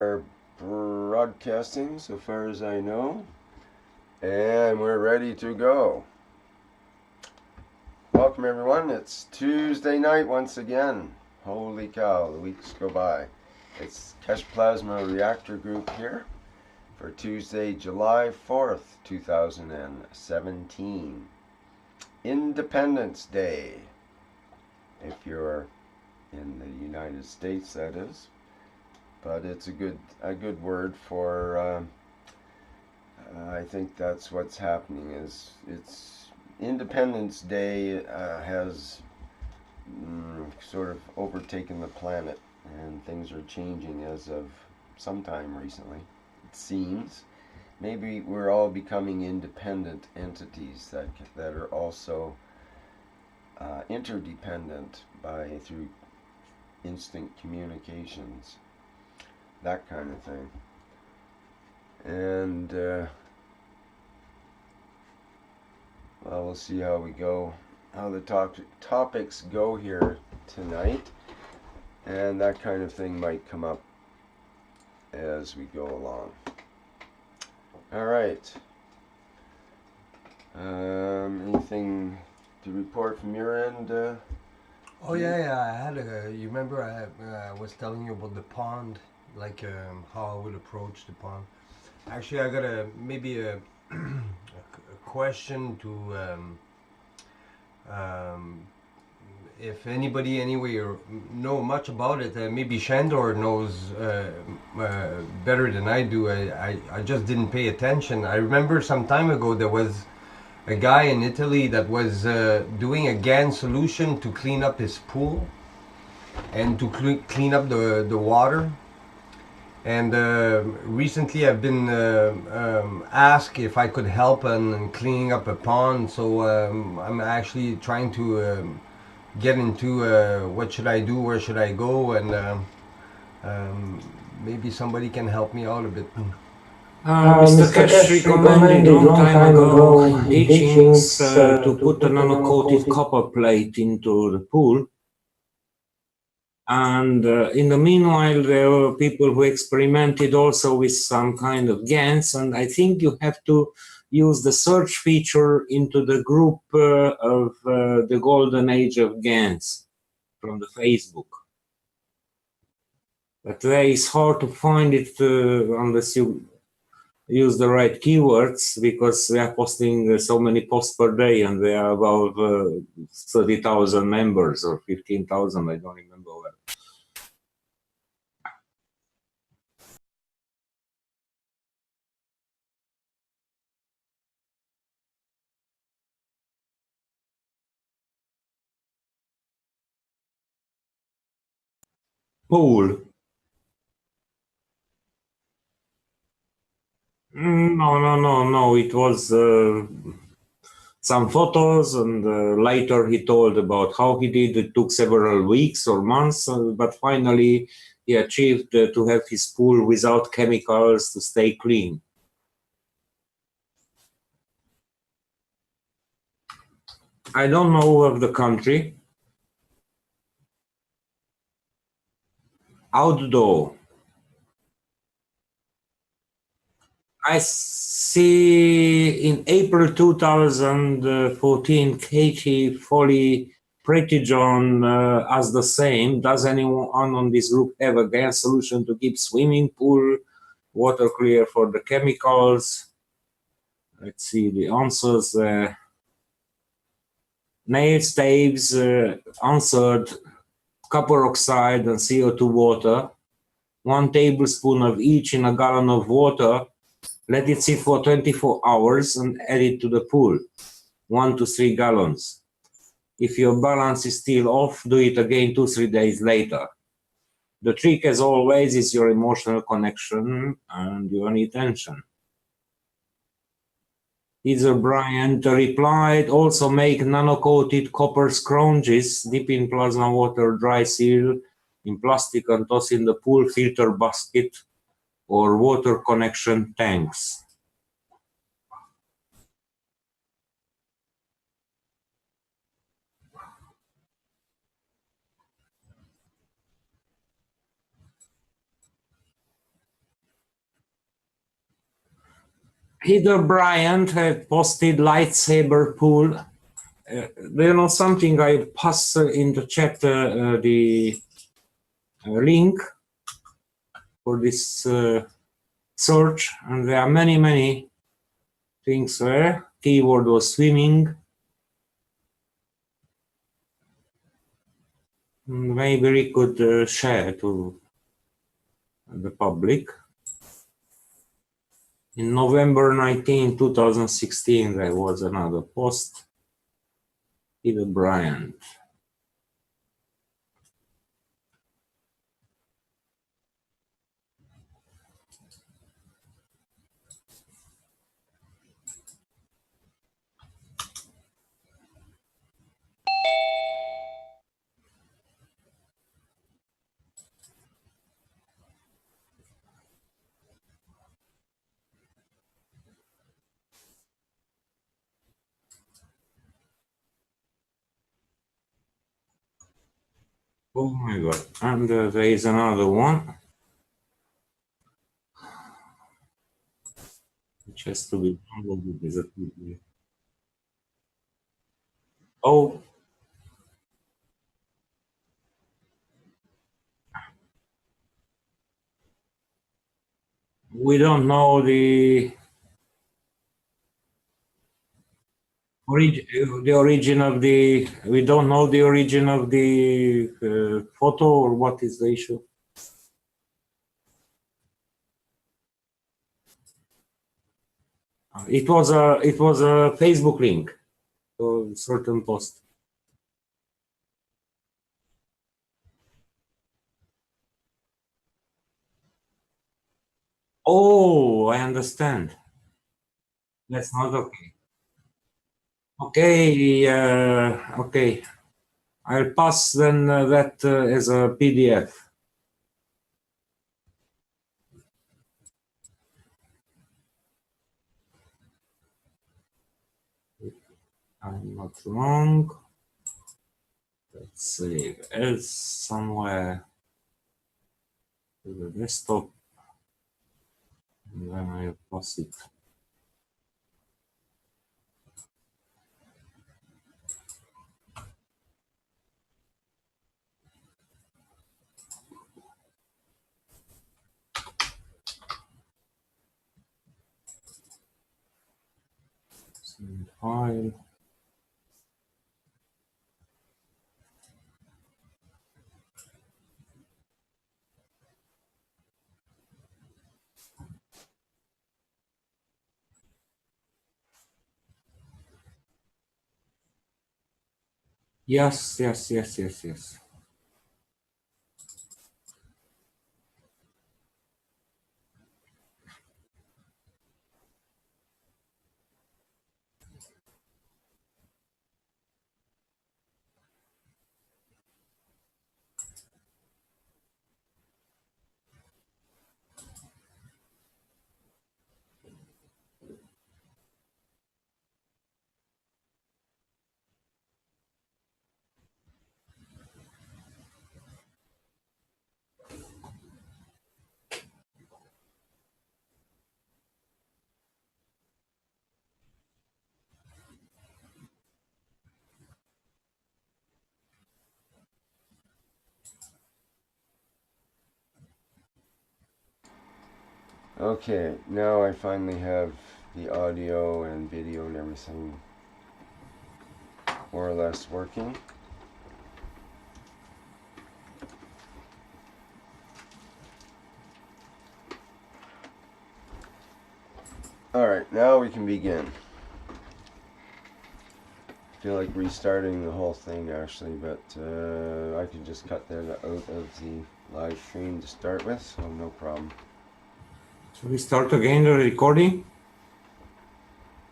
Are broadcasting so far as I know, and we're ready to go. Welcome everyone. It's Tuesday night once again. Holy cow, the weeks go by. It's Keshe Plasma Reactor Group here for Tuesday, July 4th, 2017. Independence Day. If you're in the United States, that is. But it's a good word for I think that's what's happening. Is it's Independence Day has sort of overtaken the planet, and things are changing as of some time recently. It seems maybe we're all becoming independent entities that are also interdependent through instant communications, that kind of thing. And well, we'll see how we go, how the topics go here tonight, and that kind of thing might come up as we go along. All right. Anything to report from your end? Oh yeah, I had a. You remember I was telling you about the pond, like how I would approach the pond. Actually, I got maybe a question to if anybody anyway know much about it. Maybe Shandor knows better than I do. I just didn't pay attention. I remember some time ago there was a guy in Italy that was doing a GAN solution to clean up his pool and to clean up the water. And recently I've been asked if I could help in cleaning up a pond. So I'm actually trying to get into what should I do, where should I go, and maybe somebody can help me out a bit. Mr. Keshe recommended long time ago in teachings to put a nano-coated copper plate into the pool. And in the meanwhile, there were people who experimented also with some kind of GANs, and I think you have to use the search feature into the group of the golden age of GANs from the Facebook. But there is hard to find it unless you use the right keywords, because we are posting so many posts per day, and we are about 30,000 members or 15,000, I don't remember well. Pool. No. It was some photos, and later he told about how he did. It took several weeks or months, but finally he achieved to have his pool without chemicals to stay clean. I don't know of the country. Outdoor. I see in April 2014, Katie Foley Pretty John asked the same. Does anyone on this group have a gas solution to keep swimming pool water clear for the chemicals? Let's see the answers. Nail Staves answered copper oxide and CO2 water, 1 tablespoon of each in a gallon of water. Let it sit for 24 hours and add it to the pool, 1 to 3 gallons. If your balance is still off, do it again 2-3 days later. The trick, as always, is your emotional connection and your intention. Either Bryant replied, also make nano-coated copper scrounges, dip in plasma water, dry seal in plastic and toss in the pool filter basket or water connection tanks. Heather Bryant had posted lightsaber pool. Do you know something? I pass in the chat the link for this search, and there are many things there. Keyword was swimming. Maybe we could share to the public. In November 19, 2016, there was another post. Heather Bryant. Oh my God. And there is another one, which has to be downloaded as a PDF. Oh, we don't know the origin of the. We don't know the origin of the photo, or what is the issue? It was a Facebook link to a certain post. Oh, I understand. That's not okay. Okay, okay. I'll pass then that as a PDF. I'm not wrong. Let's save as somewhere to the desktop, and then I'll pass it. Save file. Yes. Okay, now I finally have the audio and video and everything more or less working. Alright, now we can begin. I feel like restarting the whole thing actually, but I can just cut that out of the live stream to start with, so no problem. Shall we start again the recording?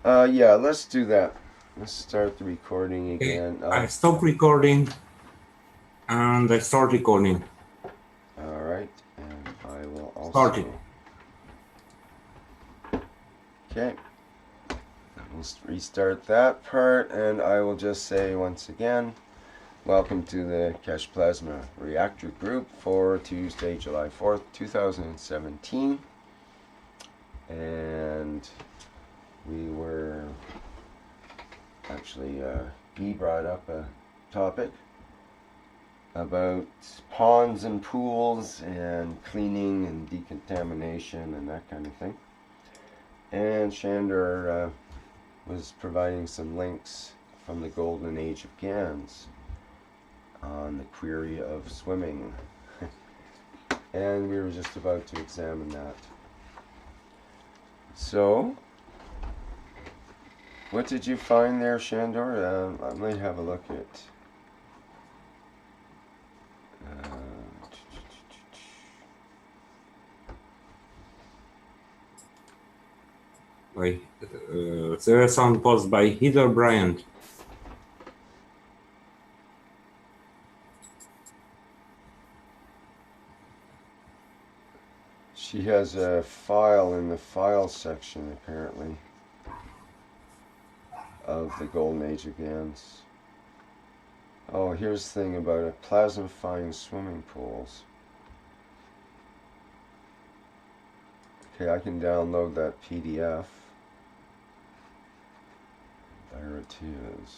Yeah, let's do that. Let's start the recording again. Okay. I stop recording and I start recording. Alright, and I will also... Starting. Okay. We'll restart that part, and I will just say once again, welcome to the Keshe Plasma Reactor group for Tuesday, July 4th, 2017. And we were actually, he brought up a topic about ponds and pools and cleaning and decontamination and that kind of thing. And Shandor was providing some links from the golden age of GANs on the query of swimming. And we were just about to examine that. So, what did you find there, Shandor? I might have a look at... The sound post by Heather Bryant. She has a file in the file section, apparently, of the golden age of GANs. Oh, here's the thing about it. Plasmafying swimming pools. Okay, I can download that PDF. There it is.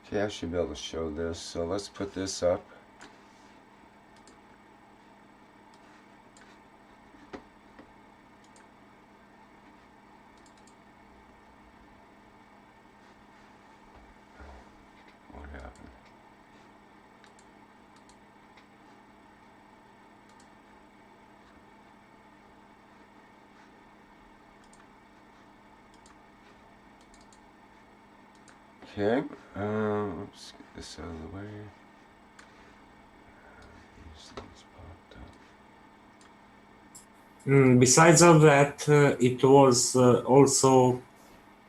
Okay, I should be able to show this. So let's put this up. What happened? Okay, let's get this out of the way. These things popped up. Besides of that, it was also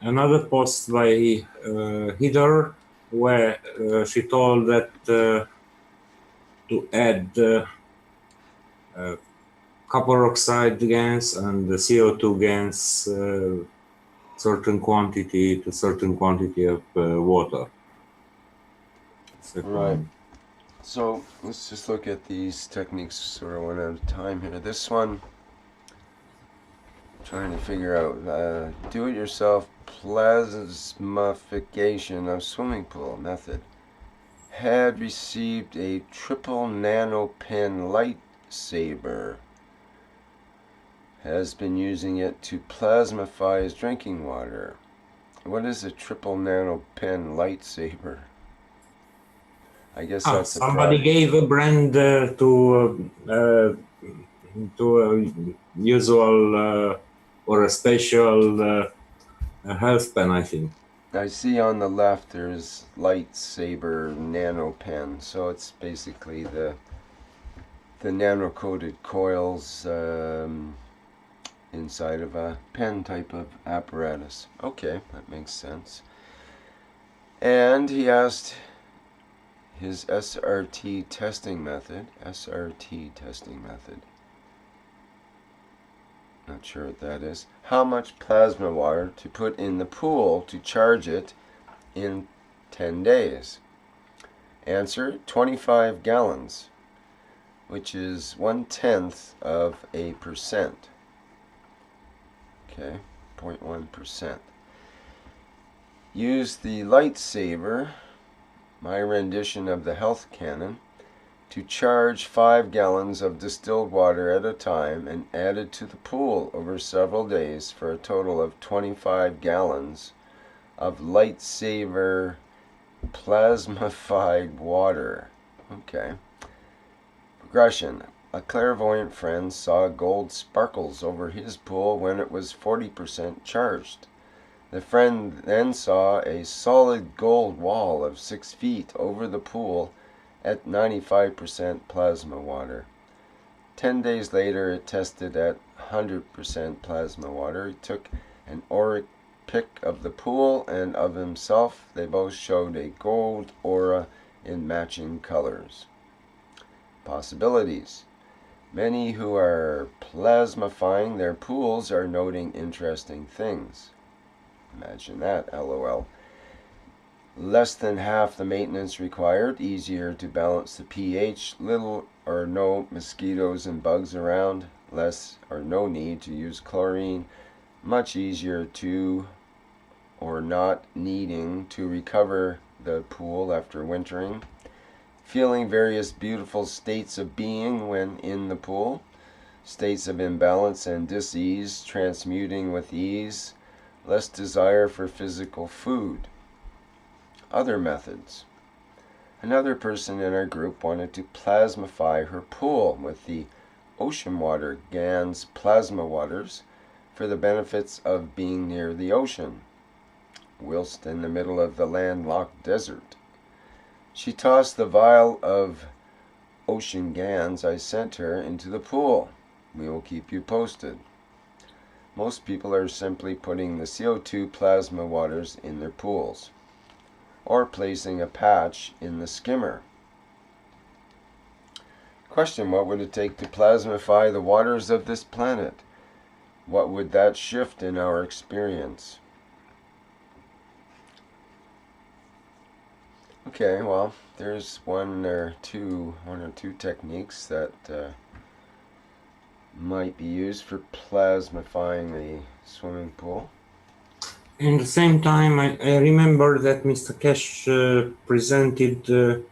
another post by Heather where she told that to add copper oxide gas and the CO2 gas certain quantity to certain quantity of water. Right. So let's just look at these techniques sort of one at a time here. This one, trying to figure out do-it-yourself plasmification of swimming pool method. Had received a triple nano pen lightsaber. Has been using it to plasmify his drinking water. What is a triple nano pen lightsaber? I guess that's somebody gave a brand to a usual or a special health pen, I think. I see on the left there's lightsaber nano pen, so it's basically the nano-coated coils inside of a pen type of apparatus. Okay, that makes sense. And he asked his SRT testing method. Not sure what that is. How much plasma water to put in the pool to charge it in 10 days? Answer, 25 gallons, which is 1/10 of a percent. Okay, 0.1%. Use the lightsaber, my rendition of the health canon, to charge 5 gallons of distilled water at a time and add it to the pool over several days for a total of 25 gallons of lightsaber plasmified water. Okay. Progression. A clairvoyant friend saw gold sparkles over his pool when it was 40% charged. The friend then saw a solid gold wall of 6 feet over the pool at 95% plasma water. 10 days later, it tested at 100% plasma water. He took an auric pic of the pool and of himself. They both showed a gold aura in matching colors. Possibilities. Many who are plasmifying their pools are noting interesting things. Imagine that, LOL. Less than half the maintenance required, easier to balance the pH, little or no mosquitoes and bugs around, less or no need to use chlorine, much easier to or not needing to recover the pool after wintering, feeling various beautiful states of being when in the pool, states of imbalance and dis-ease transmuting with ease, less desire for physical food. Other methods. Another person in our group wanted to plasmify her pool with the ocean water GAN's plasma waters for the benefits of being near the ocean, whilst in the middle of the landlocked desert. She tossed the vial of ocean GANs I sent her into the pool. We will keep you posted. Most people are simply putting the CO2 plasma waters in their pools, or placing a patch in the skimmer. Question: what would it take to plasmify the waters of this planet? What would that shift in our experience? Okay, well, there's one or two techniques that might be used for plasmifying the swimming pool. In the same time, I remember that Mr. Keshe presented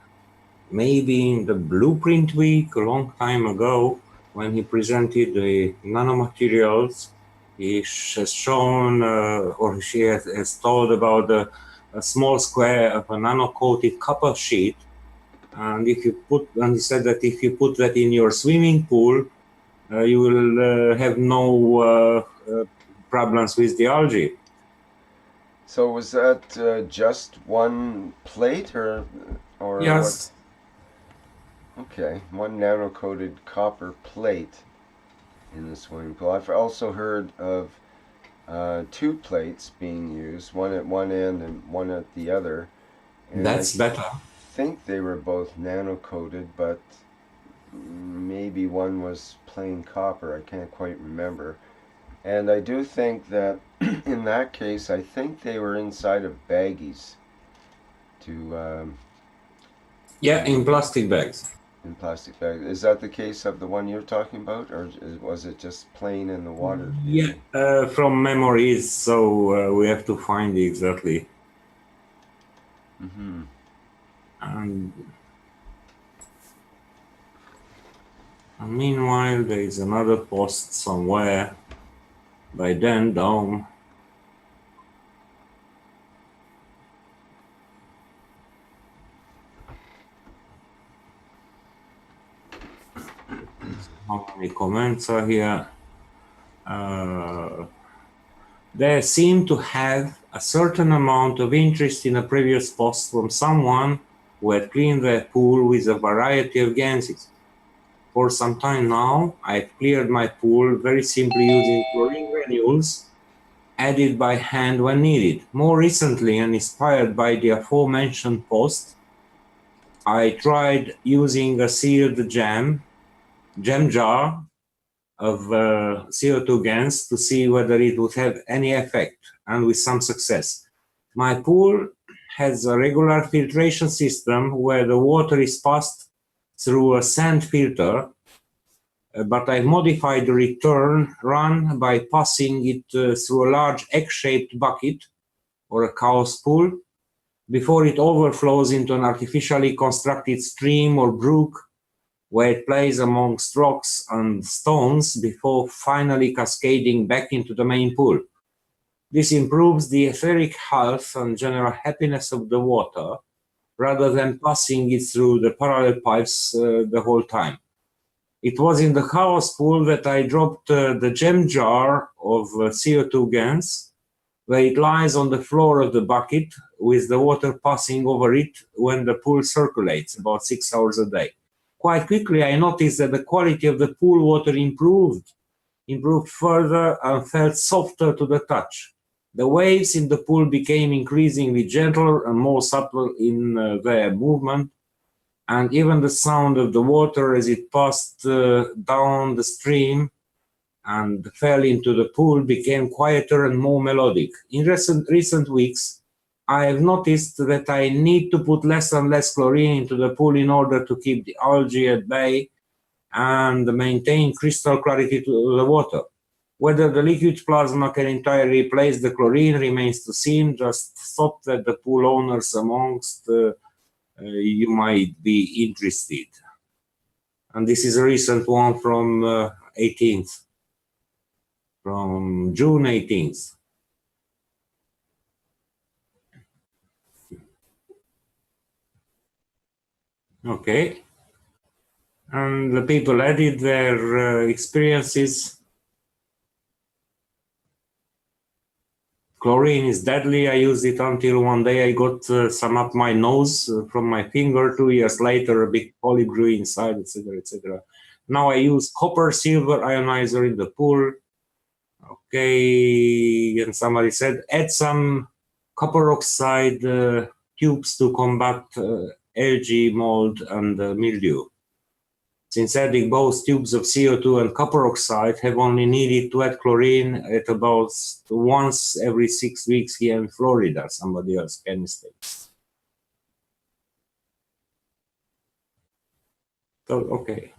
maybe in the Blueprint Week a long time ago, when he presented the nanomaterials. He has shown or she has told about a small square of a nano-coated copper sheet, and he said that if you put that in your swimming pool, you will have no problems with the algae. So was that just one plate, or yes? What? Okay, one nano-coated copper plate in the swimming pool. I've also heard of two plates being used, one at one end and one at the other. And that's better. I think they were both nano-coated, but maybe one was plain copper. I can't quite remember. And I do think that in that case, I think they were inside of baggies to yeah, in plastic bags. In plastic bags. Is that the case of the one you're talking about, or was it just plain in the water? Yeah, from memories, so we have to find exactly. Mm-hmm. And meanwhile, there is another post somewhere by Dan Dome. How many comments are here? They seem to have a certain amount of interest in a previous post from someone who had cleaned their pool with a variety of gases. For some time now, I've cleared my pool very simply using chlorine granules added by hand when needed. More recently, and inspired by the aforementioned post, I tried using a sealed gem jar of CO2 GANs to see whether it would have any effect, and with some success. My pool has a regular filtration system where the water is passed through a sand filter, but I modified the return run by passing it through a large egg-shaped bucket or a cow's pool before it overflows into an artificially constructed stream or brook, where it plays amongst rocks and stones before finally cascading back into the main pool. This improves the etheric health and general happiness of the water, rather than passing it through the parallel pipes the whole time. It was in the chaos pool that I dropped the gem jar of CO2 GANs, where it lies on the floor of the bucket with the water passing over it when the pool circulates about 6 hours a day. Quite quickly, I noticed that the quality of the pool water improved further and felt softer to the touch. The waves in the pool became increasingly gentler and more subtle in their movement, and even the sound of the water as it passed down the stream and fell into the pool became quieter and more melodic. In recent weeks, I have noticed that I need to put less and less chlorine into the pool in order to keep the algae at bay and maintain crystal clarity to the water. Whether the liquid plasma can entirely replace the chlorine remains to be seen. Just thought that the pool owners amongst you might be interested. And this is a recent one from 18th, from June 18th. Okay. And the people added their experiences. Chlorine is deadly. I used it until one day I got some up my nose from my finger. 2 years later, a big polyp grew inside, etc., etc. Now I use copper silver ionizer in the pool. Okay, and somebody said add some copper oxide tubes to combat algae, mold, and mildew. Since adding both tubes of CO2 and copper oxide have only needed to add chlorine at about once every 6 weeks here in Florida, somebody else can state. So, okay.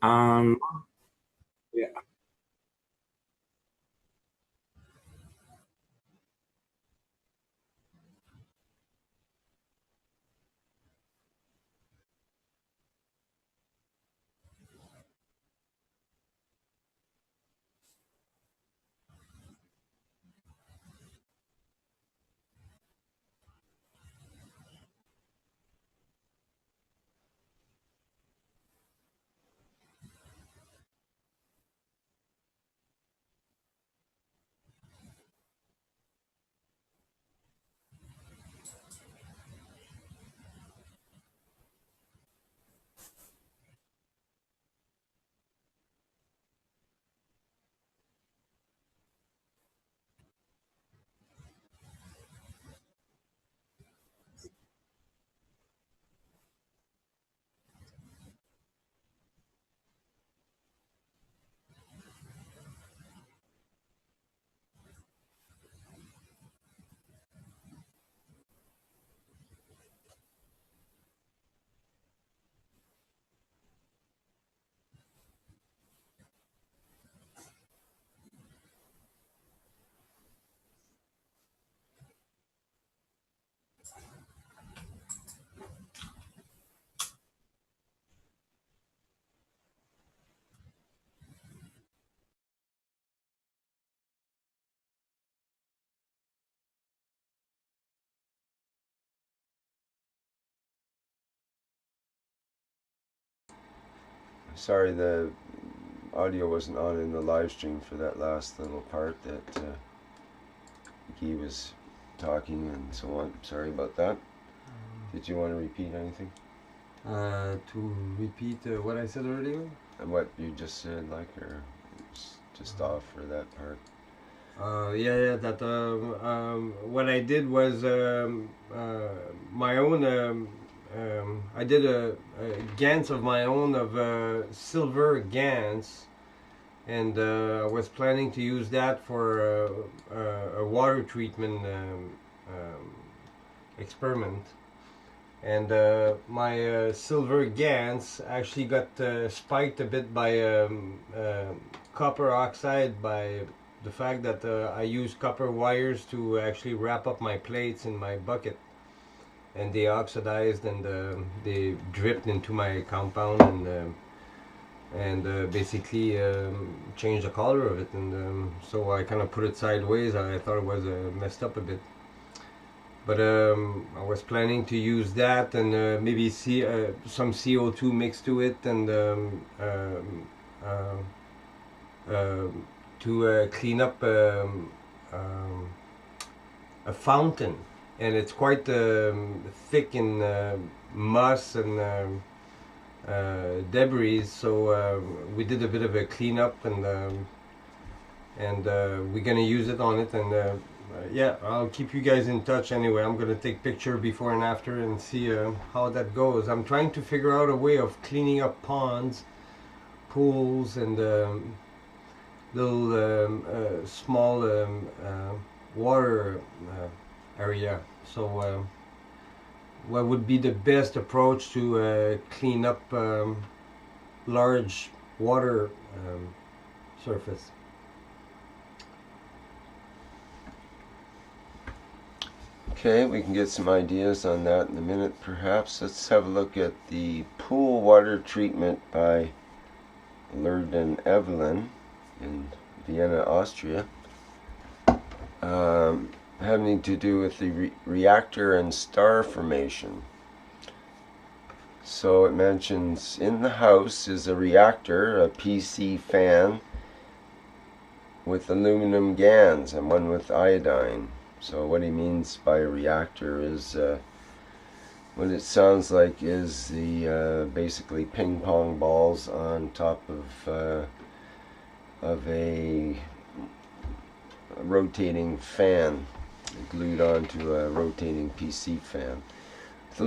Yeah. Sorry, the audio wasn't on in the live stream for that last little part that he was talking and so on. Sorry about that. Did you want to repeat anything? To repeat what I said earlier? What you just said, like, or just off for that part? Yeah, that what I did was my own. I did a GANs of my own of silver GANs, and I was planning to use that for a water treatment experiment. And my silver GANs actually got spiked a bit by copper oxide, by the fact that I used copper wires to actually wrap up my plates in my bucket, and they oxidized and they dripped into my compound and basically changed the color of it, and so I kind of put it sideways. I thought it was messed up a bit, but I was planning to use that and maybe see some CO2 mixed to it, and to clean up a fountain, and it's quite thick in moss and debris, so we did a bit of a cleanup, and we're gonna use it on it, and yeah, I'll keep you guys in touch anyway. I'm gonna take picture before and after and see how that goes. I'm trying to figure out a way of cleaning up ponds, pools, and little small water area. So what would be the best approach to clean up large water surface? Okay, we can get some ideas on that in a minute perhaps. Let's have a look at the pool water treatment by Lerd and Evelyn in Vienna, Austria, having to do with the reactor and star formation. So it mentions in the house is a reactor, a PC fan with aluminum GANs and one with iodine. So what he means by a reactor is what it sounds like is the basically ping pong balls on top of a rotating fan glued onto a rotating PC fan. With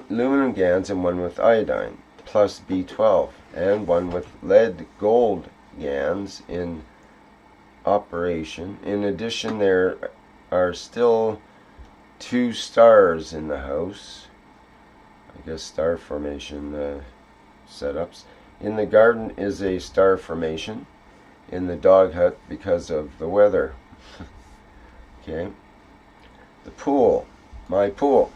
aluminum GANs and one with iodine plus B12 and one with lead gold GANs in operation. In addition, there are still 2 stars in the house. I guess star formation setups. In the garden is a star formation. In the dog hut because of the weather. Okay. The pool. My pool.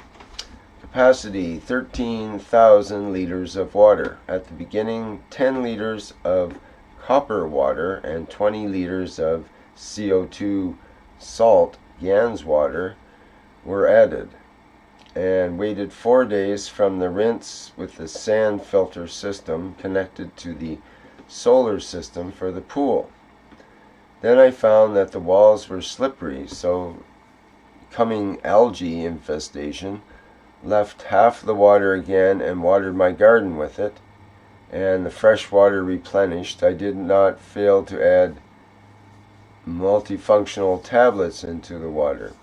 Capacity 13,000 liters of water. At the beginning, 10 liters of copper water and 20 liters of CO2 salt GANs water were added, and waited 4 days from the rinse with the sand filter system connected to the solar system for the pool. Then I found that the walls were slippery, so coming algae infestation left half the water again and watered my garden with it, and the fresh water replenished. I did not fail to add multifunctional tablets into the water.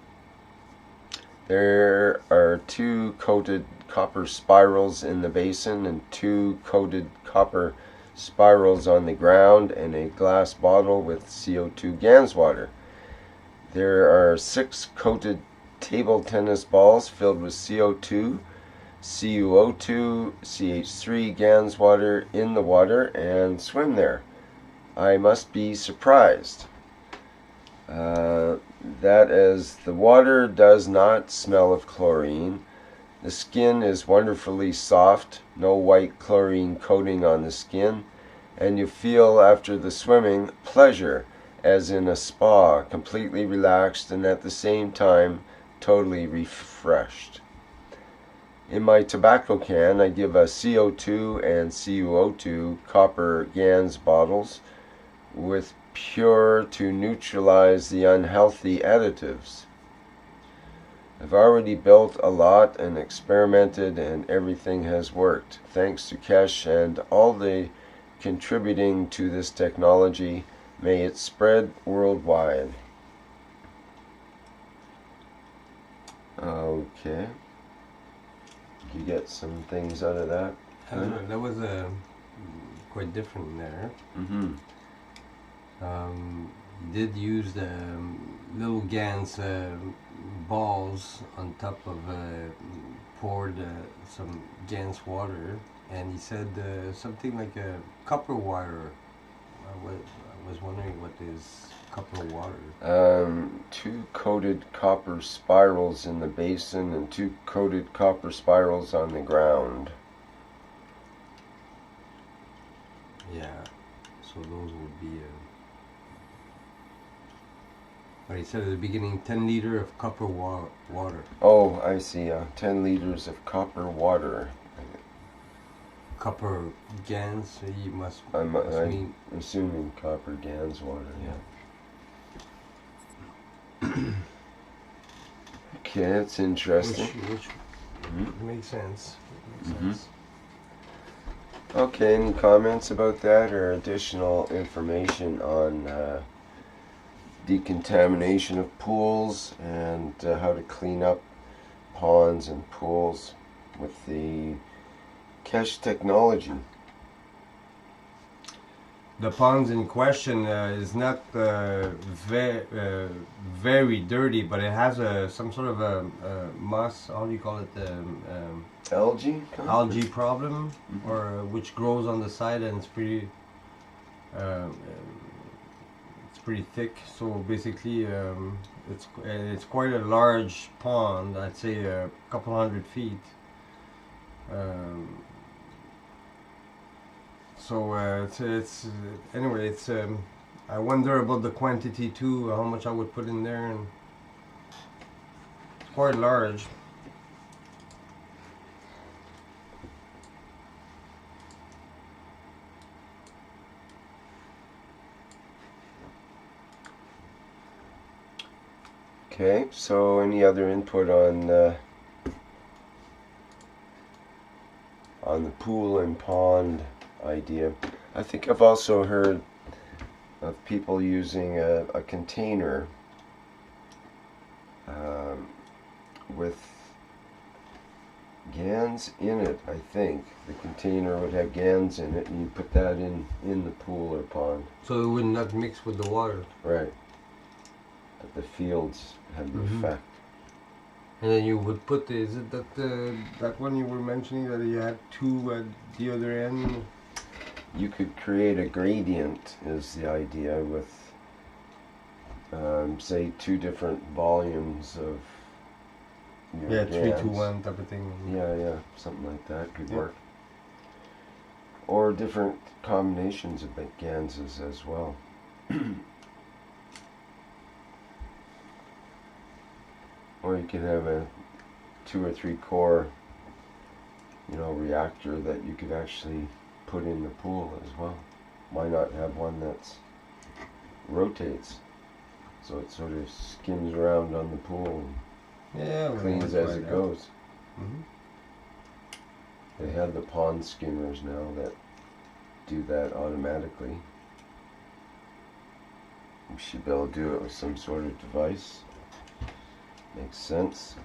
There are 2 coated copper spirals in the basin and 2 coated copper spirals on the ground and a glass bottle with CO2 GANs water. There are 6 coated table tennis balls filled with CO2, CuO2, CH3 GANs water in the water and swim there. I must be surprised that as the water does not smell of chlorine, the skin is wonderfully soft, no white chlorine coating on the skin, and you feel after the swimming pleasure as in a spa, completely relaxed and at the same time totally refreshed. In my tobacco can, I give a CO2 and CuO2 copper GANs bottles with pure to neutralize the unhealthy additives. I've already built a lot and experimented, and everything has worked. Thanks to Keshe and all the contributing to this technology. May it spread worldwide. Okay. You get some things out of that? That was quite different there. Mm-hmm. Did use the little GANs balls on top of poured some GANs water, and he said something like a copper water. I was wondering what is copper water. 2 coated copper spirals in the basin and 2 coated copper spirals on the ground. Yeah, so those would be. But he said at the beginning, 10 liters of copper water. Oh, I see. 10 liters of copper water. Copper GANs, he must I'm mean. assuming copper GANs water. Yeah. Okay, that's interesting. Which makes sense. Okay, any comments about that or additional information on decontamination of pools and how to clean up ponds and pools with the Keshe technology? the ponds in question is not very dirty, but it has some sort of a moss. How do you call it? Algae? Algae problem, or which grows on the side, and uh, it's pretty thick. So basically, it's quite a large pond. I'd say a couple 100 feet. So it's anyway. It's I wonder about the quantity too. How much I would put in there, and it's quite large. Okay, so any other input on the pool and pond idea? I think I've also heard of people using a container with GANs in it. I think the container would have GANs in it, and you put that in the pool or pond. So it would not mix with the water. Right. But the fields have the effect. And then you would put is it that one you were mentioning that you had two at the other end? You could create a gradient is the idea with say 2 different volumes of Yeah, GANs. 3-2-1 type of thing. Yeah, something like that could work. Or different combinations of GANs as well. Or you could have a 2 or 3 core, reactor that you could actually put in the pool as well. Why not have one that's rotates, so it sort of skims around on the pool and cleans as it goes. They have the pond skimmers now that do that automatically. We should be able to do it with some sort of device. Makes sense.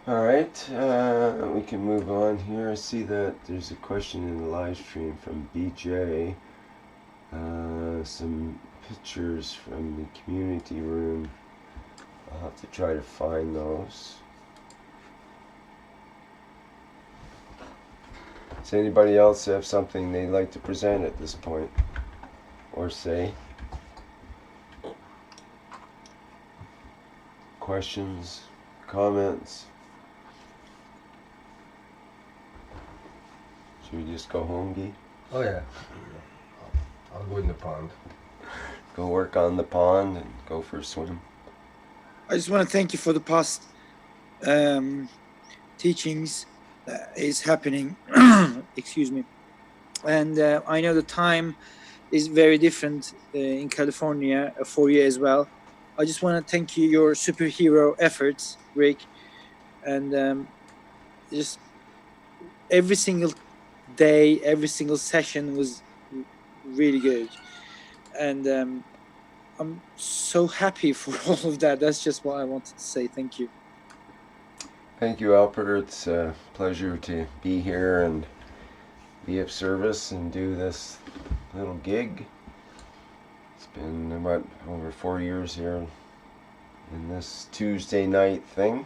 Alright, we can move on here. I see that there's a question in the live stream from BJ. Some pictures from the community room. I'll have to try to find those. Does anybody else have something they'd like to present at this point? Or say? Questions? Comments? Should we just go home, Guy? Oh yeah. I'll go in the pond. Go work on the pond and go for a swim. I just want to thank you for the past teachings that is happening. Excuse me. And I know the time is very different in California for you as well. I just want to thank you your superhero efforts, Rick, and just every single day, every single session was really good, and I'm so happy for all of that. That's just what I wanted to say. Thank you. Thank you, Alper. It's a pleasure to be here and be of service and do this little gig. It's been about over 4 years here in this Tuesday night thing,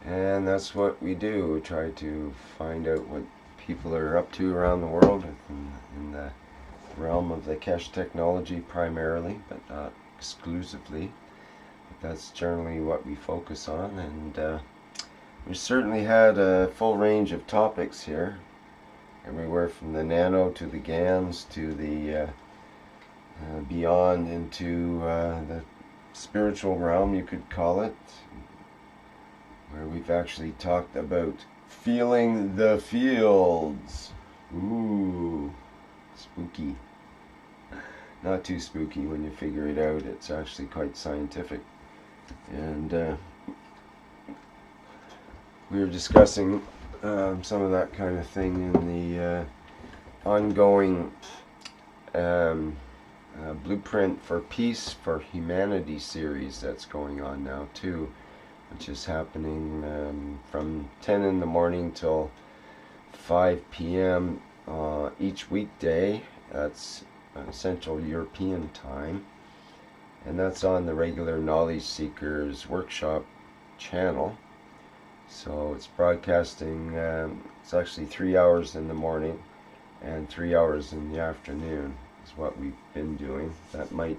and that's what we do. We try to find out what people are up to around the world in the realm of the Keshe technology primarily, but not exclusively. But that's generally what we focus on, and we certainly had a full range of topics here, everywhere from the nano to the GANs to the beyond into the spiritual realm, you could call it, where we've actually talked about feeling the fields. Ooh, spooky. Not too spooky when you figure it out. It's actually quite scientific. And we were discussing some of that kind of thing in the ongoing Blueprint for Peace for Humanity series that's going on now too, which is happening from 10 in the morning till 5 p.m. Each weekday. That's Central European time. And that's on the regular Knowledge Seekers Workshop channel. So it's broadcasting, it's actually 3 hours in the morning and 3 hours in the afternoon is what we've been doing. That might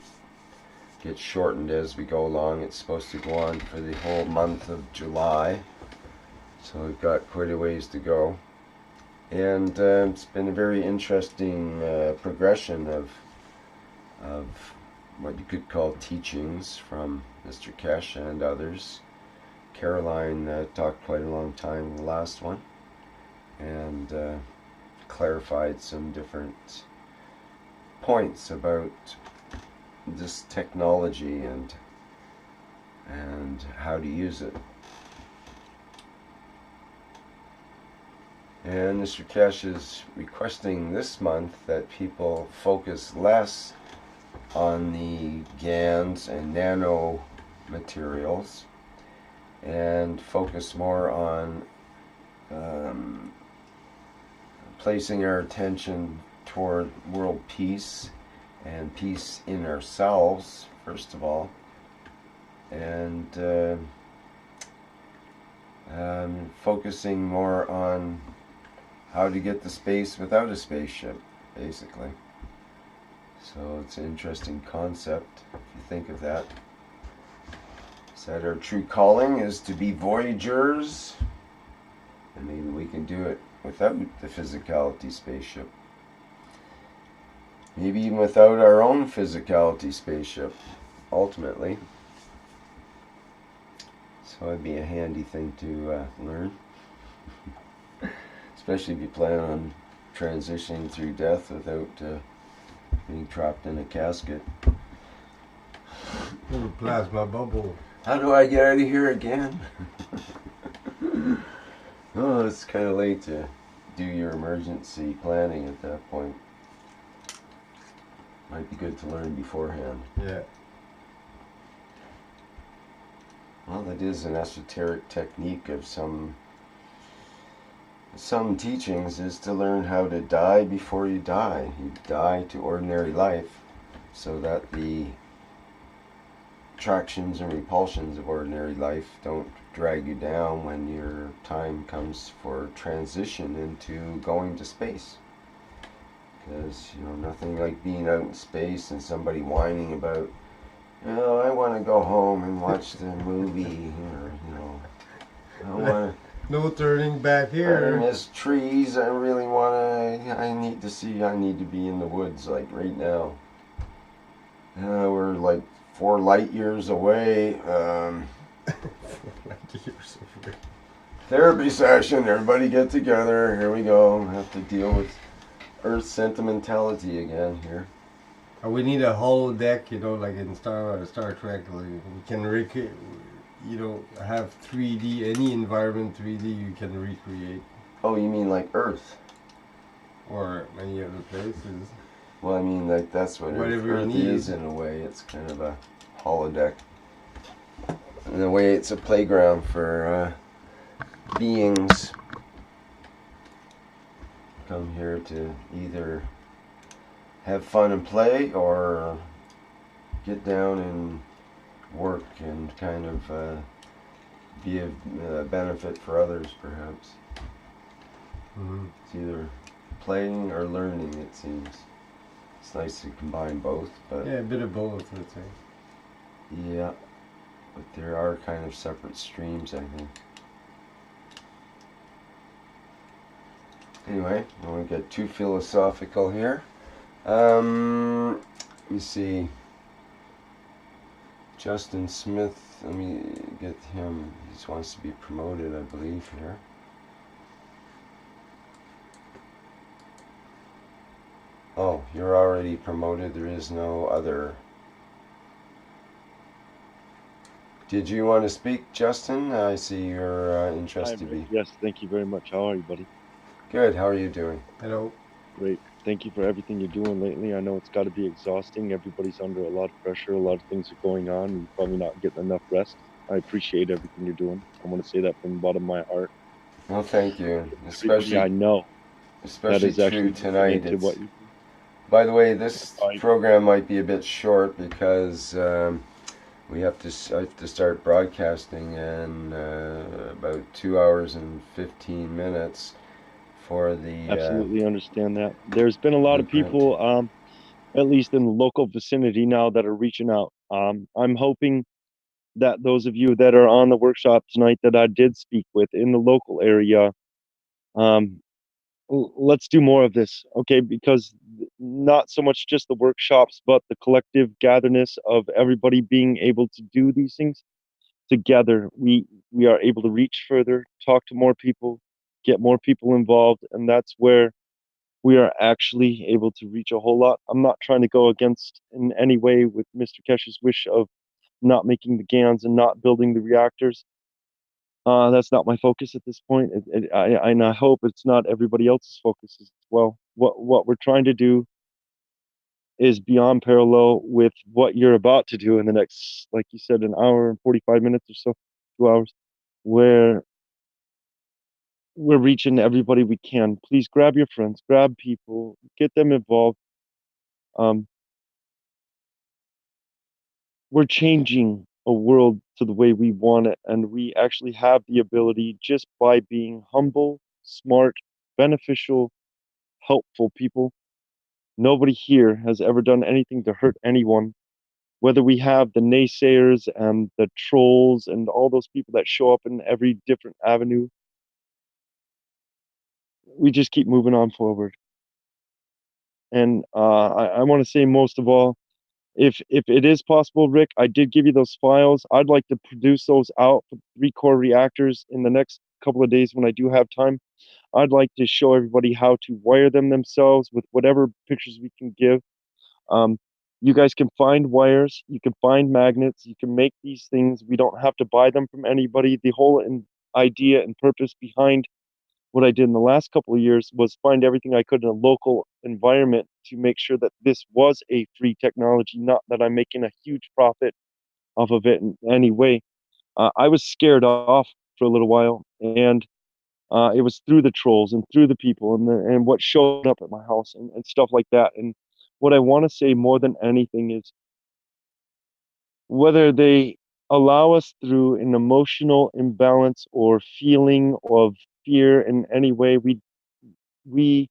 get shortened as we go along. It's supposed to go on for the whole month of July. So we've got quite a ways to go. And it's been a very interesting progression of what you could call teachings from Mr. Keshe and others. Caroline talked quite a long time in the last one and clarified some different points about this technology and how to use it. And Mr. Keshe is requesting this month that people focus less on the GANs and nano-materials and focus more on placing our attention toward world peace and peace in ourselves, first of all, and focusing more on how to get to space without a spaceship, basically. So it's an interesting concept, if you think of that. That our true calling is to be voyagers, and maybe we can do it without the physicality spaceship. Maybe even without our own physicality spaceship, ultimately. So it'd be a handy thing to learn. Especially if you plan on transitioning through death without being trapped in a casket. Little plasma bubble. How do I get out of here again? Oh, it's kind of late to do your emergency planning at that point. Might be good to learn beforehand. Yeah. Well, that is an esoteric technique of some teachings, is to learn how to die before you die. You die to ordinary life so that the attractions and repulsions of ordinary life don't drag you down when your time comes for transition into going to space. Because, nothing like being out in space and somebody whining about, I want to go home and watch the movie, or, I want to... No turning back I here. miss trees. I really want to... I need to be in the woods, like, right now. We're, like, 4 light years away. 4 light years away. Therapy session. Everybody get together. Here we go. Have to deal with Earth sentimentality again here. We need a holodeck, like in Star Trek. Like we can have 3D, any environment 3D you can recreate. Oh, you mean like Earth? Or many other places. Well, I mean, like, that's what Earth is in a way. It's kind of a holodeck. In a way, it's a playground for beings. Come here to either have fun and play or get down and work and kind of be a benefit for others, perhaps. Mm-hmm. It's either playing or learning, it seems. It's nice to combine both, but... Yeah, a bit of both, I'd say. Yeah, but there are kind of separate streams, I think. Anyway, I don't want to get too philosophical here. Let me see. Justin Smith, let me get him. He just wants to be promoted, I believe, here. Oh, you're already promoted. There is no other. Did you want to speak, Justin? I see you're interested to be. Yes, thank you very much. How are you, buddy? Good. How are you doing? Hello. Great. Thank you for everything you're doing lately. I know it's got to be exhausting. Everybody's under a lot of pressure. A lot of things are going on. And you're probably not getting enough rest. I appreciate everything you're doing. I want to say that from the bottom of my heart. Well, thank you. Everybody I know that Especially is actually true looking tonight. into what you By the way, this I- program might be a bit short because I have to start broadcasting in about 2 hours and 15 minutes for the absolutely understand that. There's been a lot of blueprint. people, at least in the local vicinity now, that are reaching out. I'm hoping that those of you that are on the workshop tonight that I did speak with in the local area, um, let's do more of this, okay? Because not so much just the workshops, but the collective gatherness of everybody being able to do these things together. We are able to reach further, talk to more people, get more people involved, and that's where we are actually able to reach a whole lot. I'm not trying to go against in any way with Mr. Keshe's wish of not making the GANs and not building the reactors. That's not my focus at this point, and I hope it's not everybody else's focus as well. What we're trying to do is beyond parallel with what you're about to do in the next, like you said, an hour and 45 minutes or so, 2 hours, where we're reaching everybody we can. Please grab your friends, grab people, get them involved. Um, we're changing a world to the way we want it, and we actually have the ability just by being humble, smart, beneficial, helpful people. Nobody here has ever done anything to hurt anyone. Whether we have the naysayers and the trolls and all those people that show up in every different avenue, we just keep moving on forward. And I want to say most of all, if it is possible, Rick, I did give you those files. I'd like to produce those out for 3-core reactors in the next couple of days when I do have time. I'd like to show everybody how to wire them themselves with whatever pictures we can give. Um, you guys can find wires, you can find magnets, you can make these things. We don't have to buy them from anybody. The whole idea and purpose behind what I did in the last couple of years was find everything I could in a local environment to make sure that this was a free technology, not that I'm making a huge profit off of it in any way. I was scared off for a little while, and it was through the trolls and through the people and what showed up at my house and stuff like that. And what I want to say more than anything is whether they allow us through an emotional imbalance or feeling of fear in any way, we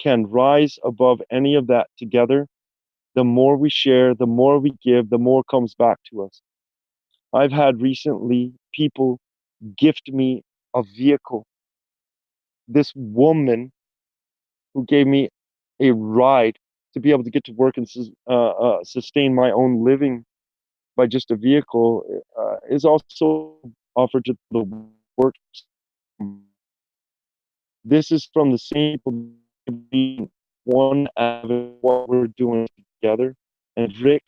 can rise above any of that together. The more we share, the more we give, the more comes back to us. I've had recently people gift me a vehicle. This woman who gave me a ride to be able to get to work and sustain my own living by just a vehicle is also offered to the work. This is from the same people, one avenue, what we're doing together. And Rick,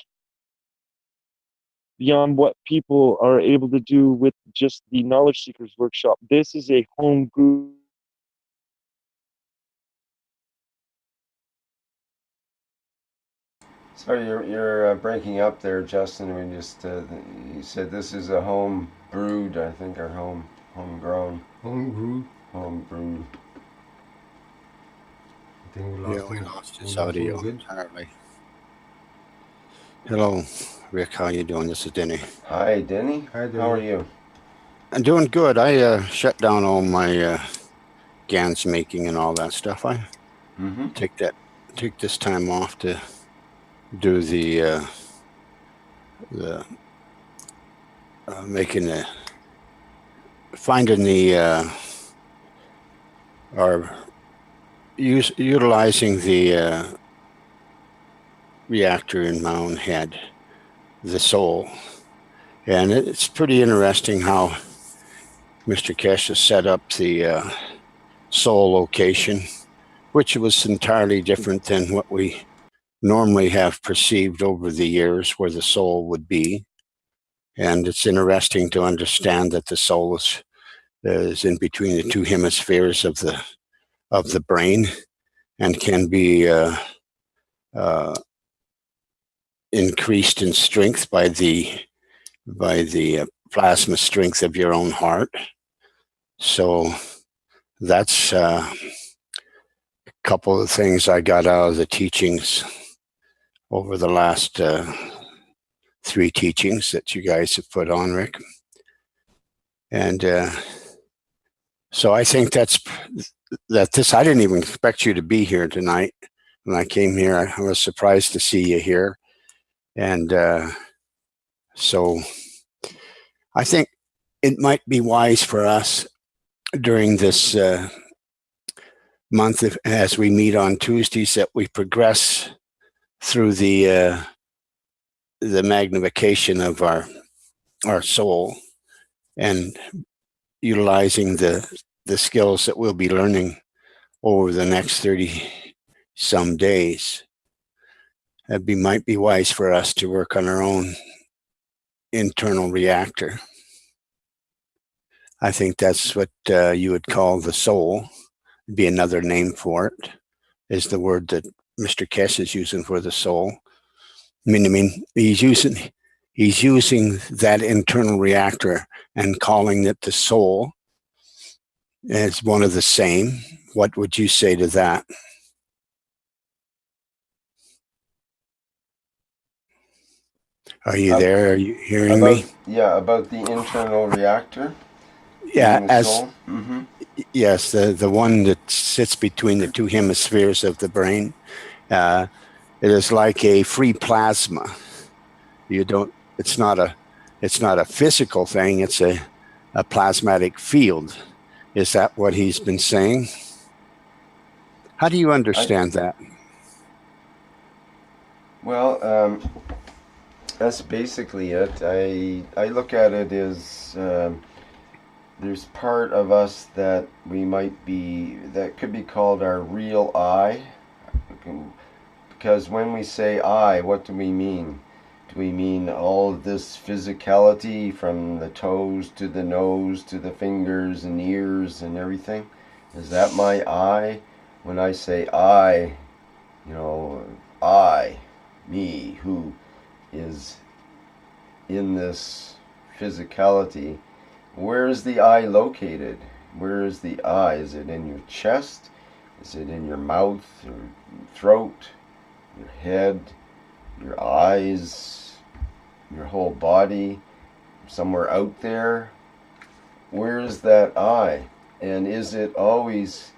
beyond what people are able to do with just the Knowledge Seekers Workshop, this is a home group. Sorry, you're breaking up there, Justin. We just you said this is a home brewed, I think, or homegrown, home brewed. I think we lost We him. lost his We lost him audio good. entirely. Hello, Rick. How you doing? This is Denny. Hi, Denny. Hi, How are Denny. you? I'm doing good. I shut down all my GANs making and all that stuff. I Mm-hmm. take this time off to do the finding the or utilizing the reactor in my own head, the soul. And it's pretty interesting how Mr. Keshe has set up the soul location, which was entirely different than what we normally have perceived over the years where the soul would be. And it's interesting to understand that the soul is in between the two hemispheres of the brain and can be increased in strength by the plasma strength of your own heart. So that's a couple of things I got out of the teachings over the last 3 teachings that you guys have put on, Rick. And so I think that this, I didn't even expect you to be here tonight. When I came here, I was surprised to see you here. And so I think it might be wise for us during this month, as we meet on Tuesdays, that we progress through the magnification of our soul, and utilizing the skills that we'll be learning over the next 30 some days. Might be wise for us to work on our own internal reactor. I think that's what you would call the soul. Be another name for it, is the word that Mr. Keshe is using for the soul. I mean, he's using that internal reactor and calling it the soul as one of the same. What would you say to that? Are you there? Are you hearing me? Yeah, about the internal reactor. Yeah, yes, the one that sits between the 2 hemispheres of the brain. It is like a free plasma. It's not a physical thing. It's a plasmatic field. Is that what he's been saying? How do you understand that? Well, that's basically it. I look at it as there's part of us that that could be called our real I. Because when we say I, what do we mean? Do we mean all of this physicality from the toes to the nose to the fingers and ears and everything? Is that my I? When I say I, I, me, who is in this physicality, where is the I located? Where is the I? Is it in your chest? Is it in your mouth, your throat, your head, your eyes, your whole body, somewhere out there? Where is that I? And is it always,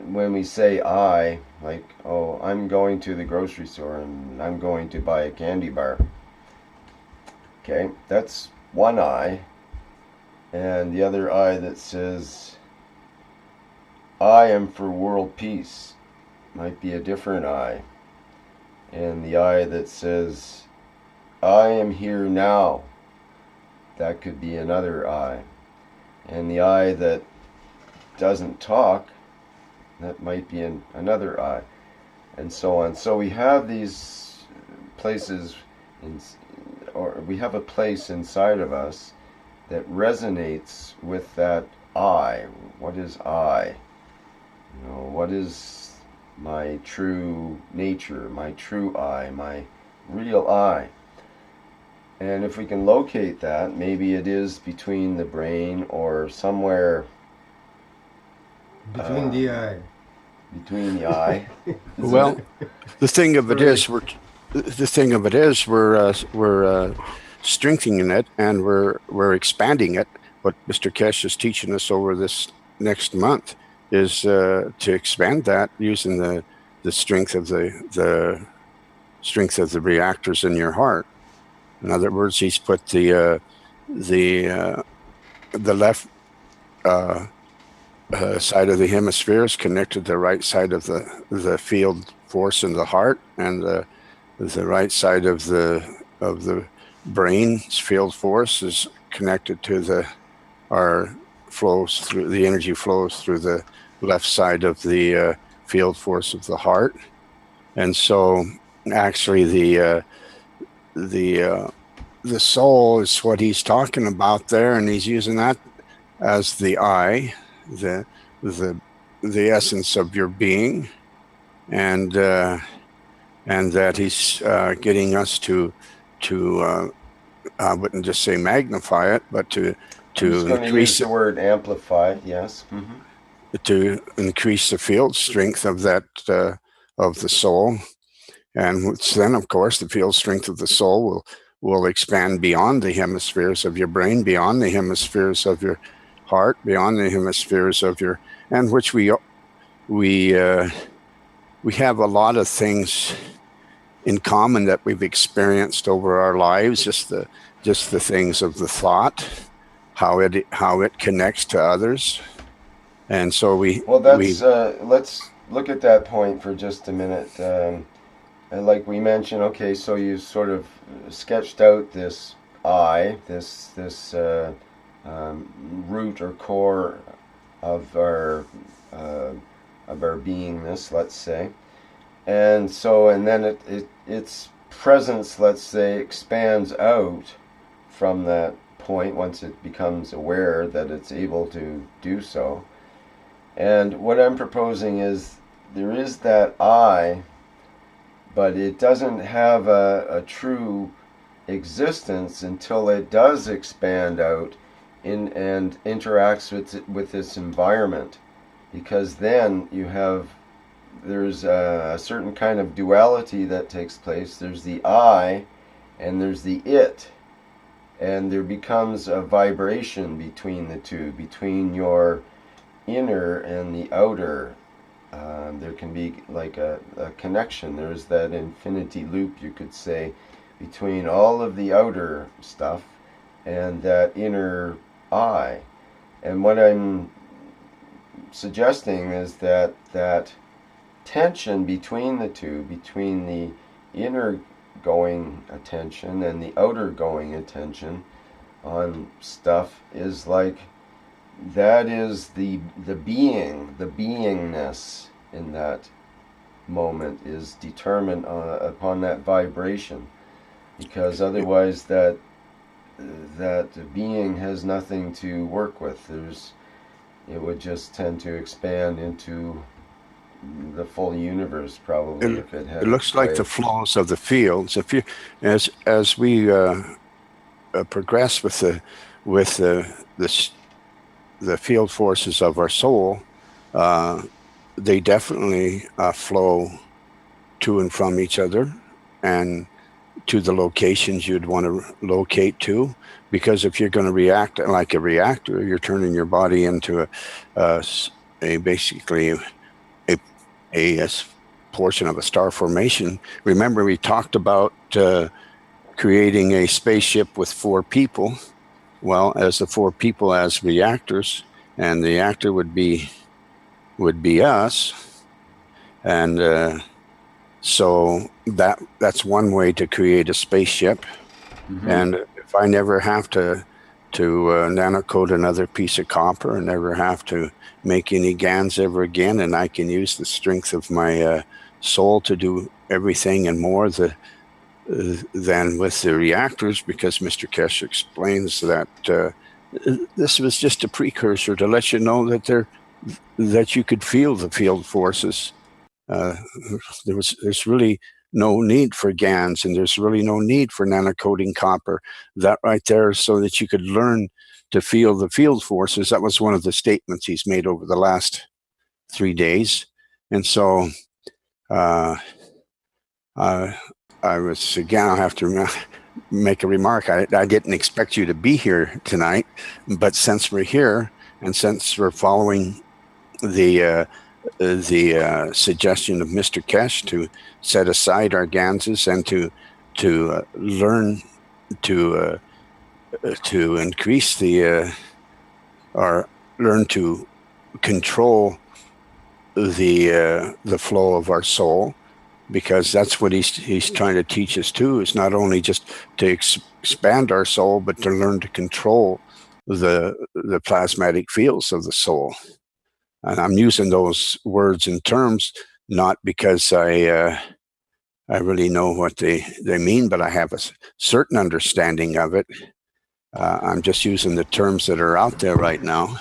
when we say I, like, oh, I'm going to the grocery store and I'm going to buy a candy bar. Okay, that's one I. And the other I that says, I am for world peace, might be a different I. And the I that says, I am here now, that could be another I. And the I that doesn't talk, that might be another I, and so on. So we have these places, or we have a place inside of us that resonates with that I. What is I? What is my true nature, my true I, my real I? And if we can locate that, maybe it is between the brain or somewhere between the eye. Between the eye. Well, the thing of it is, we're strengthening it, and we're expanding it. What Mr. Keshe is teaching us over this next month is to expand that using the strength of the strength of the reactors in your heart. In other words, he's put the left side of the hemisphere is connected to the right side of the field force in the heart, and the right side of the brain's field force is connected to the energy flows through the left side of the field force of the heart. And so actually the soul is what he's talking about there, and he's using that as the I, the essence of your being, and that he's getting us to I wouldn't just say magnify it, but to I'm just going to use increase the word amplify. Yes. to increase the field strength of that of the soul, and which then, of course, the field strength of the soul will expand beyond the hemispheres of your brain, beyond the hemispheres of your heart, beyond the hemispheres of your, and which we have a lot of things in common that we've experienced over our lives, just the things of the thought, how it connects to others. And so let's look at that point for just a minute. And like we mentioned, okay, so you sort of sketched out this I, this root or core of our beingness, let's say, and then its presence, let's say, expands out from that point once it becomes aware that it's able to do so. And what I'm proposing is there is that I, but it doesn't have a true existence until it does expand out and interacts with its environment, because then there's a certain kind of duality that takes place. There's the I and there's the it, and there becomes a vibration between the two, between your inner and the outer. There can be like a connection. There's that infinity loop, you could say, between all of the outer stuff and that inner I. And what I'm suggesting is that tension between the two, between the inner going attention and the outer going attention on stuff, is like, that is the beingness in that moment is determined upon that vibration, because otherwise that being has nothing to work with. It would just tend to expand into the full universe, probably, if it had. It looks like the flows of the fields. If you, as we progress with the field forces of our soul, they definitely flow to and from each other and to the locations you'd want to locate to. Because if you're going to react like a reactor, you're turning your body into basically a portion of a star formation. Remember, we talked about creating a spaceship with 4 people. Well, as the 4 people as reactors, and the reactor would be us, and so that's one way to create a spaceship. And if I never have to nano-coat another piece of copper and never have to make any GANs ever again, and I can use the strength of my soul to do everything and more than with the reactors, because Mr. Keshe explains that this was just a precursor to let you know that you could feel the field forces. There's really no need for GANs, and there's really no need for nano-coating copper. That right there, so that you could learn to feel the field forces. That was one of the statements he's made over the last 3 days. And so I was, again, I'll have to make a remark. I didn't expect you to be here tonight, but since we're here, and since we're following the suggestion of Mr. Keshe to set aside our Ganses and to learn to increase or learn to control the flow of our soul, because that's what he's trying to teach us too, is not only just to expand our soul, but to learn to control the plasmatic fields of the soul. And I'm using those words and terms not because I really know what they mean, but I have a certain understanding of it. I'm just using the terms that are out there right now.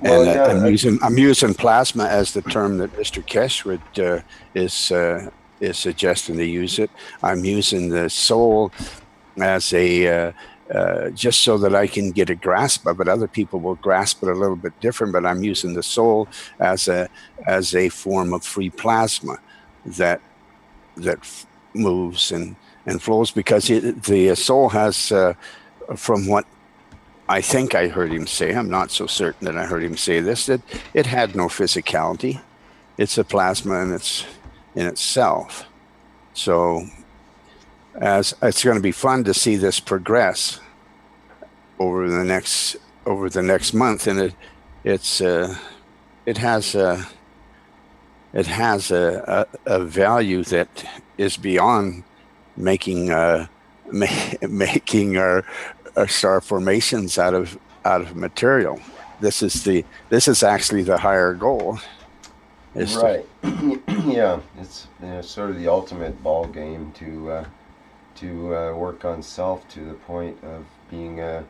Well, and I'm using plasma as the term that Mr. Keshe is suggesting to use it. I'm using the soul as just so that I can get a grasp of it. Other people will grasp it a little bit different, but I'm using the soul as a form of free plasma that moves and flows, because the soul has, from what I think I heard him say, I'm not so certain that I heard him say this, that it had no physicality. It's a plasma in itself. So as it's going to be fun to see this progress over the next month, and it has a value that is beyond making making our star formations out of material. This is actually the higher goal. Right. Yeah, it's sort of the ultimate ball game to work on self to the point of being an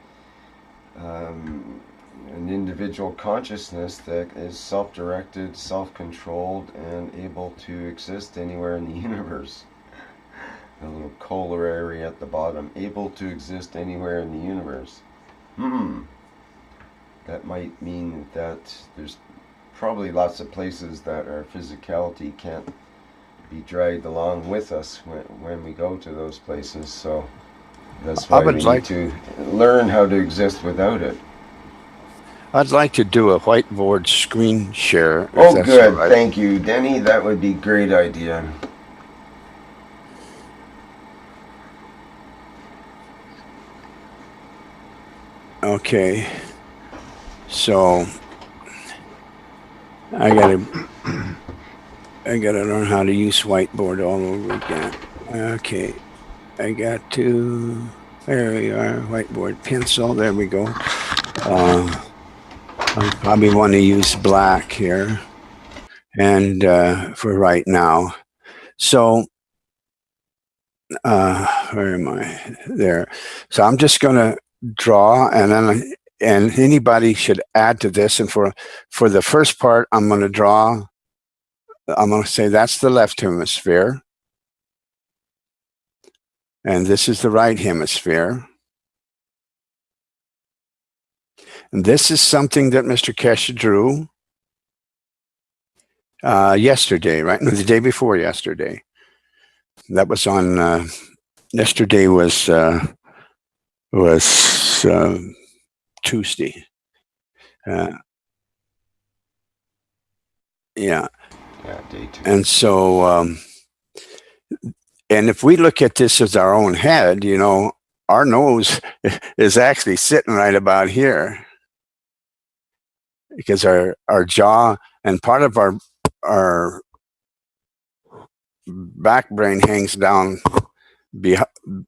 individual consciousness that is self-directed, self-controlled, and able to exist anywhere in the universe. A little corollary at the bottom, able to exist anywhere in the universe. That might mean that there's probably lots of places that our physicality can't be dragged along with us when we go to those places. So that's why we need to learn how to exist without it. I'd like to do a whiteboard screen share. Oh, good. Right. Thank you, Denny. That would be a great idea. Okay. So I gotta learn how to use whiteboard all over again. Okay. I got to, there we are, whiteboard pencil. There we go. I probably want to use black here, and for right now. So where am I? There. So I'm just going to draw, and then anybody should add to this. And for the first part, I'm going to draw. I'm going to say that's the left hemisphere, and this is the right hemisphere. And this is something that Mr. Keshe drew yesterday, right? No, the day before yesterday. That was on. Yesterday was Tuesday. Yeah. Day 2. And so, and if we look at this as our own head, you know, our nose is actually sitting right about here, because our jaw and part of our back brain hangs down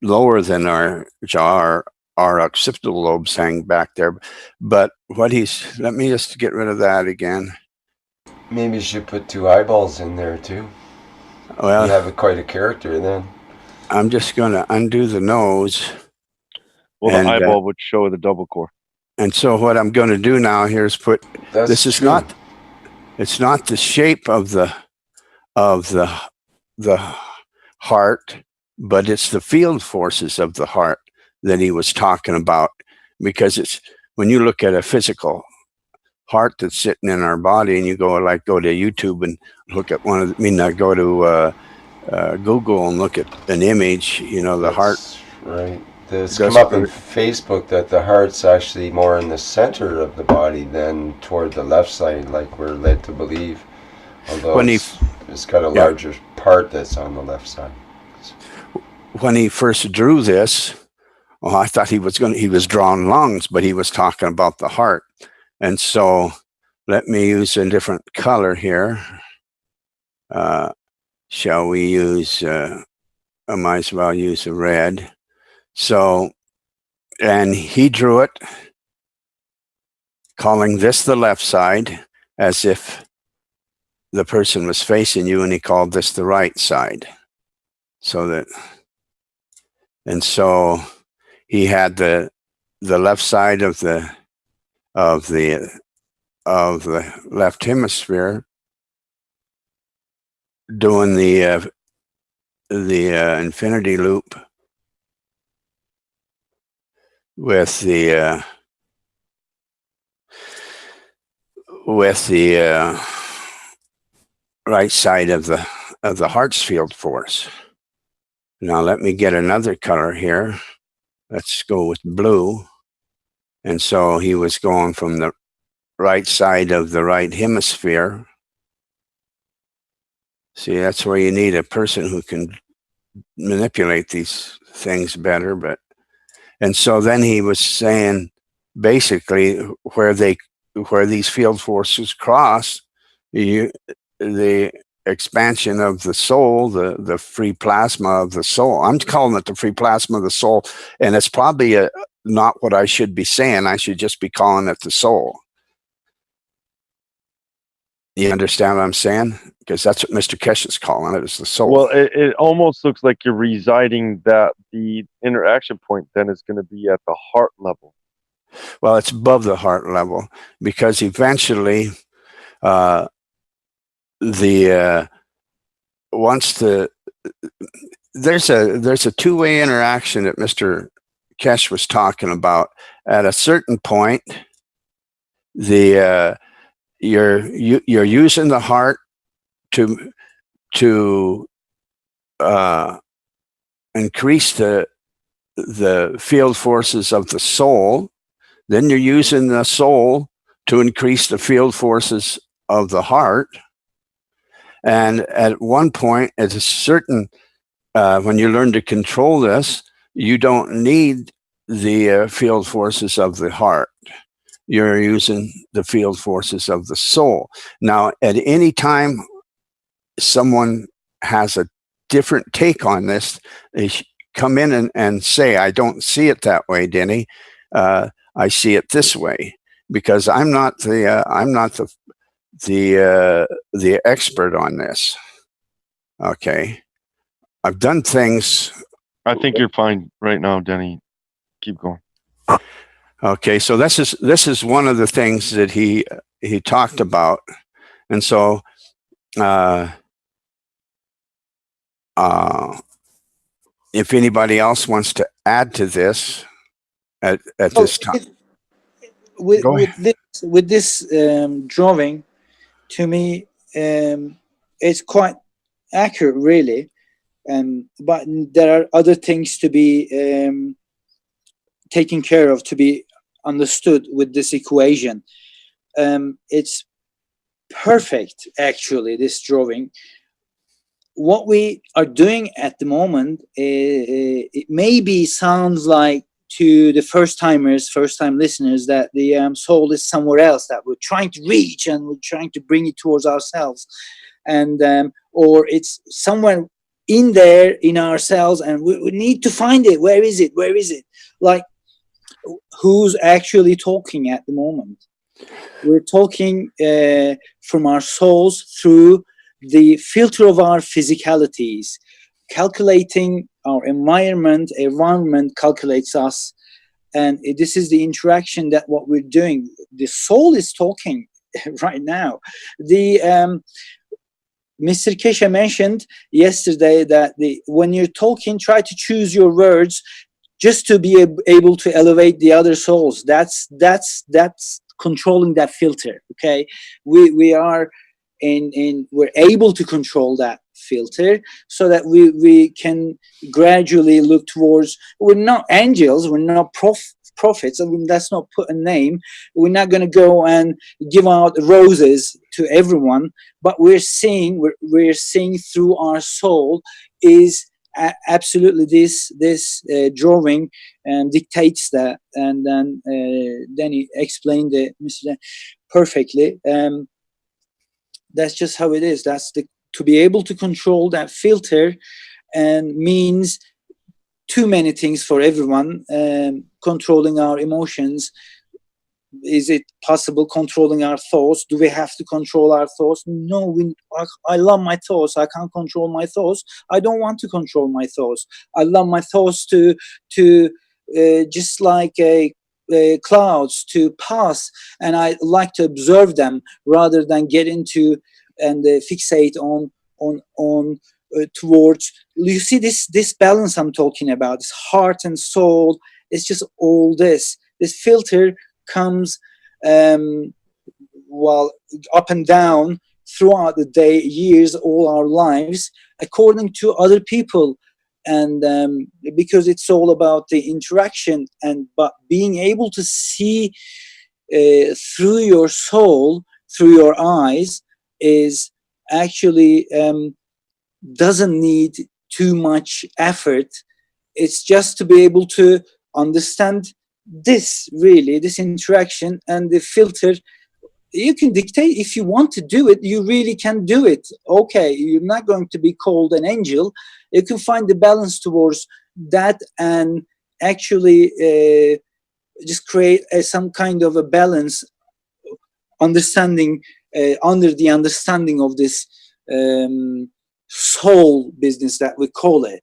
lower than our jaw. Our occipital lobes hang back there. But let me just get rid of that again. Maybe you should put 2 eyeballs in there too. Well, you have quite a character then. I'm just going to undo the nose. Well, the eyeball would show the double core. And so what I'm going to do now here is put, this is not, it's not the shape of the heart, but it's the field forces of the heart that he was talking about. Because it's, when you look at a physical heart that's sitting in our body, and you go to YouTube and look at go to Google and look at an image, you know, the heart. Right. It's come up in Facebook that the heart's actually more in the center of the body than toward the left side, like we're led to believe. Although it's got a larger part that's on the left side. When he first drew this, well, I thought he was drawing lungs, but he was talking about the heart. And so let me use a different color here. Shall we use, I might as well use a red. So, and he drew it, calling this the left side, as if the person was facing you, and he called this the right side. So that, and so he had the left side of the left hemisphere doing the infinity loop with the right side of the heart's field force. Now let me get another color here. Let's go with blue. And so he was going from the right side of the right hemisphere. See, that's where you need a person who can manipulate these things better. And so then he was saying basically where these field forces cross, the expansion of the soul, the free plasma of the soul. I'm calling it the free plasma of the soul, and it's probably not what I should be saying. I should just be calling it the soul. You understand what I'm saying? Because that's what Mr. Keshe is calling it, is the soul. Well, it almost looks like you're residing that the interaction point then is going to be at the heart level. Well, it's above the heart level, because eventually there's a two-way interaction that Mr. Keshe was talking about. At a certain point, you're using the heart to increase the field forces of the soul. Then you're using the soul to increase the field forces of the heart. And at one point, at a certain, when you learn to control this, you don't need the field forces of the heart. You're using the field forces of the soul. Now, at any time someone has a different take on this, they come in and say, I don't see it that way, Denny. I see it this way, because I'm not the expert on this. Okay, I've done things. I think you're fine right now, Denny. Keep going. Okay, so this is one of the things that he talked about, and so if anybody else wants to add to this at this time. With this drawing, to me, it's quite accurate, really. But there are other things to be taken care of, to be understood with this equation. It's perfect, actually, this drawing. What we are doing at the moment, it maybe sounds like to the first-time listeners that the soul is somewhere else, that we're trying to reach and we're trying to bring it towards ourselves, and or it's somewhere in there in ourselves, and we need to find it. Where is it? Where is it? Like, who's actually talking at the moment? We're talking from our souls through the filter of our physicalities, calculating our environment calculates us, and this is the interaction that what we're doing. The soul is talking right now. The Mr. Keshe mentioned yesterday that when you're talking, try to choose your words just to be able to elevate the other souls. That's controlling that filter. Okay, we're able to control that filter so that we can gradually look towards. We're not angels, we're not prophets. I mean, let's not put a name. We're not going to go and give out roses to everyone, but we're seeing through our soul is absolutely this drawing dictates that, and then he explained it, Mr. perfectly. That's just how it is. To be able to control that filter, and means too many things for everyone. Controlling our emotions. Is it possible controlling our thoughts? Do we have to control our thoughts? No. I love my thoughts. I can't control my thoughts. I don't want to control my thoughts. I love my thoughts to just like clouds to pass, and I like to observe them rather than get into and fixate on towards. You see this balance I'm talking about, this heart and soul It's just all this. This filter comes while up and down throughout the day, years, all our lives, according to other people. And because it's all about the interaction, and but being able to see through your soul, through your eyes, is actually doesn't need too much effort. It's just to be able to understand this, really, this interaction. And the filter, you can dictate. If you want to do it, you really can do it. Okay, you're not going to be called an angel. You can find the balance towards that, and actually just create some kind of a balance, understanding, under the understanding of this soul business that we call it.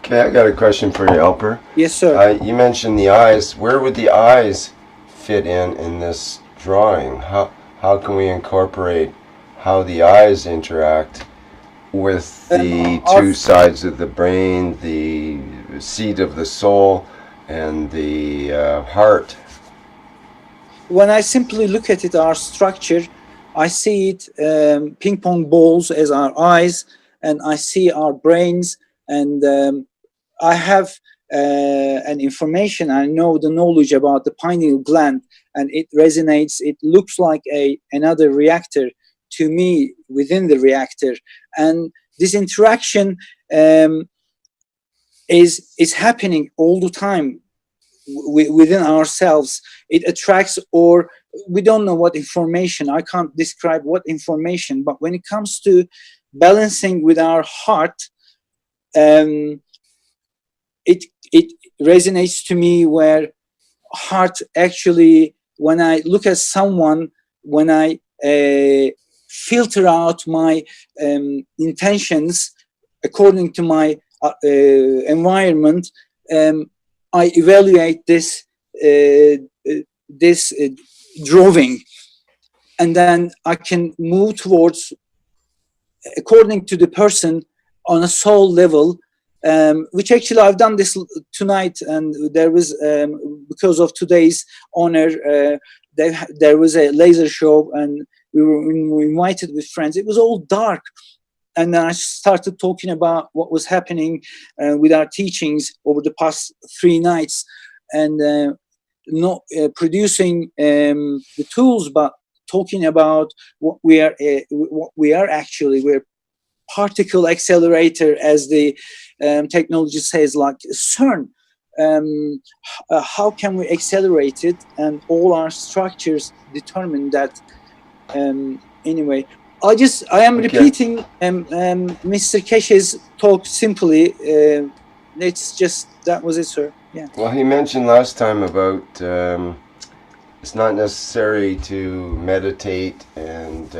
Okay, I got a question for you, Alper. Yes, sir. You mentioned the eyes. Where would the eyes fit in this drawing? How can we incorporate how the eyes interact with the two sides of the brain, the seat of the soul, and the heart? When I simply look at it, our structure, I see it ping pong balls as our eyes, and I see our brains, and I have an information. I know the knowledge about the pineal gland, and it resonates. It looks like another reactor to me within the reactor, and this interaction is happening all the time within ourselves. It attracts, or we don't know what information. I can't describe what information, but when it comes to balancing with our heart, it resonates to me, where heart actually, when I look at someone, when I filter out my intentions according to my environment, I evaluate this drawing, and then I can move towards, according to the person, on a soul level, which actually I've done this tonight. And there was, because of today's honor, there was a laser show, and we were invited with friends. It was all dark, and then I started talking about what was happening with our teachings over the past 3 nights, and not producing the tools, but talking about what we are actually. We're particle accelerator, as the technology says, like CERN. How can we accelerate it? And all our structures determine that. Anyway, I am repeating Mr. Keshe's talk simply. It's just, that was it, sir. Yeah. Well, he mentioned last time about it's not necessary to meditate, and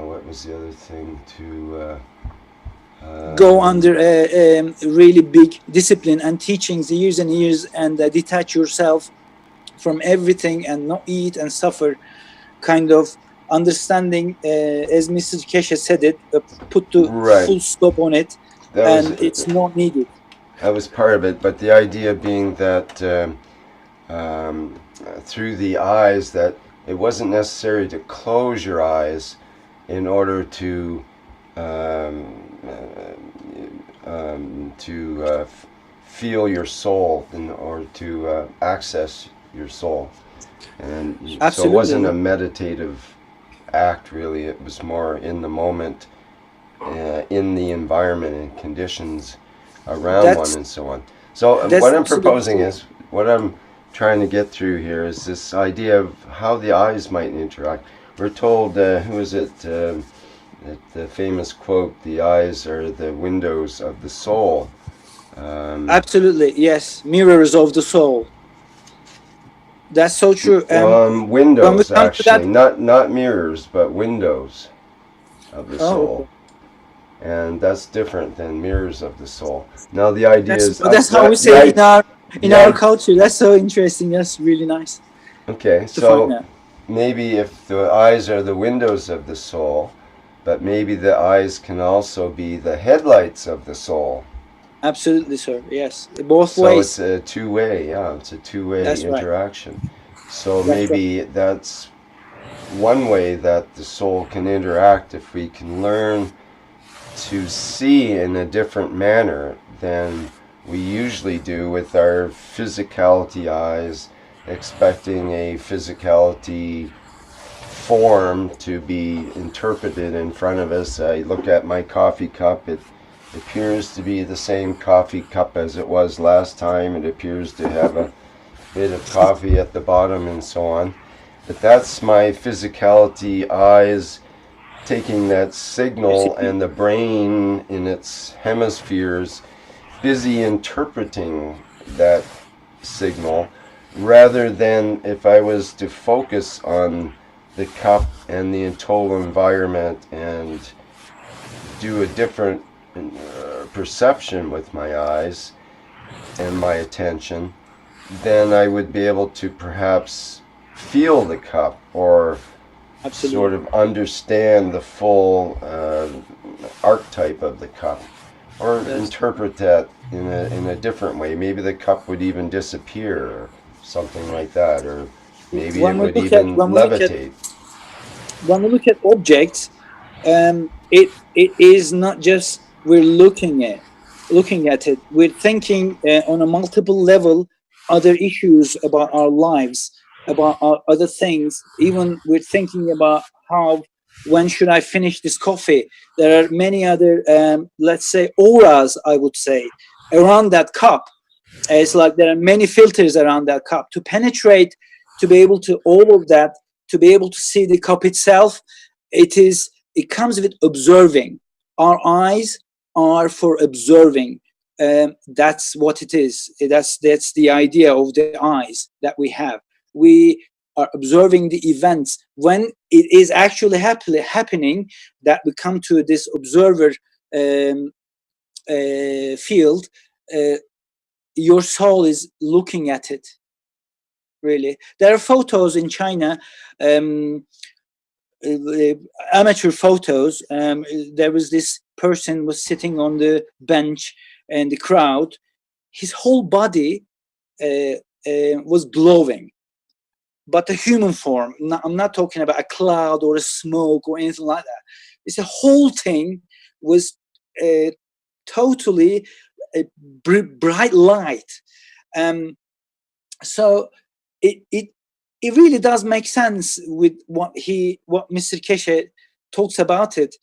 what was the other thing? To go under a really big discipline and teachings, years and years, and detach yourself from everything and not eat and suffer, kind of understanding, as Mr. Keshe said it, put the full stop on it, and it's not needed. That was part of it, but the idea being that through the eyes, that it wasn't necessary to close your eyes in order to feel your soul, or to access your soul. And Absolutely. So it wasn't a meditative act, really. It was more in the moment, in the environment and conditions around one, and so on. So what I'm proposing is, what I'm trying to get through here, is this idea of how the eyes might interact. We're told, who is it, the famous quote, the eyes are the windows of the soul. Absolutely, yes, mirrors of the soul. That's so true. Windows, actually, not mirrors, but windows of the soul. And that's different than mirrors of the soul. Now the idea is that's how we say it in our culture. That's so interesting. That's really nice. Okay, so maybe if the eyes are the windows of the soul, but maybe the eyes can also be the headlights of the soul. Absolutely, sir. Yes, both So ways. it's a two-way, yeah, it's a two-way That's right. interaction. So That's right. maybe that's one way that the soul can interact if we can learn to see in a different manner than we usually do with our physicality eyes, expecting a physicality form to be interpreted in front of us. I look at my coffee cup. It appears to be the same coffee cup as it was last time. It appears to have a bit of coffee at the bottom and so on. But that's my physicality eyes taking that signal and the brain in its hemispheres busy interpreting that signal, rather than if I was to focus on the cup and the total environment and do a different perception with my eyes and my attention, then I would be able to perhaps feel the cup or Absolutely. sort of understand the full archetype of the cup, or interpret that in a different way. Maybe the cup would even disappear or something like that, or maybe it would even levitate. When we look at objects, it is not just we're looking at it. We're thinking on a multiple level other issues about our lives, about our other things. Even we're thinking about how, when should I finish this coffee? There are many other, let's say, auras, I would say, around that cup. It's like there are many filters around that cup to penetrate, to be able to all of that, to be able to see the cup itself. It comes with observing. Our eyes are for observing. That's what it is. That's the idea of the eyes that we have. We are observing the events when it is actually happening. That we come to this observer field. Your soul is looking at it. Really, there are photos in China. Amateur photos. There was this person was sitting on the bench and the crowd. His whole body was glowing, but a human form. I'm not talking about a cloud or a smoke or anything like that. It's a whole thing was totally bright light. So it really does make sense with what Mr. Keshe talks about it.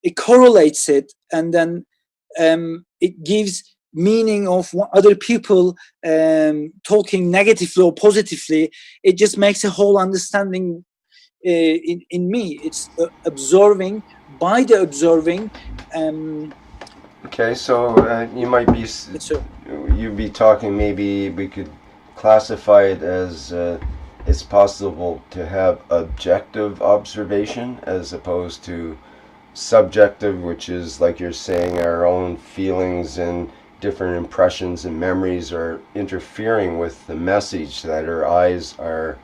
It correlates it, and then it gives meaning of what other people talking negatively or positively. It just makes a whole understanding in me. It's observing by the observing. Okay, so you might be you'd be talking. Maybe we could classify it as it's possible to have objective observation as opposed to subjective, which is, like you're saying, our own feelings and different impressions and memories are interfering with the message that our eyes are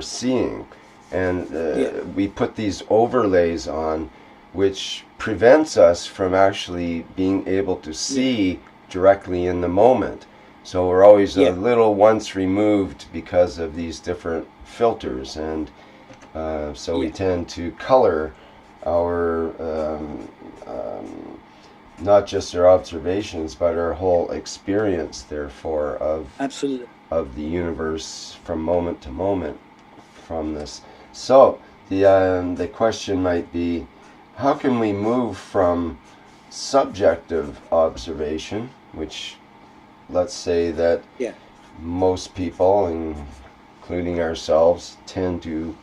seeing, and we put these overlays on, which prevents us from actually being able to see directly in the moment. So we're always a little once removed because of these different filters, and so we tend to color our not just our observations, but our whole experience, therefore, of the universe from moment to moment from this. So the question might be, how can we move from subjective observation, which, let's say that most people, including ourselves, tend to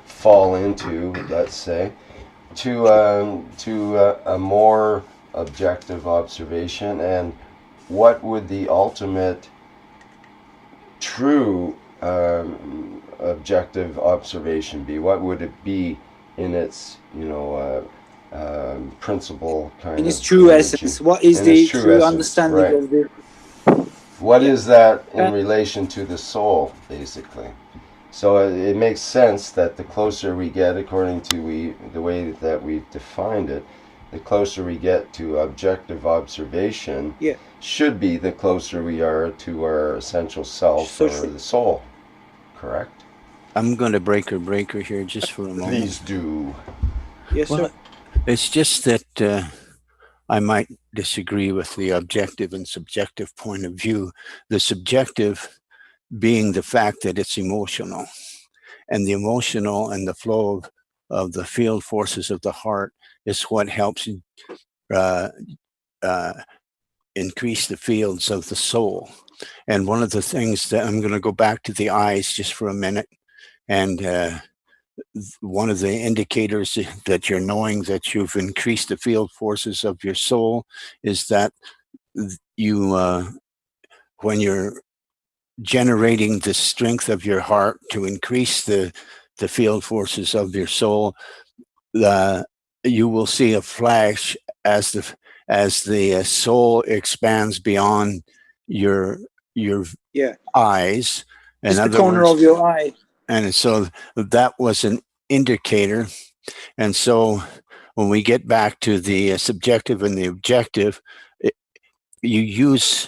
fall into, let's say, to a more objective observation, and what would the ultimate true objective observation be? What would it be in its, principle kind of in its true essence? What is the true understanding of the? What is that in relation to the soul, basically? So it makes sense that the closer we get, according to the way that we've defined it, the closer we get to objective observation, Yeah. should be the closer we are to our essential self So or true. the soul. Correct? I'm going to breaker here just for a moment. Please do. Yes, Well, sir. it's just that I might disagree with the objective and subjective point of view. The subjective being the fact that it's emotional, and the emotional and the flow of the field forces of the heart is what helps uh, uh, increase the fields of the soul. And one of the things that I'm going to go back to the eyes just for a minute, and one of the indicators that you're knowing that you've increased the field forces of your soul is that you, when you're generating the strength of your heart to increase the field forces of your soul, you will see a flash as the soul expands beyond your Yeah. eyes. In Just the other corner words, of your eye. and so that was an indicator. And so when we get back to the subjective and the objective, you use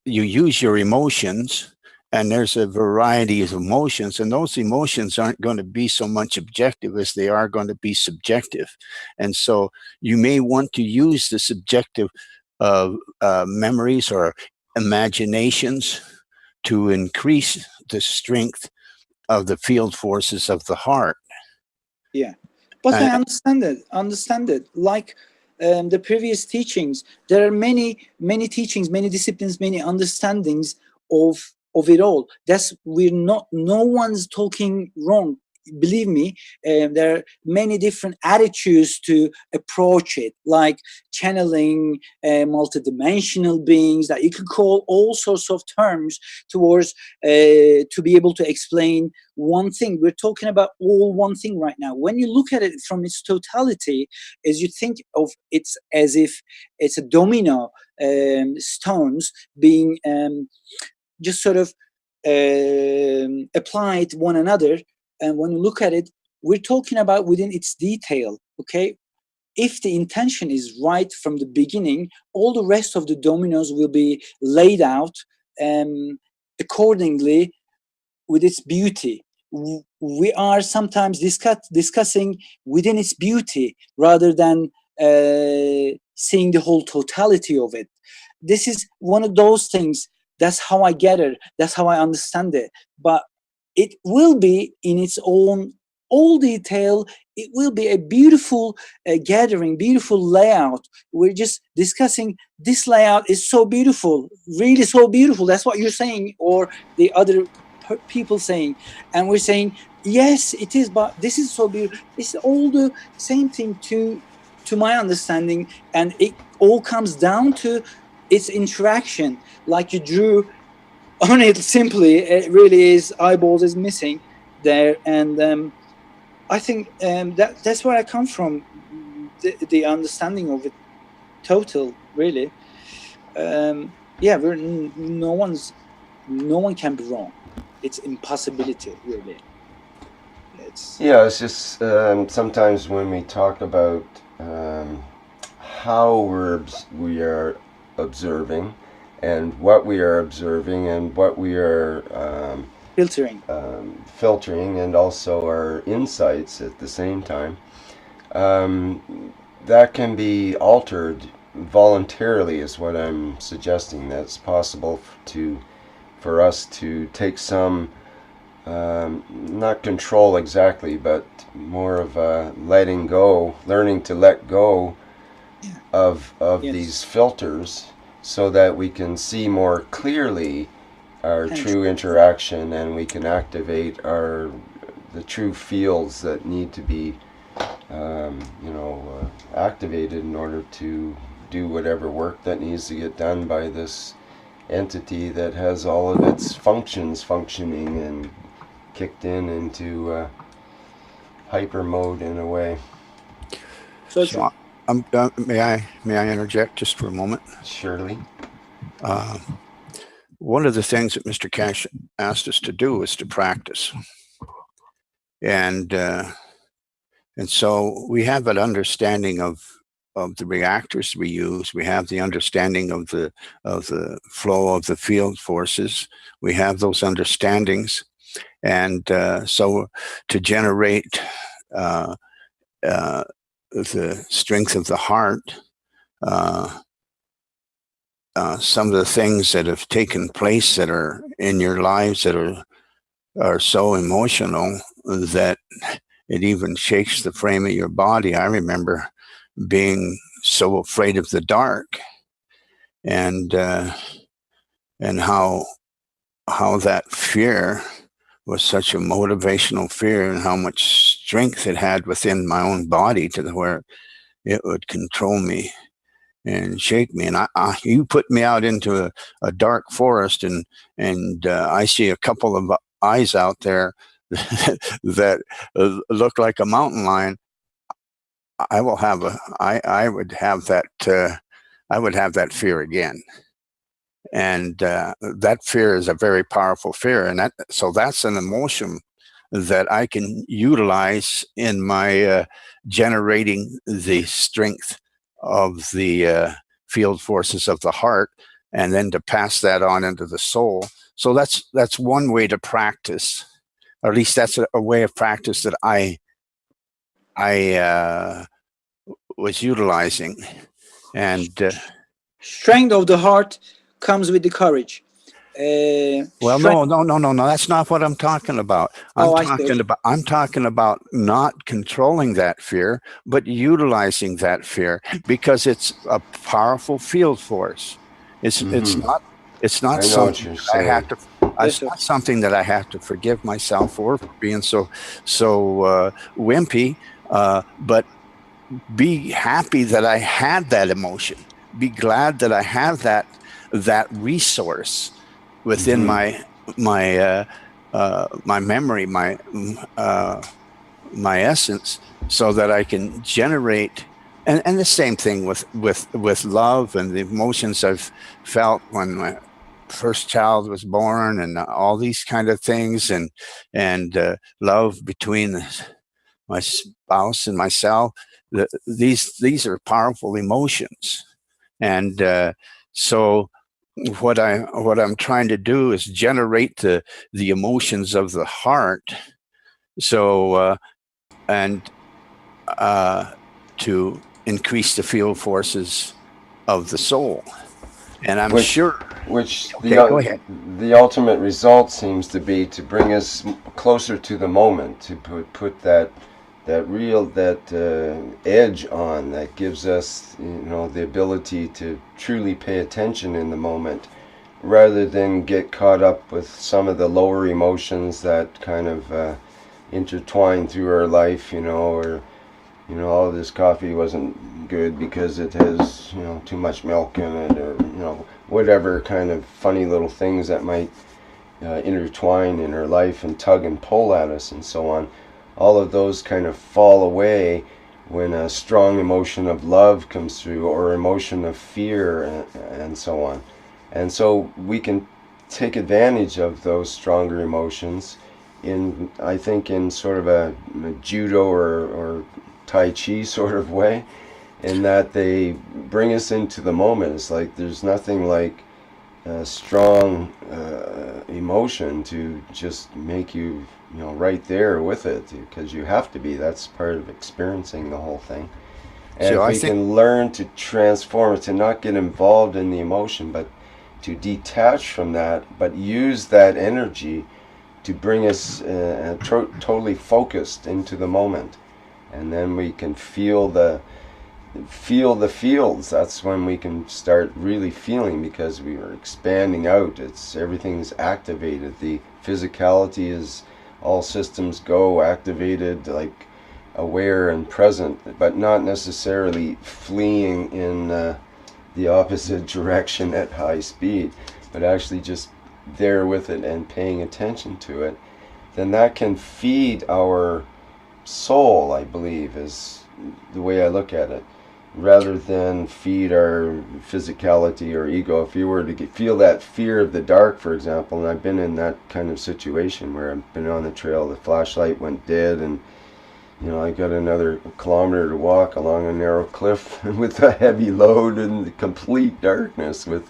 your emotions, and there's a variety of emotions, and those emotions aren't going to be so much objective as they are going to be subjective. And so you may want to use the subjective memories or imaginations to increase the strength of the field forces of the heart. Yeah, but I And understand it. Like the previous teachings, there are many teachings, many disciplines, many understandings of it all. That's no one's talking wrong. Believe me, there are many different attitudes to approach it, like channeling multidimensional beings, that you can call all sorts of terms towards to be able to explain one thing. We're talking about all one thing right now. When you look at it from its totality, as you think of it as if it's a domino stones being just sort of applied to one another, and when you look at it, we're talking about within its detail. Okay, if the intention is right from the beginning, all the rest of the dominoes will be laid out accordingly with its beauty. We are sometimes discussing within its beauty rather than seeing the whole totality of it. This is one of those things. That's how I get it. That's how I understand it. But it will be in its own all detail. It will be a beautiful gathering, beautiful layout. We're just discussing this layout is so beautiful, really so beautiful. That's what you're saying, or the other people saying, and we're saying yes, it is, but this is so beautiful. It's all the same thing to my understanding, and it all comes down to its interaction. Like you drew on it simply, it really is eyeballs is missing there, and I think that's where I come from, the understanding of it total, really. Yeah, no one can be wrong. It's impossibility, really. It's just sometimes when we talk about how we are observing, and what we are observing, and what we are filtering, and also our insights at the same time, that can be altered voluntarily, is what I'm suggesting. That's possible for us to take some, not control exactly, but more of a letting go, learning to let go of these filters, so that we can see more clearly our true interaction, and we can activate the true fields that need to be activated in order to do whatever work that needs to get done by this entity that has all of its functions functioning and kicked into hyper mode in a way. So may I interject just for a moment? Surely. One of the things that Mr. Keshe asked us to do is to practice, and so we have an understanding of the reactors we use. We have the understanding of the flow of the field forces. We have those understandings, and so to generate the strength of the heart. Some of the things that have taken place that are in your lives that are so emotional that it even shakes the frame of your body. I remember being so afraid of the dark, and how that fear was such a motivational fear, and how much strength it had within my own body to where it would control me and shake me. And you put me out into a dark forest, and I see a couple of eyes out there that look like a mountain lion. I would have that fear again. And that fear is a very powerful fear, and so that's an emotion that I can utilize in my generating the strength of the field forces of the heart, and then to pass that on into the soul. So that's one way to practice, or at least that's a way of practice that I was utilizing. And Strength of the heart comes with the courage. well, no, that's not what I'm talking about. I'm talking about not controlling that fear, but utilizing that fear, because it's a powerful field force. It's not something I have to. It's not something that I have to forgive myself for being so wimpy. But be happy that I had that emotion. Be glad that I have that resource within my memory, my essence, so that I can generate. And the same thing with love and the emotions I've felt when my first child was born, and all these kind of things, and love between my spouse and myself. These are powerful emotions, and so what I'm trying to do is generate the emotions of the heart, so to increase the field forces of the soul. And I'm sure. Which go ahead. The ultimate result seems to be to bring us closer to the moment, to put that edge on, that gives us, the ability to truly pay attention in the moment, rather than get caught up with some of the lower emotions that kind of intertwine through our life, or oh, this coffee wasn't good because it has too much milk in it, or whatever kind of funny little things that might intertwine in our life and tug and pull at us and so on. All of those kind of fall away when a strong emotion of love comes through, or emotion of fear, and so on. And so we can take advantage of those stronger emotions I think in sort of a judo or Tai Chi sort of way, in that they bring us into the moment. It's like there's nothing like a strong emotion to just make you right there with it, because you have to be. That's part of experiencing the whole thing. And so if we can learn to transform it, to not get involved in the emotion, but to detach from that, but use that energy to bring us totally focused into the moment. And then we can feel the fields. That's when we can start really feeling, because we are expanding out. Everything's activated. The physicality is all systems go, activated, like aware and present, but not necessarily fleeing in the opposite direction at high speed, but actually just there with it and paying attention to it. Then that can feed our soul, I believe, is the way I look at it, rather than feed our physicality or ego. If you were to feel that fear of the dark, for example, and I've been in that kind of situation where I've been on the trail, the flashlight went dead, and you know, I got another kilometer to walk along a narrow cliff with a heavy load and complete darkness with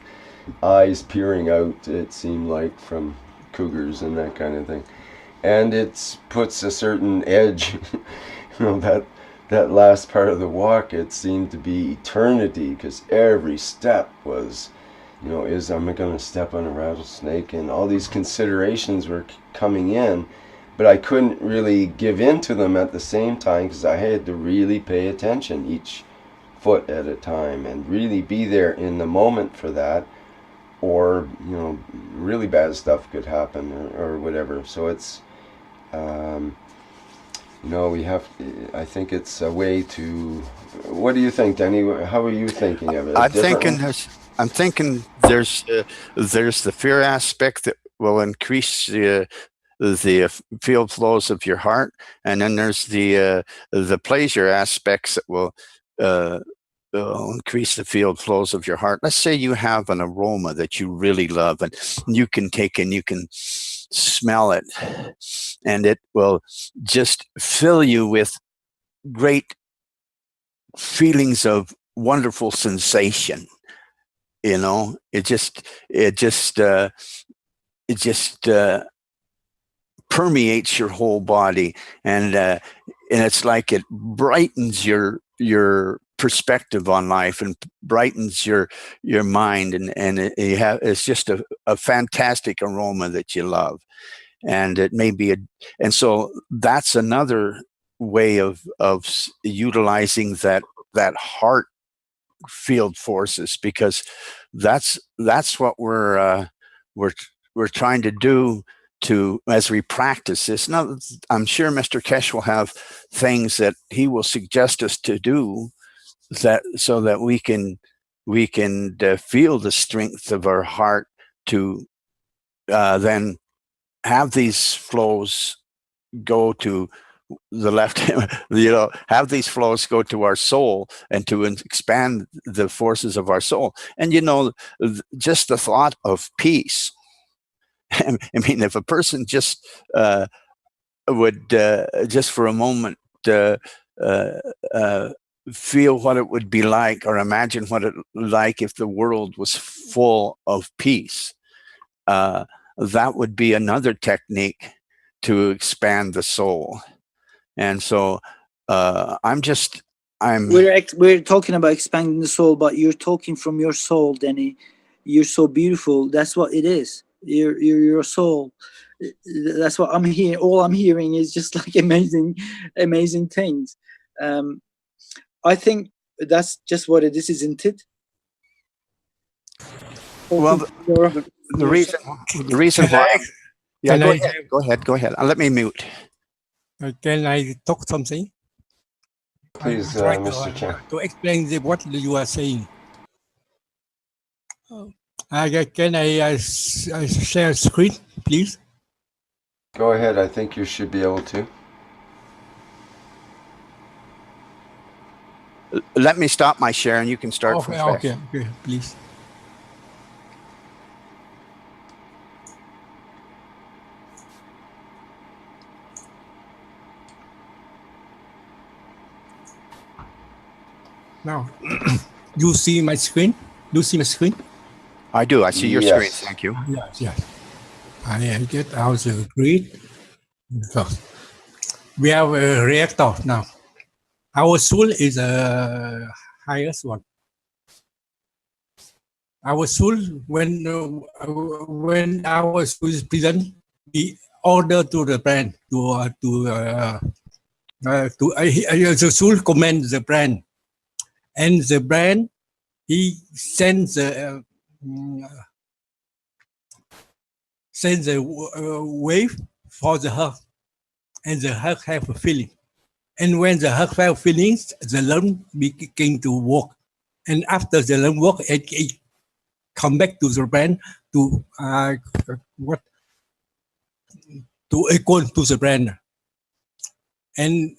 eyes peering out, it seemed like, from cougars and that kind of thing. And it puts a certain edge, you know, that last part of the walk, it seemed to be eternity, because every step was, you know, am I going to step on a rattlesnake? And all these considerations were coming in, but I couldn't really give in to them at the same time, because I had to really pay attention each foot at a time and really be there in the moment for that, or, you know, really bad stuff could happen, or whatever. So it's, you know, we have, I think it's a way to, what do you think, Danny? How are you thinking of it? I'm thinking there's the fear aspect that will increase the field flows of your heart, and then there's the pleasure aspects that will increase the field flows of your heart. Let's say you have an aroma that you really love, and you can take and you can smell it, and it will just fill you with great feelings of wonderful sensation. You know, it just permeates your whole body, and it's like it brightens your perspective on life and brightens your mind, and it's just a fantastic aroma that you love. And it may be and so that's another way of utilizing that heart field forces, because that's what we're trying to do as we practice this. Now, I'm sure Mr. Keshe will have things that he will suggest us to do so that we can feel the strength of our heart to then have these flows go to the left, you know, have these flows go to our soul and to expand the forces of our soul. And, you know, just the thought of peace. I mean, if a person just would just for a moment feel what it would be like, or imagine what it would like if the world was full of peace, that would be another technique to expand the soul. And so we're talking about expanding the soul, but you're talking from your soul, Danny. You're so beautiful. That's what it is. You're your soul. That's what I'm hearing. All I'm hearing is just like amazing things. I think that's just what it is, isn't it? Well, the reason why. Yeah, go ahead. Let me mute. Can I talk something? Please, Mr. Chair. To explain what you are saying. Can I share screen, please? Go ahead. I think you should be able to. Let me stop my share, and you can start from scratch. Okay, please. Now, you see my screen? Do you see my screen? I do. I see your screen. Thank you. Yes. I get out the grid. So, we have a reactor now. Our soul is the highest one. Our soul, when our soul is present, we order to the brain the soul commands the brain, and the brain he sends the wave for the heart, and the heart have a feeling. And when the heart have feelings, the lung begin to work. And after the lung work, it come back to the brain to echo to the brain. And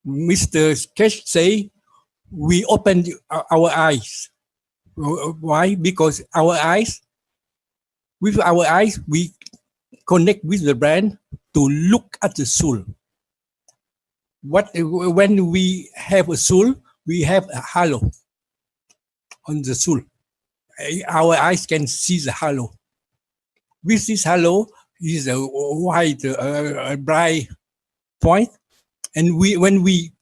Mr. Keshe say we open our eyes. Why? Because with our eyes we connect with the brain to look at the soul. when we have a soul, we have a halo on the soul. Our eyes can see the halo. With this halo is a white, bright point, and when we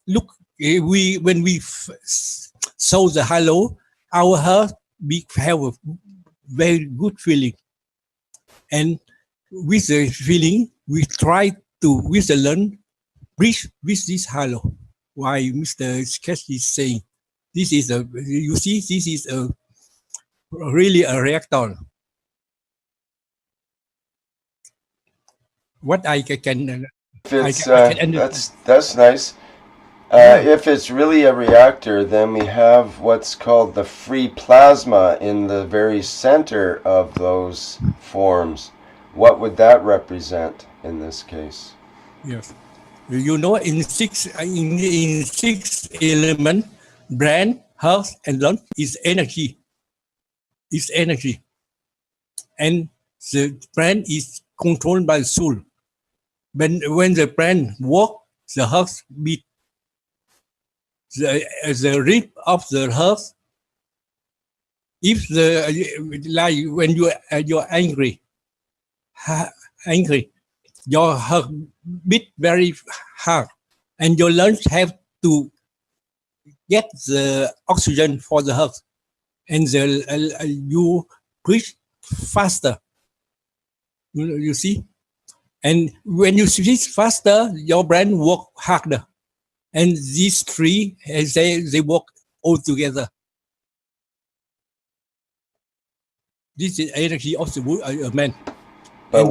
look, when we saw the halo, our heart have a very good feeling, and with the feeling, we try to with the learn breathe with this halo. Why Mr. Keshe is saying this is a, you see, this is a really a reactor. What I can If it's I can understand. that's nice. If it's really a reactor, then we have what's called the free plasma in the very center of those forms. What would that represent in this case? Yes. You know, in six element, brain, heart, and lung is energy. Is energy, and the brain is controlled by the soul. When the brain work, the heart beat. The rhythm of the heart. If the like when you're angry, your heart beat very hard, and your lungs have to get the oxygen for the heart, and you breathe faster. You see, and when you breathe faster, your brain work harder, and these three they work all together. This is energy of the man. But And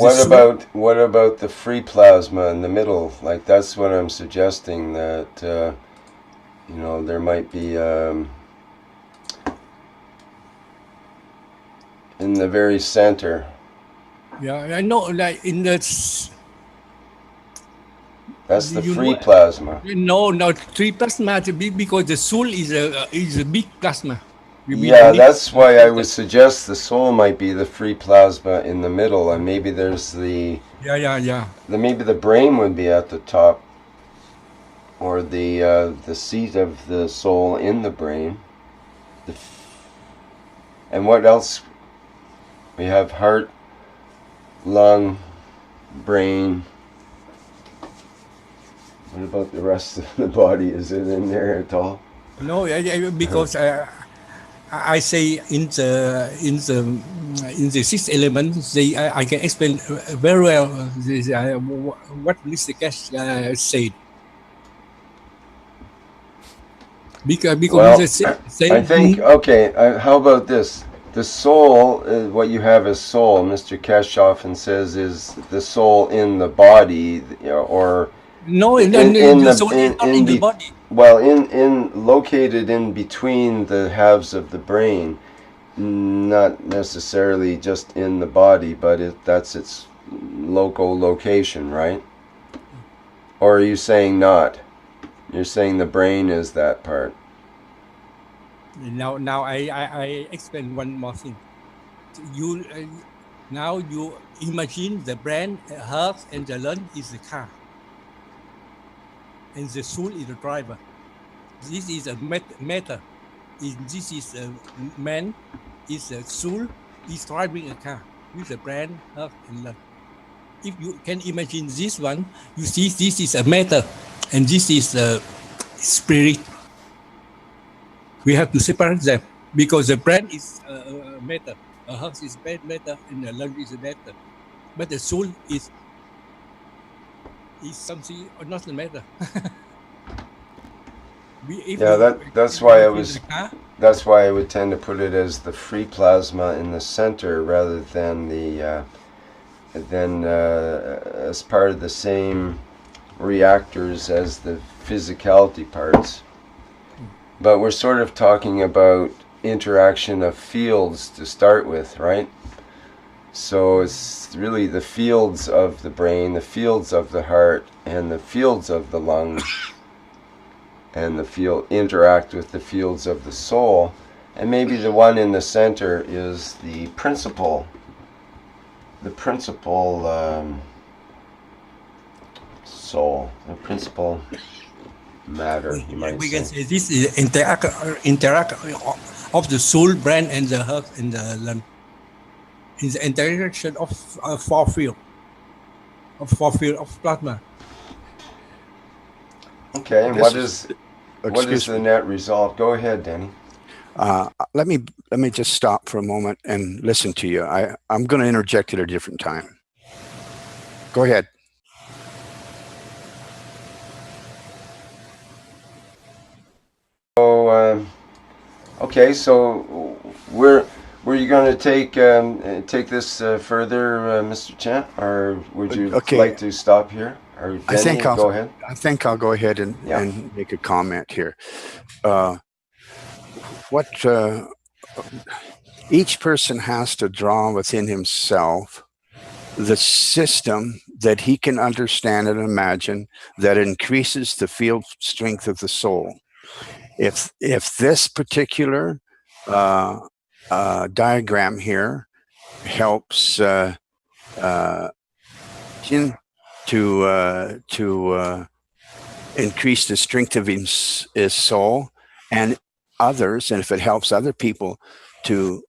what about the free plasma in the middle? Like that's what I'm suggesting, that you know, there might be in the very center. Yeah, I know. Like in the That's the you free know, plasma. no, three plasma because the soul is a big plasma. Yeah, that's why I would suggest the soul might be the free plasma in the middle, and maybe there's the maybe the brain would be at the top, or the seat of the soul in the brain. And what else? We have heart, lung, brain. What about the rest of the body? Is it in there at all? No, because I say in the sixth element, I can explain very well this, what Mr. Keshe said. Because Well, say, I think, okay, how about this? The soul, what you have as soul, Mr. Keshe often says, is the soul in the body, or no, the soul is not in the body. Well, in located in between the halves of the brain, not necessarily just in the body, but that's its local location, right? Or are you saying not? You're saying the brain is that part. Now I explain one more thing. You now you imagine the brain, heart, and the lung is the car, and the soul is the driver. This is a matter. This is a man. Is a soul. Is driving a car with the brain, heart, and lung. If you can imagine this one, you see this is a matter, and this is a spirit. We have to separate them because the brain is matter, a heart is matter, and the lung is matter. But the soul is something not the matter. That's why I was. That's why I would tend to put it as the free plasma in the center rather than the as part of the same reactors as the physicality parts. But we're sort of talking about interaction of fields to start with, right? So it's really the fields of the brain, the fields of the heart, and the fields of the lungs, and the field interact with the fields of the soul. And maybe the one in the center is the principal soul, the principal matter, you might We can say. say this is interact of the soul, brain, and the heart and the lung. In the interaction of four field of plasma. Okay, and This what is- is the net result? Go ahead, Danny. Let me just stop for a moment and listen to you. I'm going to interject at a different time. Go ahead. So, okay, so were you going to take this further, Mr. Chan, or would you Okay. like to stop here? Or Danny, go ahead. I think I'll go ahead and, Yeah. and make a comment here. Each person has to draw within himself the system that he can understand and imagine that increases the field strength of the soul. If this particular diagram here helps Jin to increase the strength of his soul, and others, and if it helps other people to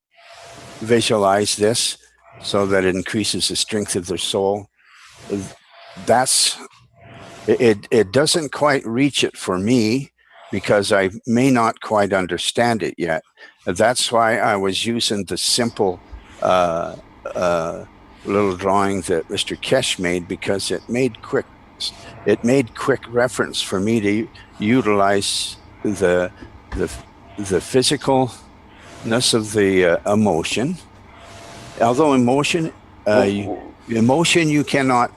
visualize this so that it increases the strength of their soul, it doesn't quite reach it for me because I may not quite understand it yet. That's why I was using the simple little drawing that Mr. Keshe made, because it made quick reference for me to utilize the physicalness of the emotion. Although emotion you cannot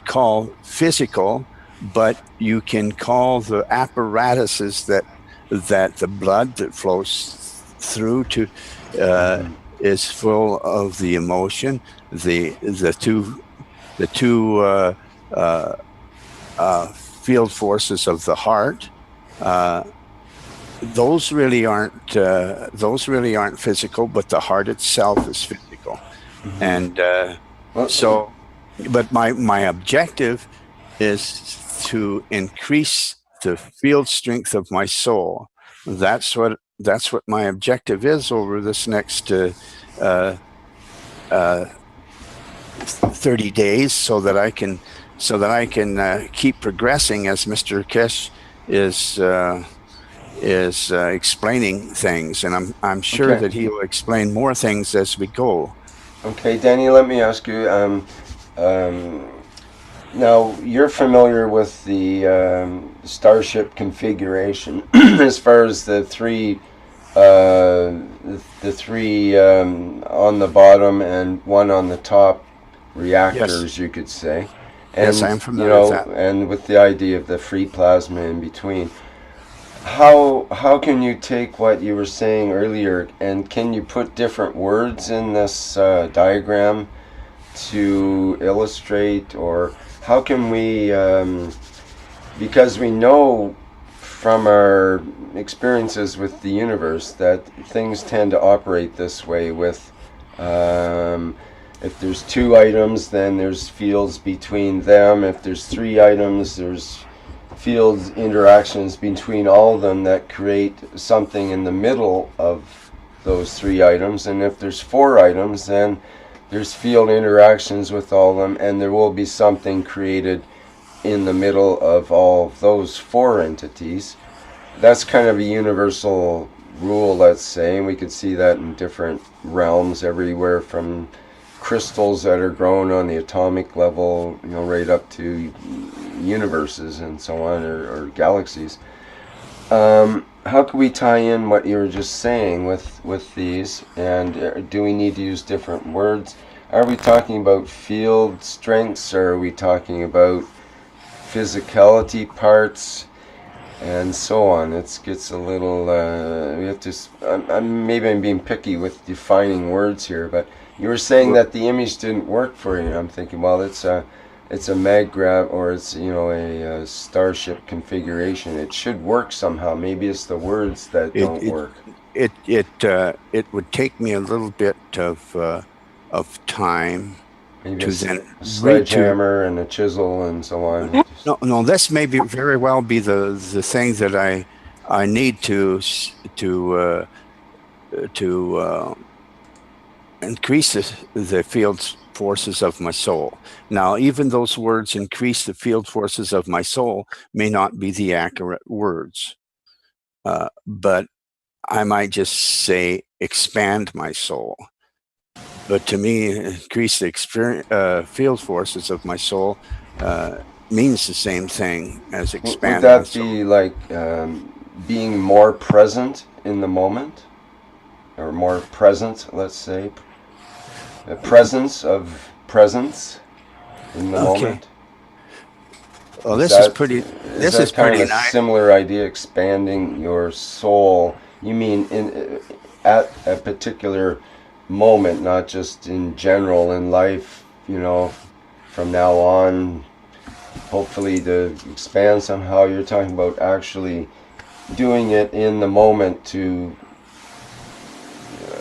call physical, but you can call the apparatuses that the blood that flows through to is full of the emotion. The two field forces of the heart. Those really aren't physical, but the heart itself is physical. Mm-hmm. And but my objective is to increase the field strength of my soul. That's what my objective is over this next 30 days, so that I can keep progressing as Mr. Keshe is explaining things, and I'm sure that he will explain more things as we go. Okay, Danny, let me ask you. Now you're familiar with the starship configuration as far as the three on the bottom and one on the top reactors, yes. You could say. And, yes, I am familiar with that. And with the idea of the free plasma in between. How can you take what you were saying earlier, and can you put different words in this diagram to illustrate, or how can we, because we know from our experiences with the universe that things tend to operate this way with, if there's two items, then there's fields between them. If there's three items, there's field interactions between all of them that create something in the middle of those three items. And if there's four items, then there's field interactions with all of them, and there will be something created in the middle of all of those four entities. That's kind of a universal rule, let's say, and we could see that in different realms, everywhere from crystals that are grown on the atomic level, right up to universes and so on, or galaxies. How can we tie in what you were just saying with these, and do we need to use different words? Are we talking about field strengths, or are we talking about physicality parts, and so on? It gets a little, we have to, maybe I'm being picky with defining words here, but you were saying that the image didn't work for you. I'm thinking, well, it's a mag grab, or it's a starship configuration. It should work somehow. Maybe it's the words that don't work. It would take me a little bit of time Maybe to a then sledgehammer and a chisel and so on. No, this may be very well be the thing that I need to increase the field forces of my soul. Now, even those words, increase the field forces of my soul, may not be the accurate words, but I might just say expand my soul. But to me, increase the field forces of my soul means the same thing as expand. Would that be like being more present in the moment, or more present? Let's say a presence of presence in the moment. Well, this is pretty. This is kind pretty of a nice. similar idea, expanding your soul. You mean at a particular moment, not just in general in life, you know, from now on, hopefully to expand somehow. You're talking about actually doing it in the moment to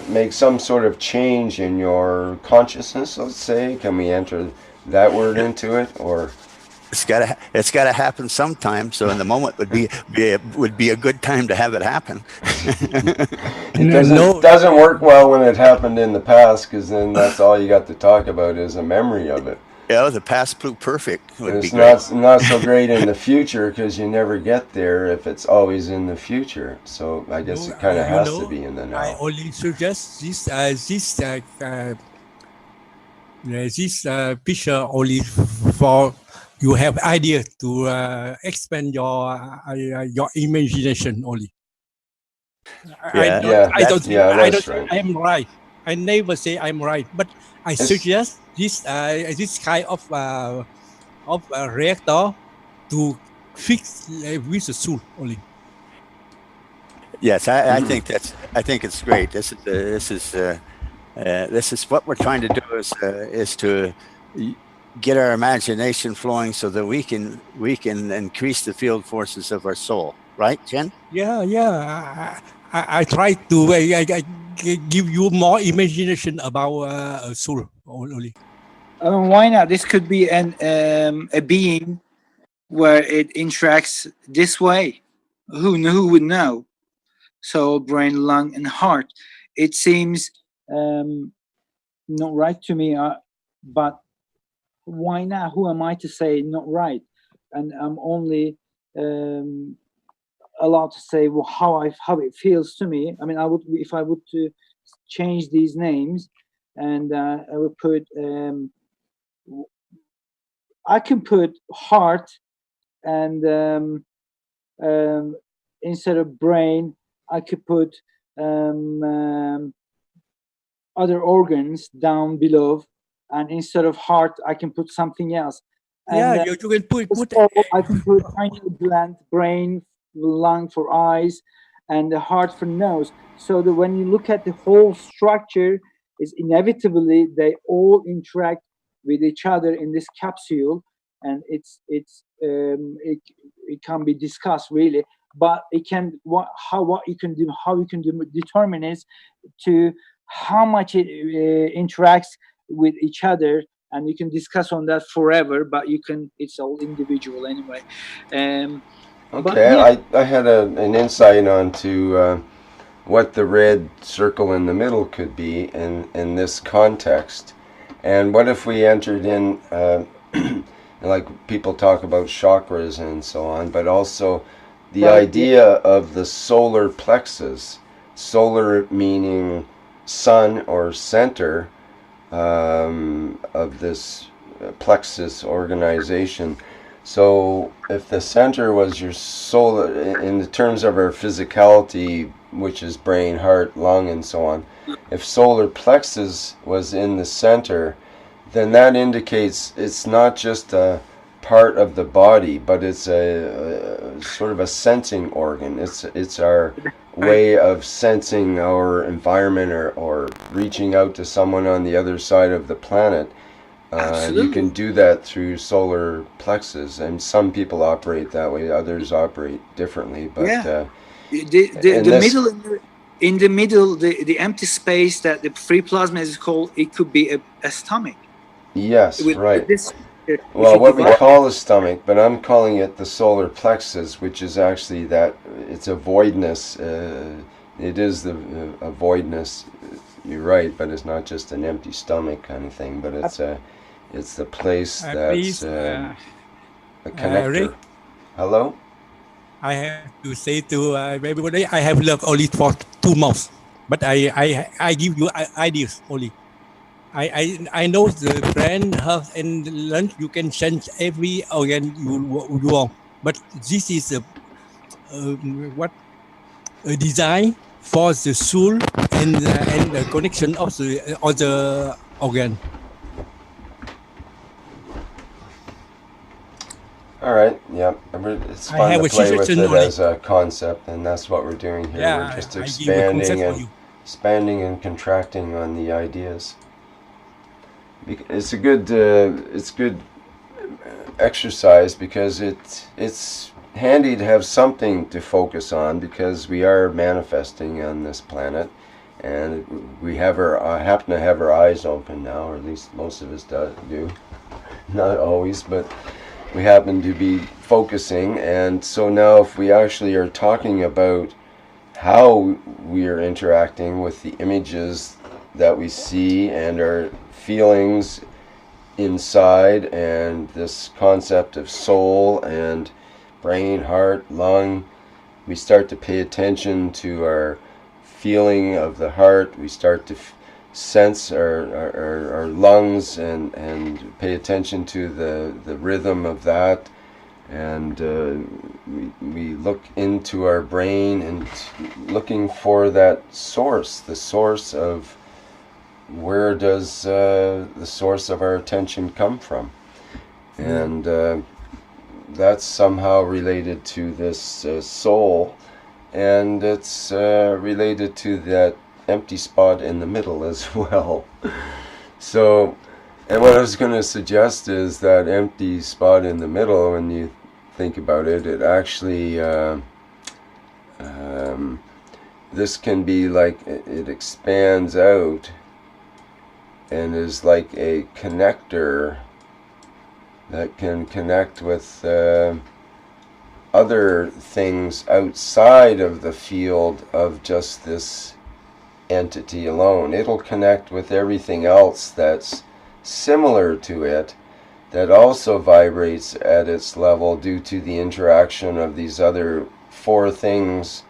make some sort of change in your consciousness, let's say. Can we enter that word into it? Or it's gotta happen sometime. So in the moment would be a good time to have it happen. It doesn't work well when it happened in the past, because then that's all you got to talk about is a memory of it. Yeah, the past flew perfect. It's not so great in the future, because you never get there if it's always in the future. So I guess it kind of has to be in the now. I only suggest this picture only for you have idea to expand your imagination only. I don't think I am right. I never say I'm right, but I suggest this kind of reactor to fix with the soul only. Yes, I think it's great. This is what we're trying to do is to get our imagination flowing so that we can increase the field forces of our soul, right, Jen? Yeah. I try to I give you more imagination about soul only. Why not? This could be a being where it interacts this way. Who would know? Soul, brain, lung, and heart. It seems not right to me, but why not? Who am I to say not right? And I'm only allowed to say how it feels to me. I mean, I would, if I would to change these names, and I would put I can put heart, and instead of brain I could put other organs down below, and instead of heart I can put something else. And, you can put I can put tiny gland, brain, lung for eyes, and the heart for nose. So that when you look at the whole structure, is inevitably they all interact with each other in this capsule, and it can be discussed really. But it can what you can determine is to how much it interacts with each other. And you can discuss on that forever, but it's all individual anyway. Okay, yeah. I had an insight onto what the red circle in the middle could be in this context. And what if we entered in, like people talk about chakras and so on, but also the idea of the solar plexus, solar meaning sun or center, of this plexus organization. So if the center was your soul in the terms of our physicality, which is brain, heart, lung, and so on, if solar plexus was in the center, then that indicates it's not just a part of the body, but it's a sort of a sensing organ. It's our way of sensing our environment, or reaching out to someone on the other side of the planet. You can do that through solar plexus, and some people operate that way, others operate differently. But in the middle, the empty space that the free plasma is called, it could be a stomach. Yes, right. this if Well, you what we divide. call the stomach, but I'm calling it the solar plexus, which is actually that it's a voidness. It is the a voidness. You're right, but it's not just an empty stomach kind of thing. But it's the place that's Please, a Rick, connector. Hello. I have to say to everybody, I have learned only for 2 months, but I give you ideas only. I know the brand health and lunch you can change every organ you want, but this is what a design for the soul and the connection of the other organ. All right. Yep. It's I fun have to a play with suggestion it only. as a concept, and that's what we're doing here. Yeah, We're just I give a concept for you. expanding and contracting on the ideas. It's a good exercise because it's handy to have something to focus on because we are manifesting on this planet, and we have happen to have our eyes open now, or at least most of us do. Not always, but we happen to be focusing. And so now if we actually are talking about how we are interacting with the images that we see and our feelings inside, and this concept of soul and brain, heart, lung, we start to pay attention to our feeling of the heart. We start to sense our lungs and pay attention to the rhythm of that, and we look into our brain and looking for that source, the source of where does the source of our attention come from, and that's somehow related to this soul, and it's related to that empty spot in the middle as well. So, and what I was going to suggest is that empty spot in the middle, when you think about it, it actually this can be like it expands out and is like a connector that can connect with other things outside of the field of just this entity alone. It'll connect with everything else that's similar to it, that also vibrates at its level due to the interaction of these other four things,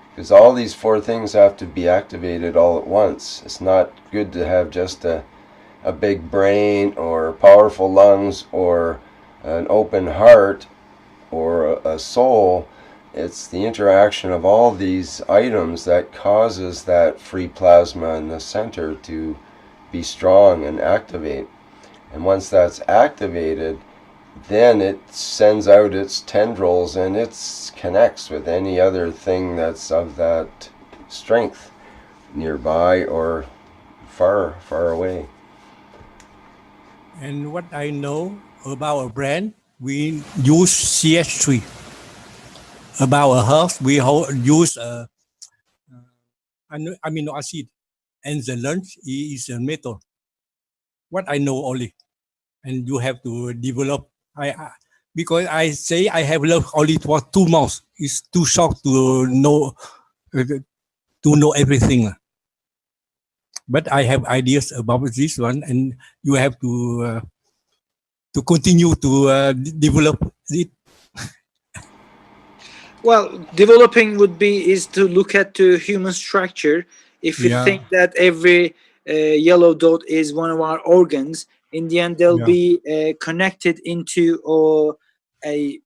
because all these four things have to be activated all at once. It's not good to have just a big brain or powerful lungs or an open heart or a soul. It's the interaction of all these items that causes that free plasma in the center to be strong and activate. And once that's activated, then it sends out its tendrils and it connects with any other thing that's of that strength, nearby or far, far away. And what I know about a brand, we use CS3. About a health, we use amino acid, and the lunch is a metal. What I know only, and you have to develop. Because I say I have learned only for 2 months. It's too short to know everything. But I have ideas about this one, and you have to continue to develop it. Well, developing is to look at the human structure. If you think that every yellow dot is one of our organs, in the end they'll be connected into a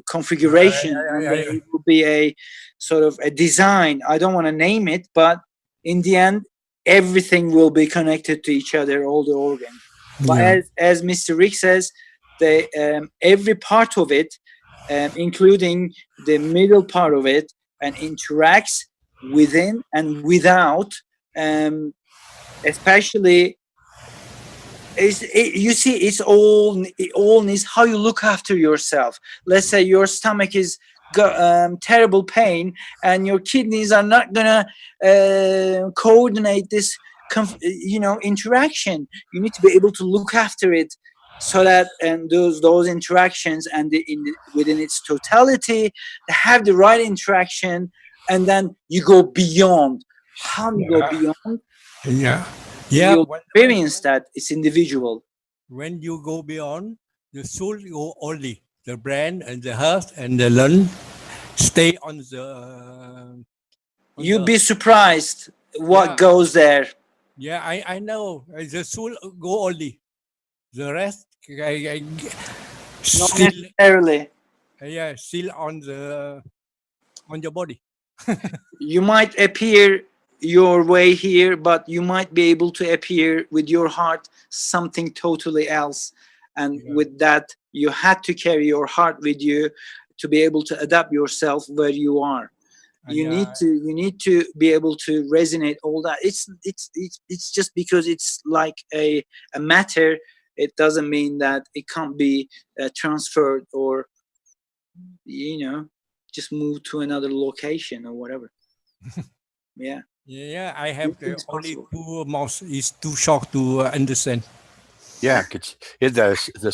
configuration. It will be a sort of a design. I don't want to name it, but in the end, everything will be connected to each other, all the organs. But as Mr. Rick says, every part of it, including the middle part of it, and interacts within and without, especially you see, it all needs how you look after yourself. Let's say your stomach is terrible pain and your kidneys are not gonna coordinate this interaction. You need to be able to look after it, so that and those interactions and within its totality, they have the right interaction, and then you go beyond. How you go beyond? Yeah. You experience that. It's individual. When you go beyond, the soul go only. The brain and the heart and the lung stay on the. You'd be surprised what goes there. Yeah, I know. The soul go only. The rest, Not necessarily. Yeah, still on your body. You might appear your way here, but you might be able to appear with your heart something totally else. And with that, you had to carry your heart with you to be able to adapt yourself where you are. You need to be able to resonate all that. It's just because it's like a matter. It doesn't mean that it can't be transferred or just move to another location or whatever. Yeah. Yeah, I have only 2 months. It's too short to understand. Yeah, the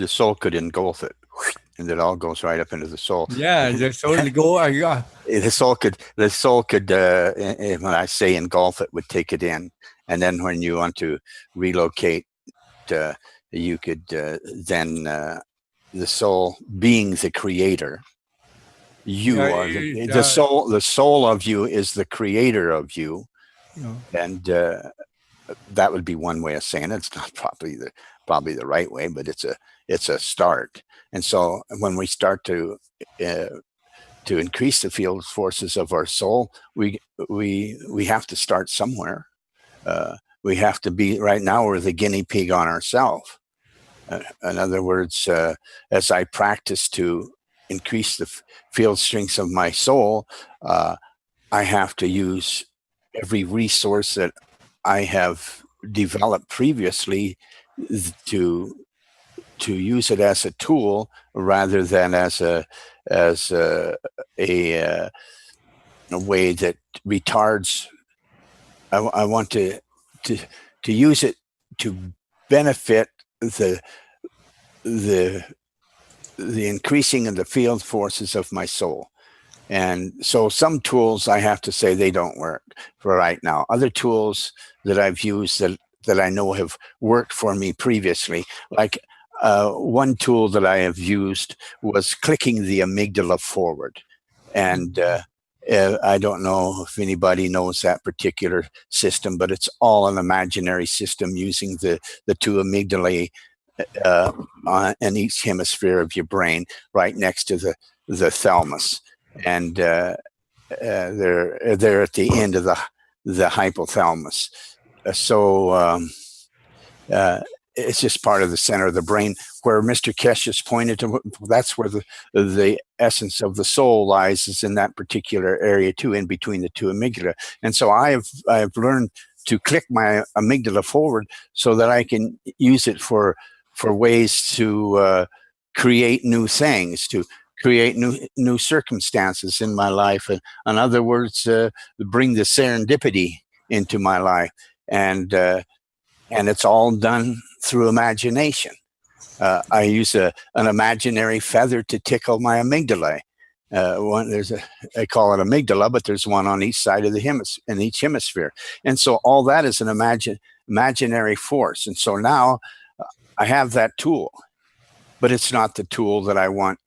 soul could engulf it, and it all goes right up into the soul. Yeah, the soul go. The soul could. When I say engulf it, would take it in, and then when you want to relocate, you could then the soul being the creator. You are the soul. The soul of you is the creator of you, and that would be one way of saying it. It's not probably the right way, but it's a start. And so when we start to increase the field forces of our soul, we have to start somewhere. We have to be, right now we're the guinea pig on ourselves. In other words, as I practice to increase the field strengths of my soul, I have to use every resource that I have developed previously to use it as a tool rather than as a way that retards. I want to use it to benefit the increasing of the field forces of my soul. And so some tools, I have to say, they don't work for right now. Other tools that I've used that I know have worked for me previously, like one tool that I have used was clicking the amygdala forward. And I don't know if anybody knows that particular system, but it's all an imaginary system using the 2 amygdalae in each hemisphere of your brain, right next to the thalamus, and they're at the end of the hypothalamus. So it's just part of the center of the brain where Mr. Keshe has pointed to. That's where the essence of the soul lies, is in that particular area too, in between the 2 amygdala. And so I've learned to click my amygdala forward so that I can use it for ways to create new things, to create new circumstances in my life. And in other words, bring the serendipity into my life. And it's all done through imagination. I use an imaginary feather to tickle my amygdala. I call it amygdala, but there's one on each side of in each hemisphere. And so all that is an imaginary force. And so now I have that tool, but it's not the tool that I want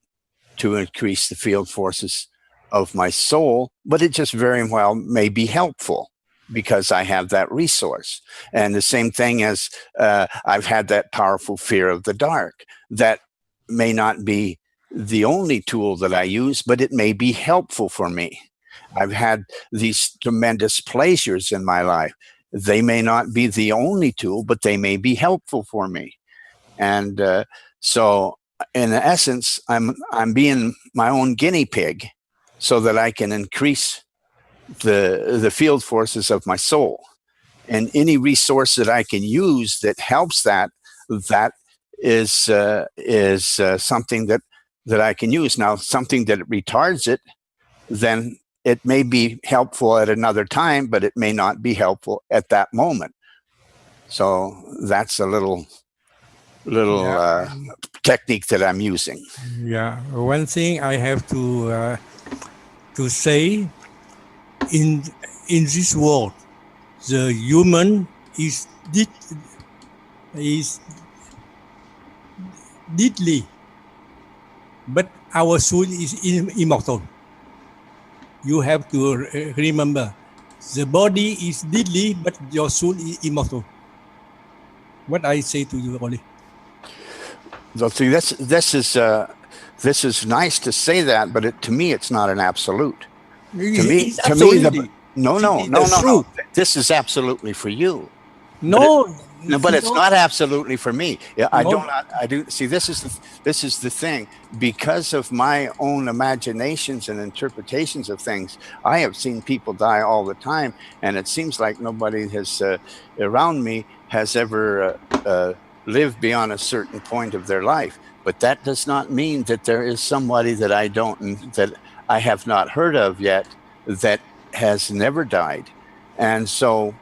to increase the field forces of my soul, but it just very well may be helpful because I have that resource. And the same thing as I've had that powerful fear of the dark. That may not be the only tool that I use, but it may be helpful for me. I've had these tremendous pleasures in my life. They may not be the only tool, but they may be helpful for me. And so in essence, I'm being my own guinea pig so that I can increase the field forces of my soul. And any resource that I can use that helps that is something that I can use. Now, something that retards it, then it may be helpful at another time, but it may not be helpful at that moment. So that's a little technique that I'm using. Yeah, one thing I have to say, in this world, the human is deadly, but our soul is immortal. You have to remember, the body is deadly, but your soul is immortal. What I say to you, Oli. So see, this is nice to say that, but to me, it's not an absolute. No. This is absolutely for you. No, but it's not absolutely for me. Yeah, I do see. This is the thing. Because of my own imaginations and interpretations of things, I have seen people die all the time, and it seems like nobody has around me has ever lived beyond a certain point of their life. But that does not mean that there is somebody that that I have not heard of yet that has never died. And so,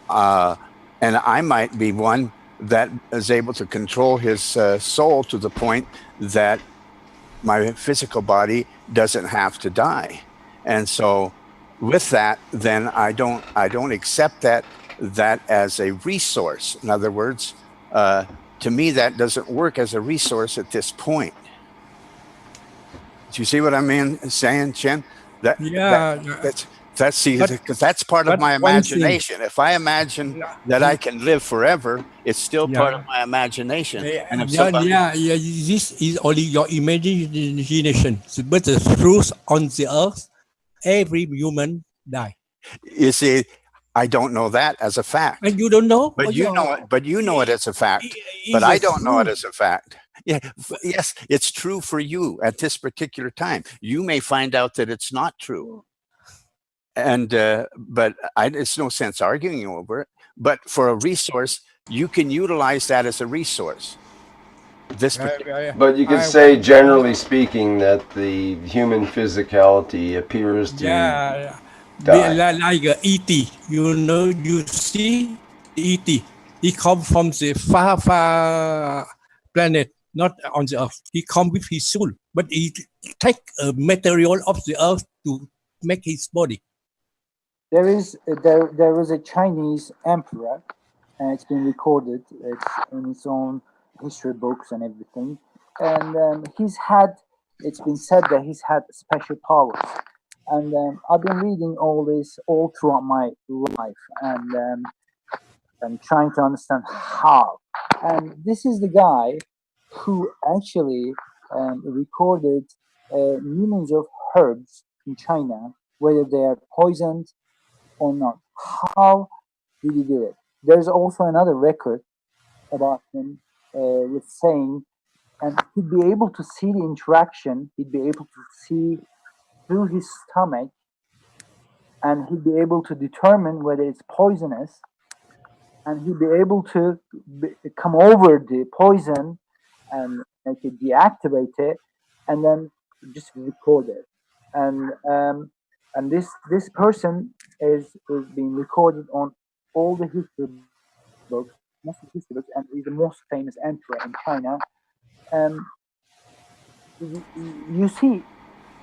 and I might be one that is able to control his soul to the point that my physical body doesn't have to die. And so with that, then I don't accept that as a resource. In other words, to me, that doesn't work as a resource at this point. Do you see what I mean saying, Chen? Because that's part of my imagination. If I imagine that I can live forever, it's still part of my imagination. And if this is only your imagination. But the truth on the earth, every human die. You see, I don't know that as a fact. And you don't know? But you know it. But you know it as a fact. But I don't know it as a fact. Yeah. Yes, it's true for you at this particular time. You may find out that it's not true. And but it's no sense arguing over it. But for a resource, you can utilize that as a resource. But you could say, generally speaking, that the human physicality appears to die. Like E.T. You know, you see E.T. He come from the far planet, not on the earth. He come with his soul, but he take a material of the earth to make his body. There was a Chinese emperor, and it's been recorded. It's in its own history books and everything. And it's been said that he's had special powers. And I've been reading all this all throughout my life, and trying to understand how. And this is the guy who actually recorded millions of herbs in China, whether they are poisoned or not. How did he do it? There's also another record about him with saying, and he'd be able to see the interaction, he'd be able to see through his stomach, and he'd be able to determine whether it's poisonous, and he'd be able to come over the poison and make it deactivate it, and then just record it. And this person is being recorded on all the history books, most of the history books, and he's the most famous emperor in China. You see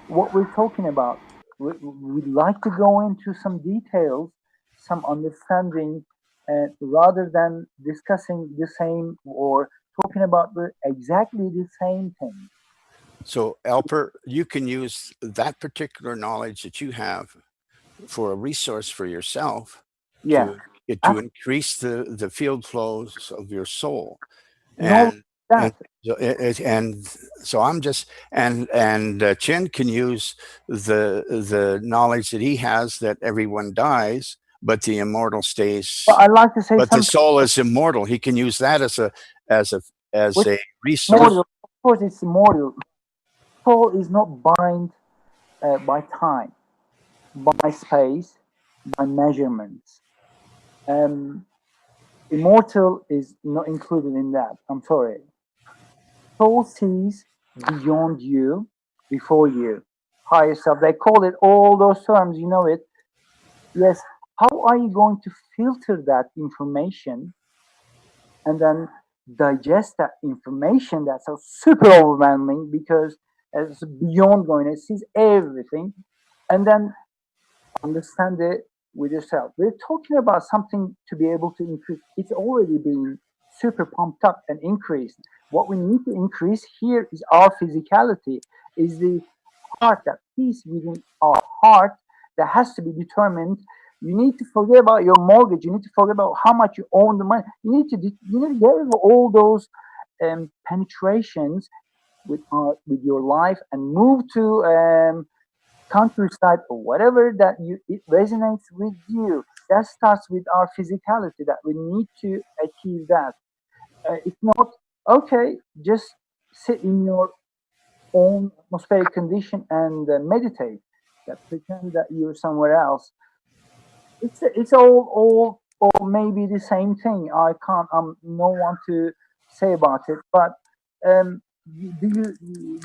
what we're talking about. We'd like to go into some details, some understanding, rather than discussing the same or talking about exactly the same thing. So, Alper, you can use that particular knowledge that you have for a resource for yourself to increase the field flows of your soul. And so I'm just and Chen can use the knowledge that he has that everyone dies, but the immortal stays. But I'd like to say, but the soul is immortal. He can use that as a resource. Mortal, of course, it's immortal. Soul is not bound by time, by space, by measurements. Immortal is not included in that. I'm sorry. Soul sees beyond you, before you. higher self. They call it all those terms, you know it. Yes. How are you going to filter that information and then digest that information that's so super overwhelming because it's beyond going, it sees everything, and then understand it with yourself. We're talking about something to be able to increase. It's already been super pumped up and increased. What we need to increase here is our physicality, is the heart, that peace within our heart that has to be determined. You need to forget about your mortgage. You need to forget about how much you own the money. You need to get rid of all those penetrations with your life and move to countryside or whatever that you it resonates with you. That starts with our physicality. That we need to achieve that. If not, okay, just sit in your own atmospheric condition and meditate. That pretend that you're somewhere else. It's all maybe the same thing. I can't. No one to say about it. But do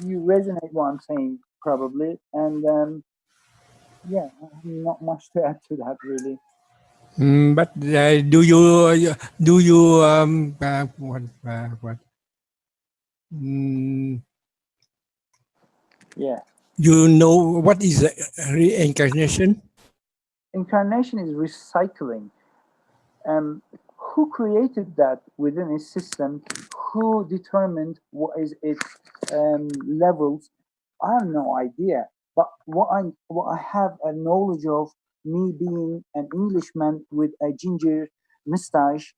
you resonate what I'm saying? Probably. And yeah, not much to add to that really. But do you what mm, Yeah. you know what is reincarnation? Incarnation is recycling. Who created that within a system? Who determined what is its levels? I have no idea. But what I have a knowledge of, me being an Englishman with a ginger mustache,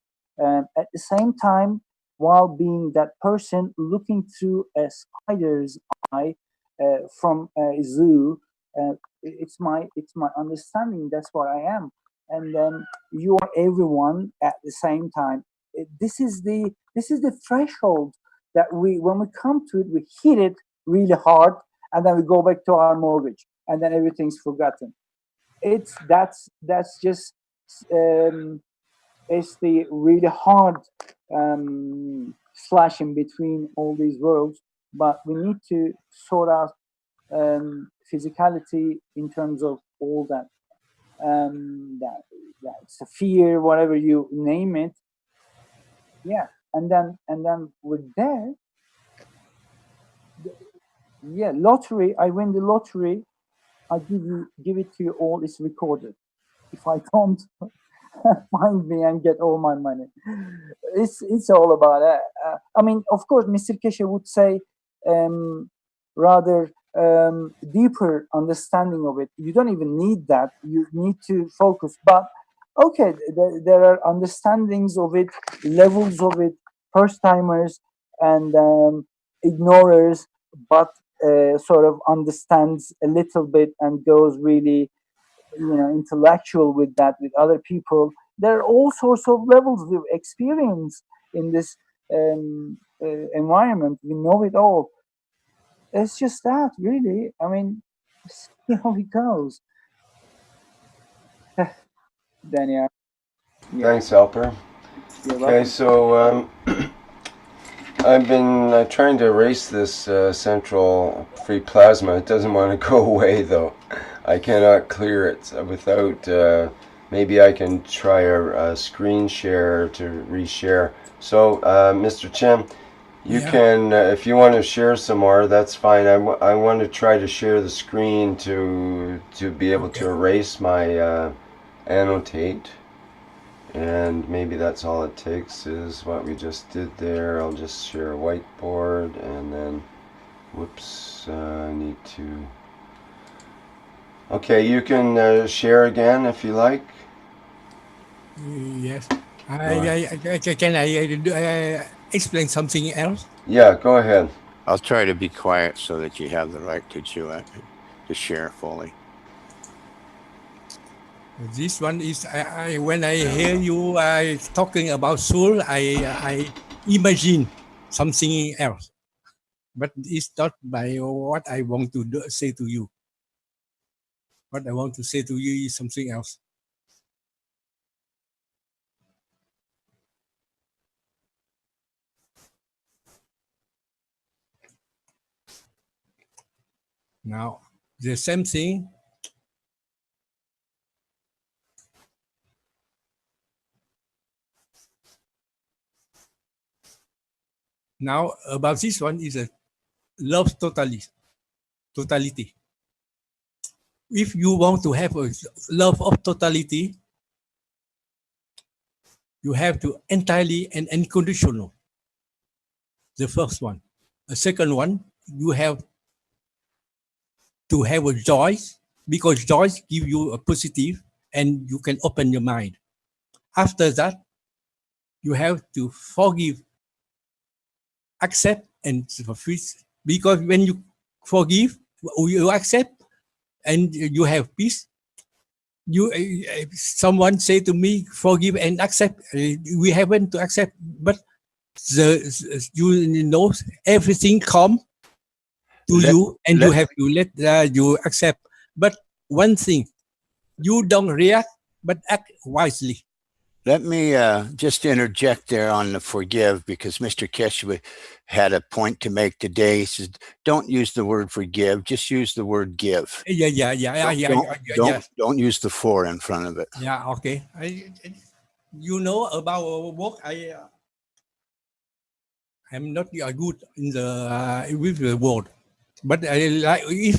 at the same time, while being that person looking through a spider's eye from a zoo, it's my understanding. That's what I am, and then you are everyone at the same time. This is the threshold that we, when we come to it, we hit it really hard, and then we go back to our mortgage, and then everything's forgotten. That's just um, it's the really hard slash in between all these worlds. But we need to sort out physicality in terms of all that, that's a fear, whatever you name it. Yeah, and then with that, yeah, lottery. I win the lottery. I give it to you all. It's recorded. If I don't, find me and get all my money. It's all about that. I mean, of course, Mr. Keshe would say um, rather deeper understanding of it. You don't even need that. You need to focus. But okay, there are understandings of it, levels of it, first timers and ignorers, but sort of understands a little bit and goes really intellectual with that with other people. There are all sorts of levels of experience in this environment. We know it all. It's just that, really. I mean, see how it goes. Daniel. Yeah, Thanks, Helper. you're Okay, welcome. so I've been trying to erase this central free plasma. It doesn't want to go away, though. I cannot clear it without. Maybe I can try a screen share to reshare. So, Mr. Chen, you Yeah. can, if you want to share some more, that's fine. I want to try to share the screen to be able to erase my annotate. And maybe that's all it takes is what we just did there. I'll just share a whiteboard and then, whoops, I need to. Okay, you can share again if you like. Yes. Can I explain something else? Yeah, go ahead. I'll try to be quiet so that you have the right to share fully. This one is when I hear you talking about soul, I imagine something else, but it's not by what I want to say to you. What I want to say to you is something else. Now, The same thing. Now about this one is a love totality. If you want to have a love of totality, you have to entirely and unconditional. The first one. The second one, you have to have a joy, because joy give you a positive and you can open your mind. After that, you have to forgive, accept, and forgive. Because when you forgive, you accept, and you have peace. You someone say to me, forgive and accept. We haven't to accept, but you know everything come to you, and you have to let you accept. But one thing, you don't react, but act wisely. Let me just interject there on the forgive, because Mr. Keshe had a point to make today. He says, don't use the word forgive, just use the word give. Don't use the for in front of it. Yeah, okay. You know about work, I'm not good in the with the word, but I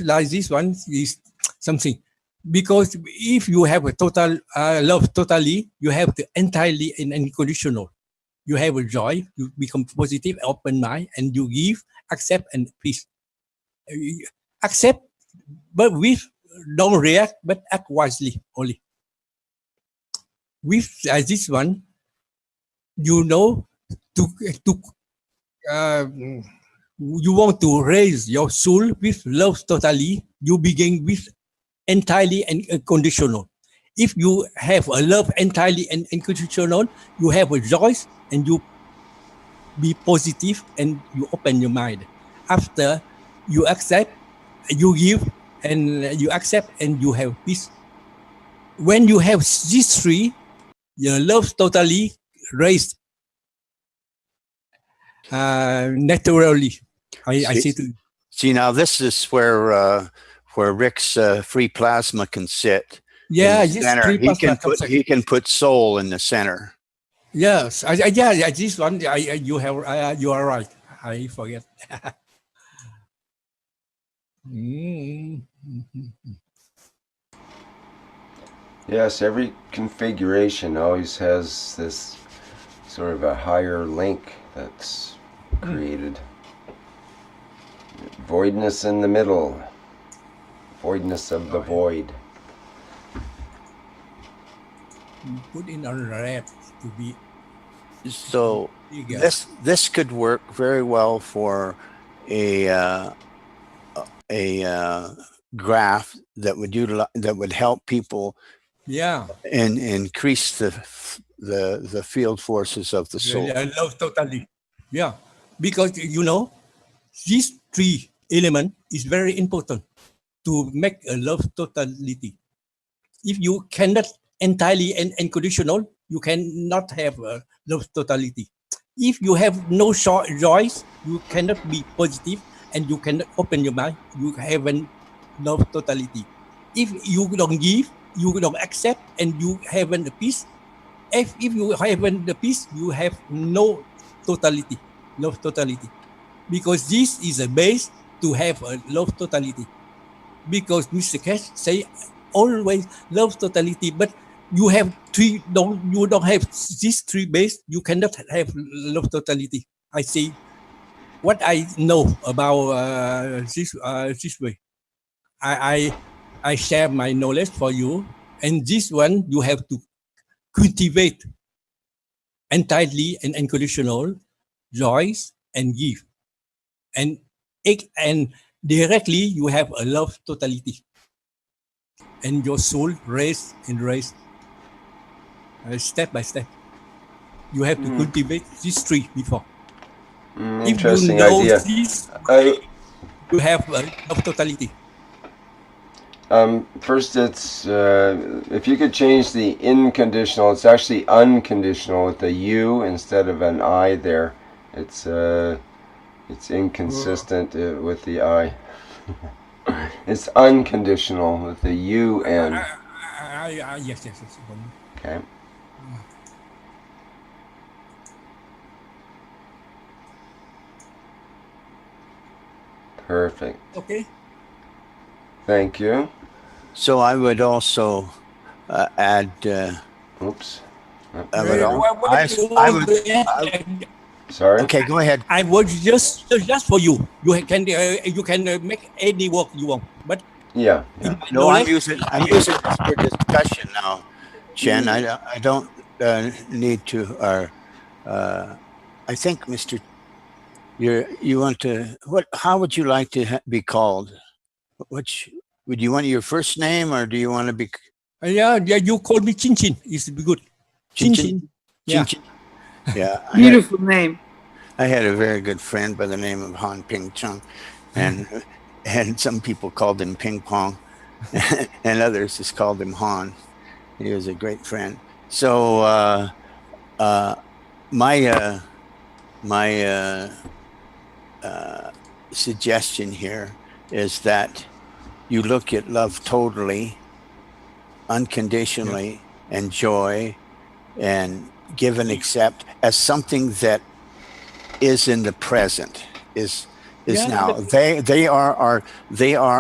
like this one is something. Because if you have a total love totally, you have the entirely and unconditional. You have a joy, you become positive, open mind, and you give, accept, and peace. Accept, but with don't react, but act wisely only. With this one, you know, you want to raise your soul with love totally. You begin with entirely and unconditional. If you have a love entirely and unconditional, you have a joy and you be positive and you open your mind. After you accept, you give and you accept and you have peace. When you have these three, your love totally raised naturally. I say to you. See, now this is where Rick's free plasma can sit. Yeah, in the center. He can put soul in the center. Yes, this one you have. You are right. I forget. Yes, every configuration always has this sort of a higher link that's created. Voidness in the middle. Voidness of the void. Put in a red to be. So this could work very well for a graph that would help people. Yeah. And increase the field forces of the soul. I love totally. Yeah, because you know, these three elements is very important to make a love totality. If you cannot entirely and unconditional, you cannot have a love totality. If you have no joy, you cannot be positive and you cannot open your mind. You haven't love totality. If you don't give, you don't accept, and you haven't the peace. If you haven't the peace, you have no totality, love totality. Because this is a base to have a love totality. Because Mr. Keshe say always love totality, but you have three. You don't have these three base. You cannot have love totality. I say what I know about this way. I share my knowledge for you, and this one you have to cultivate entirely and unconditional joys and give, and directly you have a love totality, and your soul raise and raise step by step. You have to cultivate these three before. Interesting idea. This, you have a love totality. First, it's if you could change the inconditional, it's actually unconditional with a U instead of an I there. It's inconsistent with the I. It's unconditional with the UN. Yes. Okay. Perfect. Okay. Thank you. So I would also add. Oops. Sorry. Okay, go ahead. I would just for you. You can make any work you want, but Yeah. No, I'm using this for discussion now, Chen. I don't need to. I think, Mr. You want to what? How would you like to be called? Which would you want your first name, or do you want to be? Yeah. You call me Chin Chin. It's good. Chin Chin. Yeah. Chin. Yeah. Beautiful name. I had a very good friend by the name of Han Ping Chung, and some people called him Ping Pong, and others just called him Han. He was a great friend. So my suggestion here is that you look at love totally, unconditionally, and joy, and give and accept as something that is in the present, is now. They are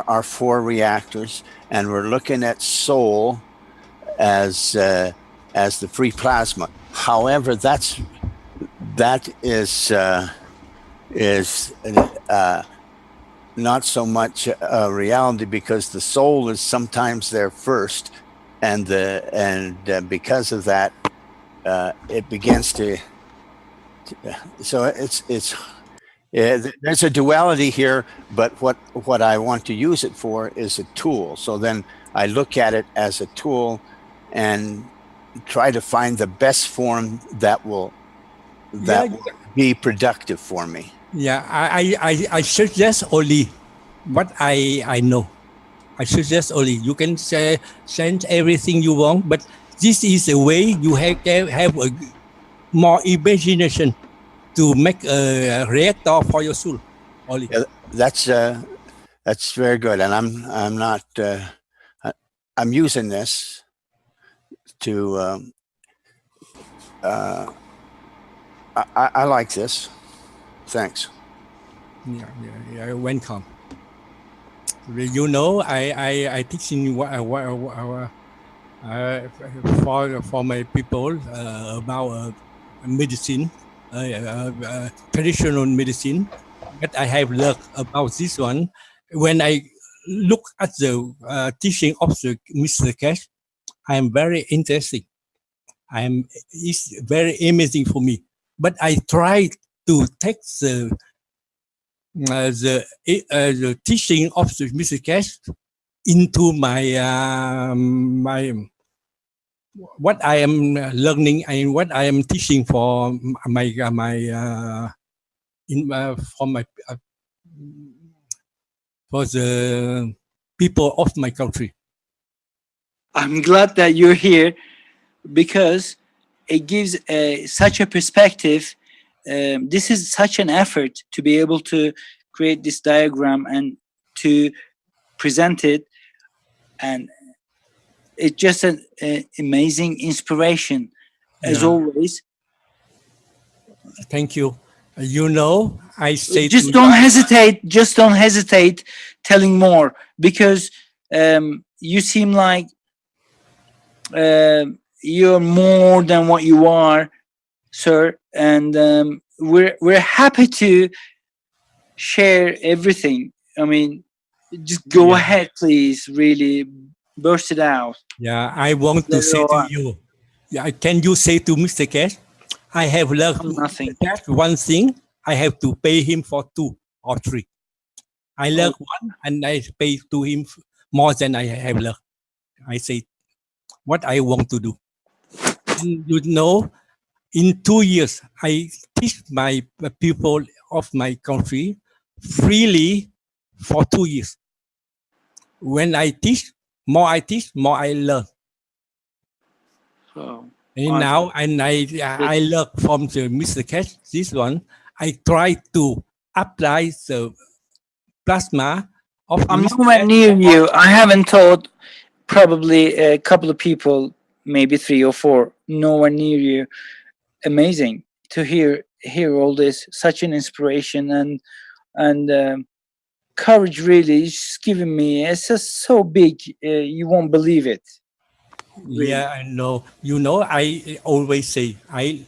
our four reactors, and we're looking at soul as the free plasma. However, that is not so much a reality, because the soul is sometimes there first, and because of that, it begins to. So there's a duality here, but what I want to use it for is a tool. So then I look at it as a tool and try to find the best form that will be productive for me. Yeah, I suggest only what I know. I suggest only you can send everything you want, but this is a way you have a more imagination to make a reactor for your soul. Only. Yeah, that's very good, and I'm not. I'm using this to. I like this. Thanks. Yeah. Welcome. You know, I teaching for my people about medicine, traditional medicine. But I have learned about this one when I look at the teaching of the Mr. Keshe. I am very interested. It's very amazing for me. But I try to take the teaching of the Mr. Keshe into my what I am learning and what I am teaching for for the people of my country. I'm glad that you're here, because it gives such a perspective. This is such an effort to be able to create this diagram and to present it, and it's just an amazing inspiration as always. Thank you. You know, I say just don't hesitate telling more, because you seem like you're more than what you are, sir, and we're happy to share everything. I mean, just go ahead, please. Really burst it out. Yeah, I want to say to you. Yeah, can you say to Mr. Keshe, I have learned nothing. That's one thing. I have to pay him for 2 or 3. I learned one, and I pay to him more than I have learned. I say what I want to do. And you know, in 2 years, I teach my people of my country freely for 2 years. When I teach, more I learn. Oh, and now, and I learn from the Mr. Keshe, this one, I try to apply the plasma of I'm respect. nowhere near you. I haven't told probably a couple of people, maybe 3 or 4, nowhere near you. Amazing to hear all this. Such an inspiration and courage. Really, it's just giving me. It's just so big. You won't believe it. Really. Yeah, I know. You know, I always say I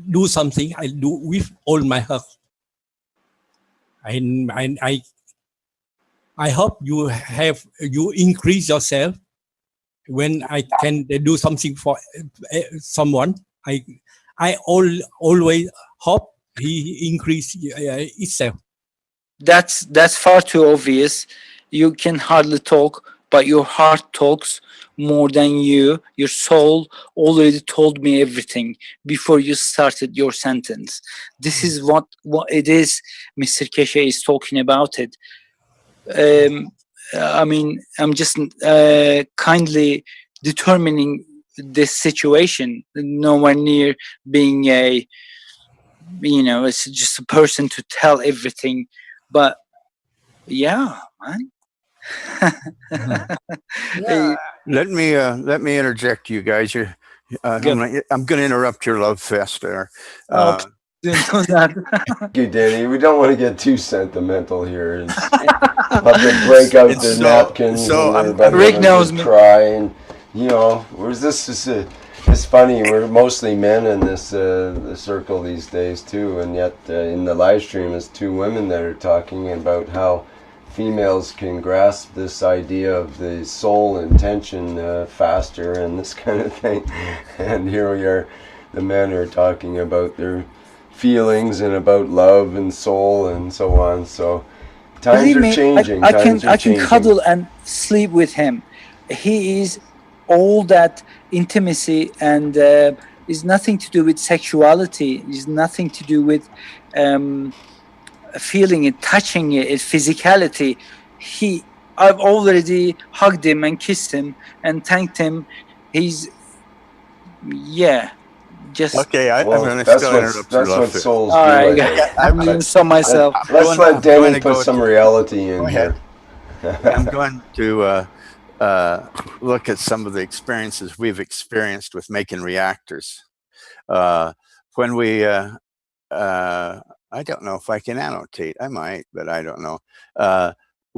do something. I do with all my heart. I hope you increase yourself when I can do something for someone. Always hope he increase itself. That's far too obvious. You can hardly talk, but your heart talks more than you. Your soul already told me everything before you started your sentence. This is what it is. Mr. Keshe is talking about it. um, I mean, I'm just kindly determining this situation, nowhere near being it's just a person to tell everything. But yeah, man. Yeah. Let me interject, you guys. Good. I'm gonna interrupt your love fest there. Oh, don't do that. Thank you, Danny. We don't want to get too sentimental here. Have to break out It's the so- napkins so and I'm- everybody Rick has knows to me. cry. And where's this? It's funny. We're mostly men in this the circle these days too, and yet in the live stream, it's 2 women that are talking about how females can grasp this idea of the soul intention faster and this kind of thing. And here we are, the men are talking about their feelings and about love and soul and so on. So times Believe are me, changing. I Times are can changing. cuddle and sleep with him. He is all that intimacy and is nothing to do with sexuality. Is nothing to do with feeling it, touching it, physicality. I've already hugged him and kissed him and thanked him. He's just Okay, I'm Well, gonna that's still what interrupt your love fest. souls all do. right. I think. I'm gonna stop myself. Let's let I'm going Danny to put go some to- reality in Go here. ahead. I'm going to look at some of the experiences we've experienced with making reactors. When we, I don't know if I can annotate. I might, but I don't know.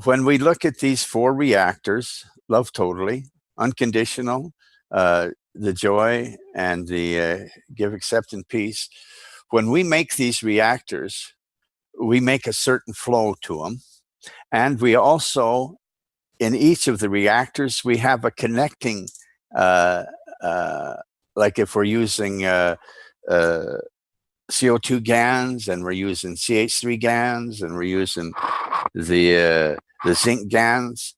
When we look at these 4 reactors, love totally, unconditional, the joy, and the give, accept, and peace. When we make these reactors, we make a certain flow to them. And we also, in each of the reactors, we have a connecting, like if we're using CO2 GANs and we're using CH3 GANs and we're using the zinc GANs,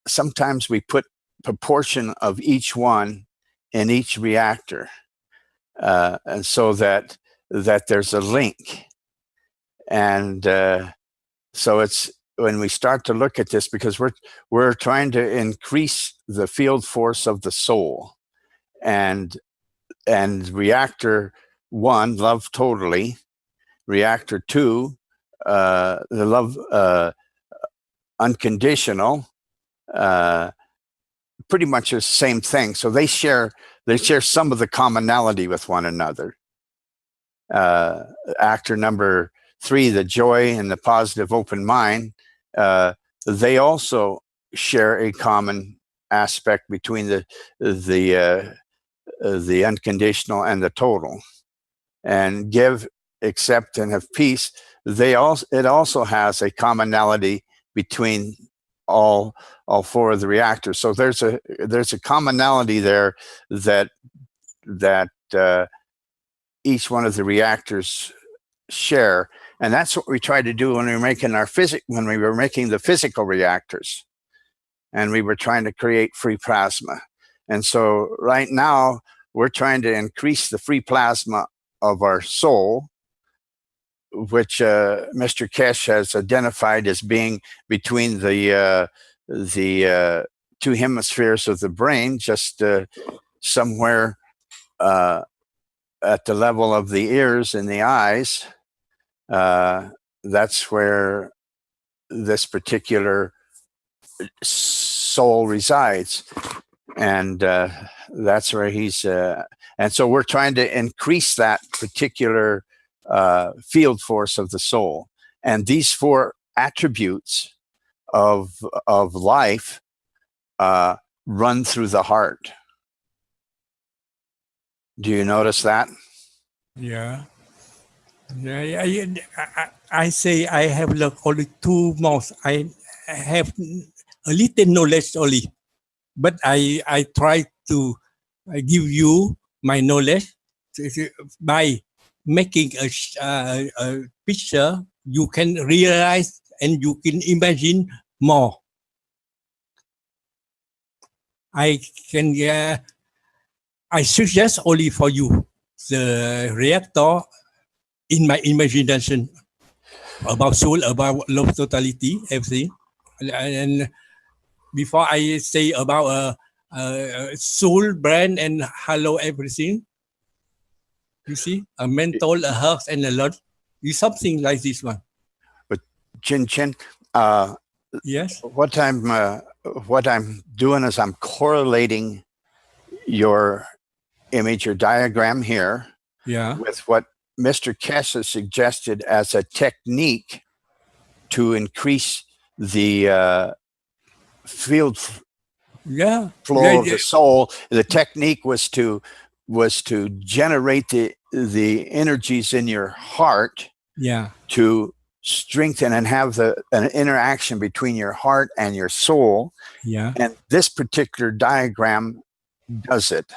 sometimes we put proportion of each one in each reactor, and so that there's a link. And so it's when we start to look at this, because we're trying to increase the field force of the soul, and reactor 1, love totally, reactor 2, the love unconditional, pretty much the same thing. So they share some of the commonality with one another. Actor number 3, the joy and the positive open mind, they also share a common aspect between the unconditional and the total. And give, accept, and have peace, it also has a commonality between all 4 of the reactors. So there's a commonality there that each one of the reactors share. And that's what we tried to do when we were making the physical reactors, and we were trying to create free plasma. And so right now we're trying to increase the free plasma of our soul, which Mr. Keshe has identified as being between the 2 hemispheres of the brain, just somewhere at the level of the ears and the eyes. That's where this particular soul resides, and that's where he's. And so we're trying to increase that particular field force of the soul, and these four attributes of life run through the heart. Do you notice that? Yeah. I say I have only 2 months. I have a little knowledge only, but I try to give you my knowledge by making a picture. You can realize and you can imagine more. I can. I suggest only for you the reactor in my imagination about soul, about love, totality, everything. And before I say about soul, brain, and hello, everything, you see, a mental, a heart, and a lot. Is something like this one. But Chin Chin, yes. What I'm doing is I'm correlating your image, your diagram here, with what Mr. Keshe suggested as a technique to increase the field flow of the soul. The technique was to generate the energies in your heart to strengthen and have an interaction between your heart and your soul. And this particular diagram does it.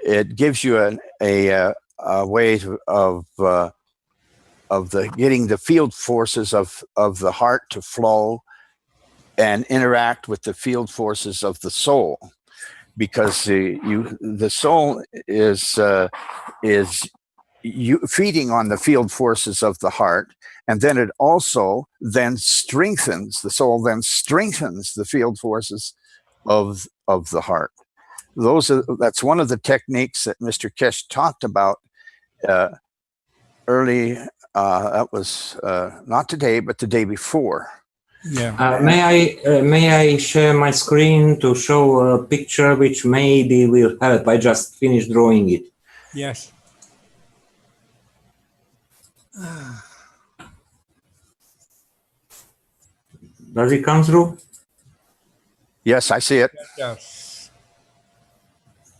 It gives you a way of getting the field forces of the heart to flow and interact with the field forces of the soul, because the soul is feeding on the field forces of the heart, and then it also then strengthens the soul, then strengthens the field forces of the heart. That's one of the techniques that Mr. Keshe talked about early. That was not today, but the day before. May I share my screen to show a picture which maybe will help? I just finished drawing it. Yes. Does it come through? Yes, I see it. Yes.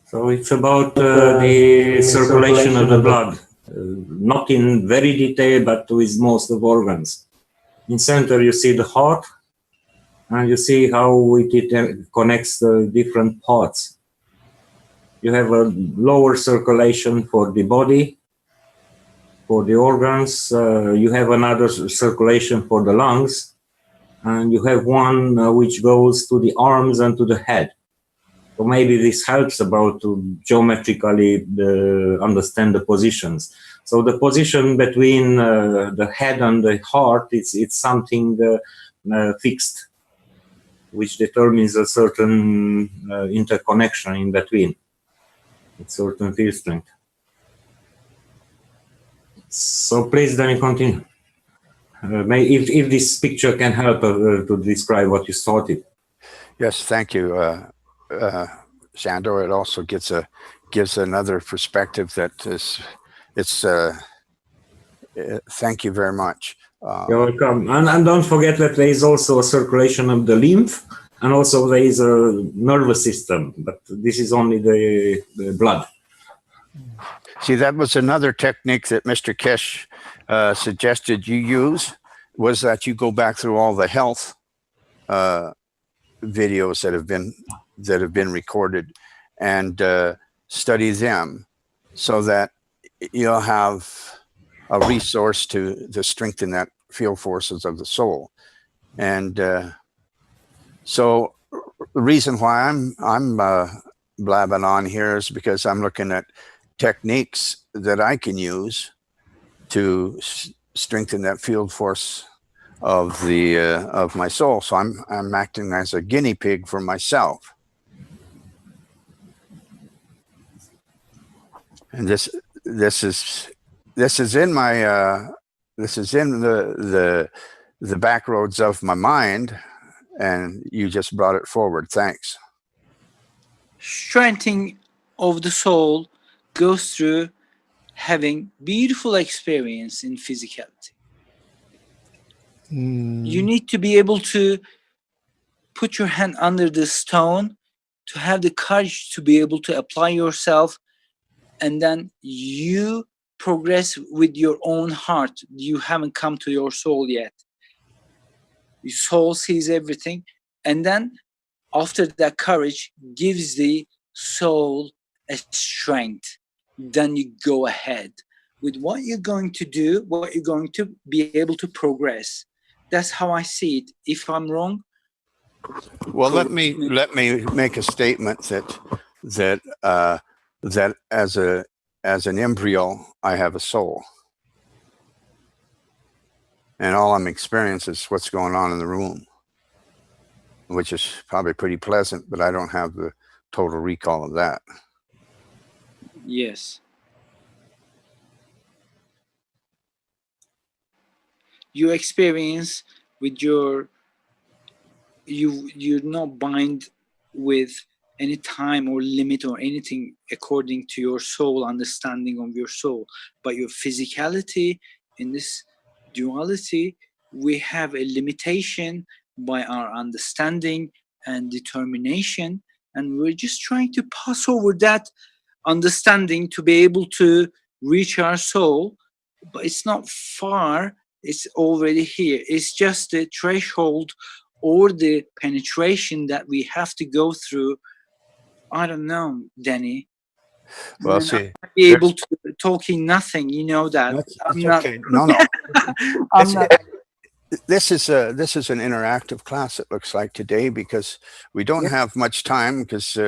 So it's about the circulation of the blood, not in very detail, but with most of organs. In center, you see the heart, and you see how it connects the different parts. You have a lower circulation for the body, for the organs. You have another circulation for the lungs, and you have one which goes to the arms and to the head. So maybe this helps about to geometrically understand the positions. So the position between the head and the heart, it's something fixed, which determines a certain interconnection in between, a certain field strength. So please, then continue. If this picture can help to describe what you started. Yes, thank you, Sandor. It also gives another perspective that thank you very much. You're welcome. And don't forget that there is also a circulation of the lymph, and also there is a nervous system, but this is only the blood. See, that was another technique that Mr. Keshe suggested you use, was that you go back through all the health videos that have been recorded and study them, so that you'll have a resource to strengthen that field forces of the soul. And so the reason why I'm blabbing on here is because I'm looking at techniques that I can use to strengthen that field force of my soul. So I'm acting as a guinea pig for myself. And this is in my this is in the back roads of my mind, and you just brought it forward. Thanks. Strengthening of the soul goes through having beautiful experience in physicality. You need to be able to put your hand under the stone, to have the courage to be able to apply yourself, and then you progress with your own heart. You haven't come to your soul yet. Your soul sees everything, and then after that, courage gives the soul a strength. Then you go ahead with what you're going to do, what you're going to be able to progress. That's how I see it. If I'm wrong, well, let me make a statement that as an embryo, I have a soul, and all I'm experiencing is what's going on in the room, which is probably pretty pleasant, but I don't have the total recall of that. Yes. Your experience with you're not bind with any time or limit or anything according to your soul understanding of your soul, but your physicality in this duality, we have a limitation by our understanding and determination, and we're just trying to pass over that understanding to be able to reach our soul. But it's not far, it's already here. It's just the threshold or the penetration that we have to go through. I don't know, Danny. Well, see, be able to talking nothing, you know that. That's okay. No. I'm not. This is an interactive class, it looks like, today, because we don't have much time, because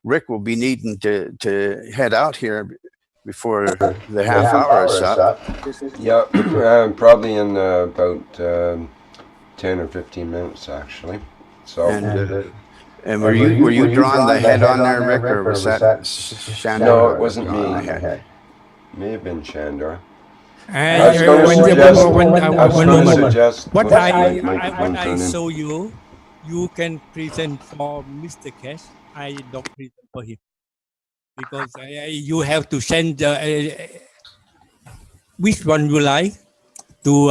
Rick will be needing to head out here before the half hour is up. Yeah, probably in about 10 or 15 minutes, actually. So. And were you drawing the head on there, Rick, or was that Shandor? No, it wasn't me. May have been Shandor. I was going to suggest what I show you, you can present for Mr. Keshe. I don't present for him because you have to send which one you like to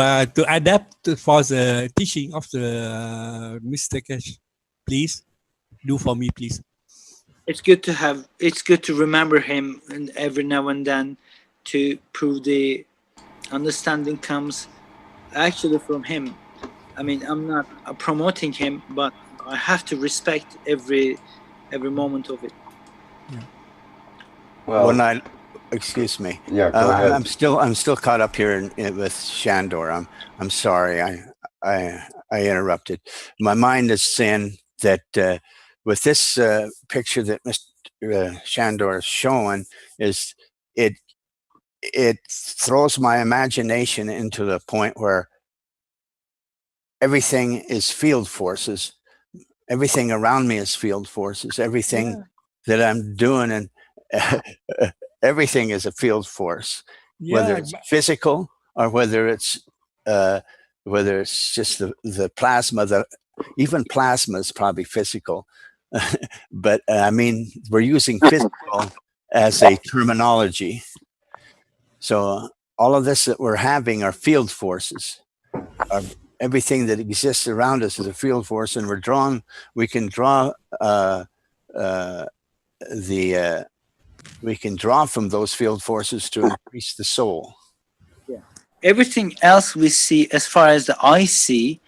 adapt for the teaching of the Mr. Keshe. Please do for me, please. It's good to have. It's good to remember him, and every now and then to prove the understanding comes actually from him. I mean, I'm not promoting him, but I have to respect every moment of it. Yeah. Well, excuse me. Yeah, go ahead. I'm still caught up here with Shandor. I'm sorry. I interrupted. My mind is saying that with this picture that Mr. Shandor is showing, is it throws my imagination into the point where everything is field forces. Everything around me is field forces. Everything that I'm doing, and everything is a field force, whether it's physical or whether it's just the plasma. Even plasma is probably physical, but I mean, we're using physical as a terminology. So all of this that we're having are field forces. Everything that exists around us is a field force, and we can draw from those field forces to increase the soul. Yeah. Everything else we see, as far as the eye see,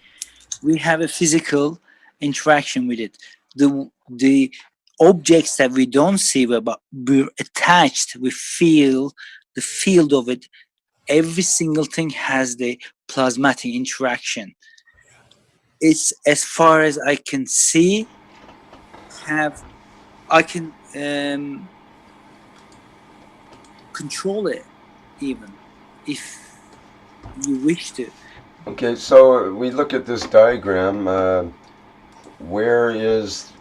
we have a physical interaction with it. The objects that we don't see, but we're attached, we feel the field of it. Every single thing has the plasmatic interaction. It's as far as I can see, I can control it, even if you wish to. Okay, so we look at this diagram. Where is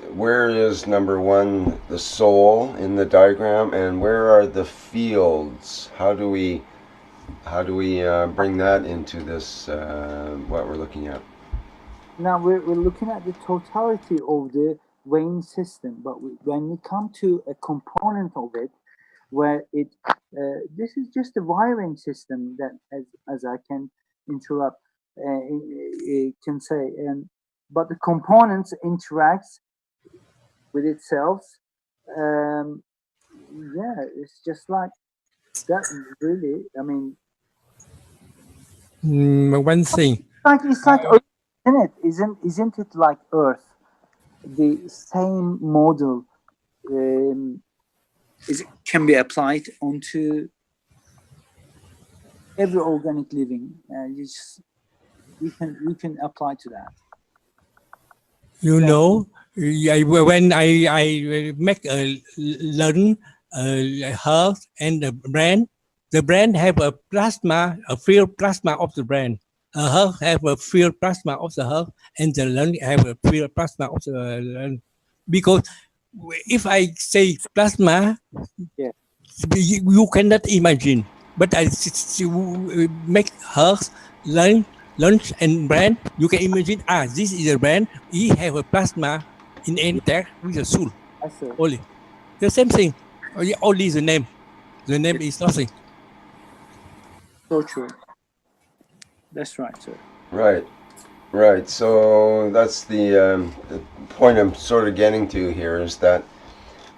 number one, the soul in the diagram, and where are the fields? How do we how do we bring that into this, what we're looking at? Now we're looking at the totality of the weighing system, but when we come to a component of it, where it this is just a wiring system that, as I can interrupt, can say, but the components interacts with itself. Yeah, it's just like that. Really, I mean, One thing. it's like Earth, isn't it? Isn't it like Earth? The same model can be applied onto every organic living. We can apply to that. You know, when I make a learn herb and the brand have a plasma, a field plasma of the brand. A herb have a field plasma of the herb, and the learn have a field plasma of the learn. Because if I say plasma, yeah, you cannot imagine. But I make herbs, lunch and brand, you can imagine, this is a brand, he have a plasma in intact with a soul. Only. The same thing. Only the name. The name is nothing. So true. That's right, sir. Right. So that's the point I'm sort of getting to here, is that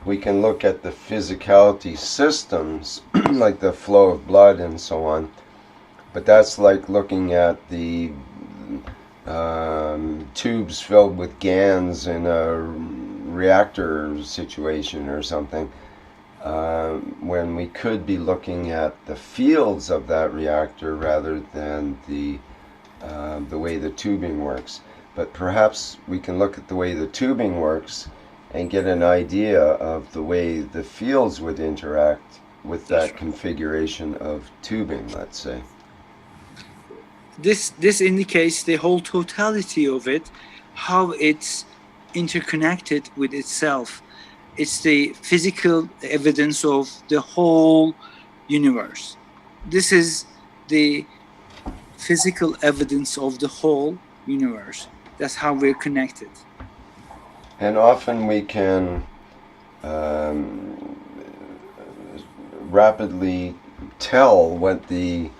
we can look at the physicality systems, like the flow of blood and so on, but that's like looking at the tubes filled with GANs in a reactor situation or something, when we could be looking at the fields of that reactor rather than the way the tubing works. But perhaps we can look at the way the tubing works and get an idea of the way the fields would interact with that configuration of tubing, let's say. This indicates the whole totality of it, how it's interconnected with itself. It's the physical evidence of the whole universe. This is the physical evidence of the whole universe. That's how we're connected. And often we can rapidly tell what the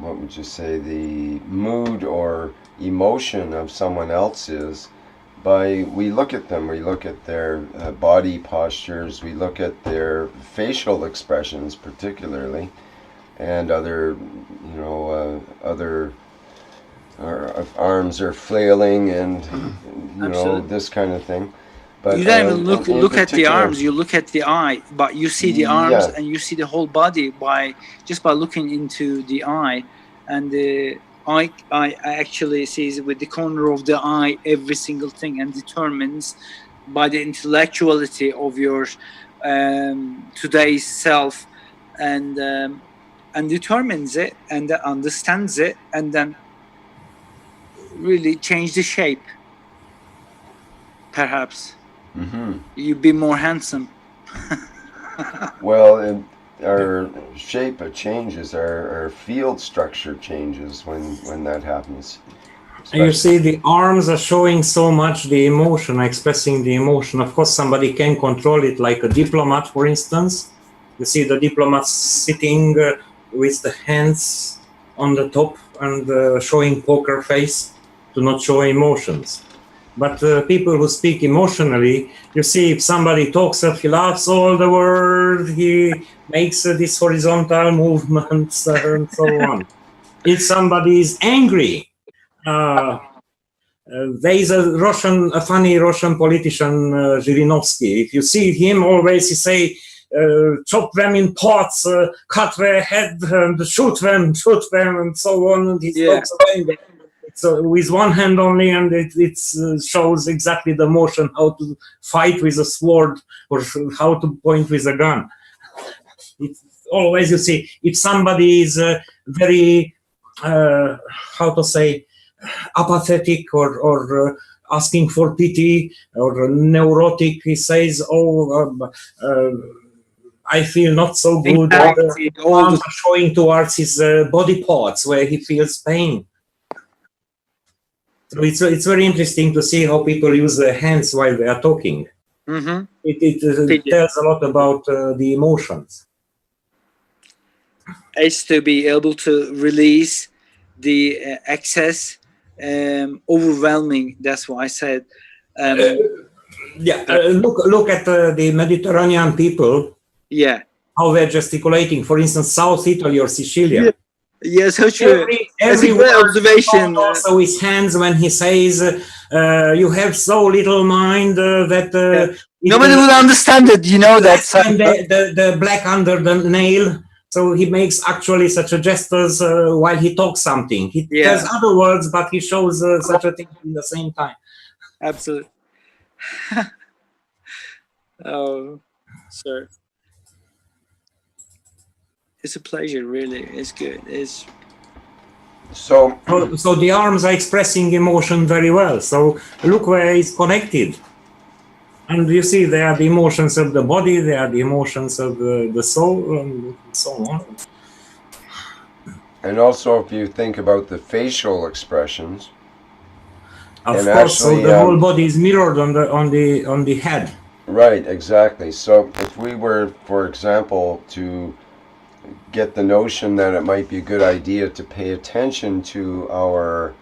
what would you say, the mood or emotion of someone else is by, we look at them, we look at their body postures, we look at their facial expressions particularly, and other, other arms are flailing and this kind of thing. But you don't even look at the arms, you look at the eye, but you see the arms and you see the whole body just by looking into the eye. And I actually sees with the corner of the eye every single thing, and determines by the intellectuality of your today's self, and determines it and understands it, and then really change the shape. Perhaps you'd be more handsome. Well, our shape changes, our field structure changes when that happens. And you see the arms are showing so much the emotion, expressing the emotion. Of course, somebody can control it, like a diplomat, for instance. You see the diplomat sitting with the hands on the top and showing poker face to not show emotions. But people who speak emotionally, you see, if somebody talks that he laughs all the word, he makes this horizontal movements and so on. If somebody is angry, there is a funny Russian politician, Zhirinovsky. If you see him, always he say, chop them in pots, cut their head, and shoot them, and so on. And he talks about it. So with one hand only, and it shows exactly the motion, how to fight with a sword or how to point with a gun. It's always, you see, if somebody is very, how to say, apathetic or asking for pity or neurotic, he says, I feel not so good. Anxiety, The all arms the are showing towards his body parts where he feels pain. So it's very interesting to see how people use their hands while they are talking. mm-hmm. It tells a lot about the emotions. Is to be able to release the excess, overwhelming. That's what I said. Look at the Mediterranean people. Yeah. How they're gesticulating. For instance, South Italy or Sicilia. Yeah. Yeah, so true. That's Every a great word observation. also his hands when he says, "You have so little mind that." Nobody would understand it, you know that. The black under the nail. So he makes actually such a gestures while he talks something. He tells other words, but he shows such a thing in the same time. Absolutely. Oh, sir. It's a pleasure, really. It's good. It's So the arms are expressing emotion very well. So look where it's connected. And you see, they are the emotions of the body, they are the emotions of the soul, and so on. And also, if you think about the facial expressions, of course, actually, so the whole body is mirrored on the head. Right, exactly. So if we were, for example, to get the notion that it might be a good idea to pay attention to our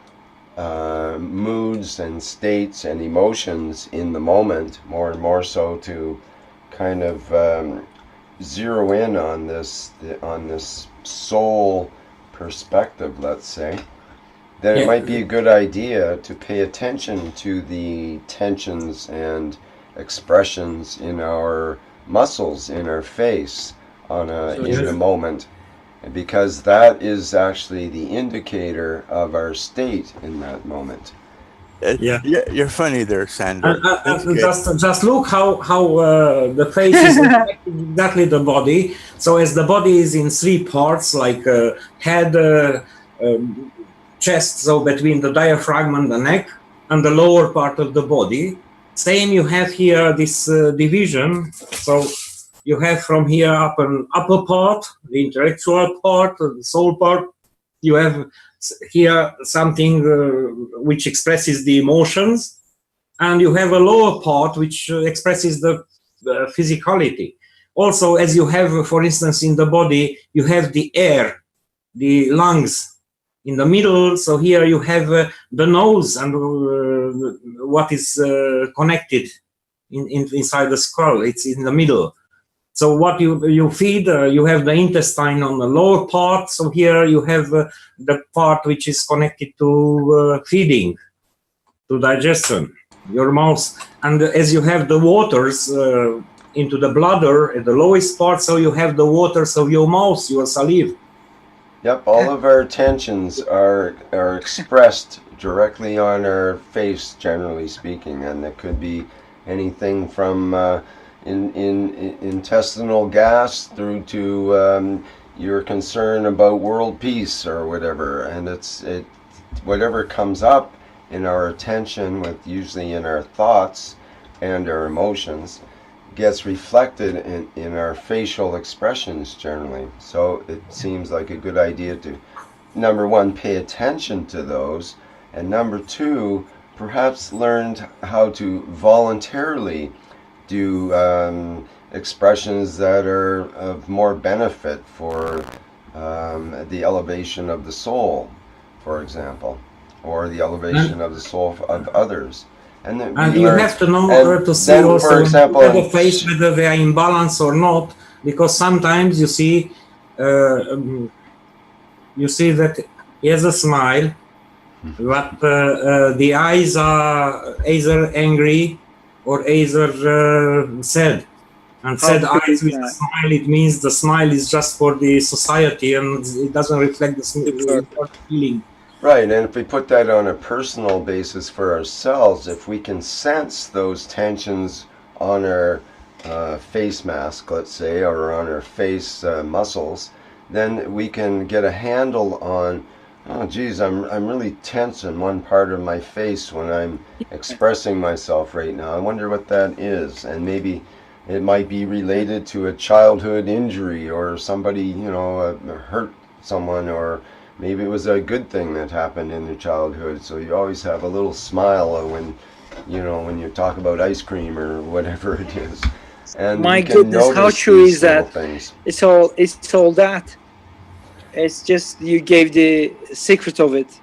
moods and states and emotions in the moment, more and more so, to kind of zero in on this soul perspective, let's say, then it might be a good idea to pay attention to the tensions and expressions in our muscles, in our face, in the moment, because that is actually the indicator of our state in that moment. You're funny there, Sandor. Just look how the face is exactly the body. So as the body is in three parts, like head, chest, so between the diaphragm and the neck, and the lower part of the body. Same, you have here this division. So you have from here up an upper part, the intellectual part, the soul part. You have here something which expresses the emotions, and you have a lower part which expresses the physicality. Also, as you have, for instance, in the body, you have the air, the lungs in the middle. So here you have the nose and what is connected inside the skull. It's in the middle. So what you feed, you have the intestine on the lower part. So here you have the part which is connected to feeding, to digestion, your mouth. And as you have the waters into the bladder at the lowest part, so you have the waters of your mouth, your saliva. Yep, all of our tensions are expressed directly on our face, generally speaking, and it could be anything from intestinal gas through to your concern about world peace or whatever, and whatever comes up in our attention, with usually in our thoughts and our emotions, gets reflected in our facial expressions generally. So it seems like a good idea to, number one, pay attention to those, and number two, perhaps learn how to voluntarily do expressions that are of more benefit for the elevation of the soul, for example, or the elevation of the soul of others. And you have to know to see also, for example, the face, whether they are in balance or not, because sometimes you see that he has a smile, but the eyes are either angry or either sad. And sad eyes with a smile, it means the smile is just for the society and it doesn't reflect the feeling. Right, and if we put that on a personal basis for ourselves, if we can sense those tensions on our face mask, let's say, or on our face muscles, then we can get a handle on, oh geez, I'm really tense in one part of my face when I'm expressing myself right now. I wonder what that is, and maybe it might be related to a childhood injury, or somebody, you know, hurt someone, or maybe it was a good thing that happened in their childhood. So you always have a little smile when, you know, when you talk about ice cream or whatever it is. And My you can goodness, how notice true these is little that? things. It's all that. It's just you gave the secret of it.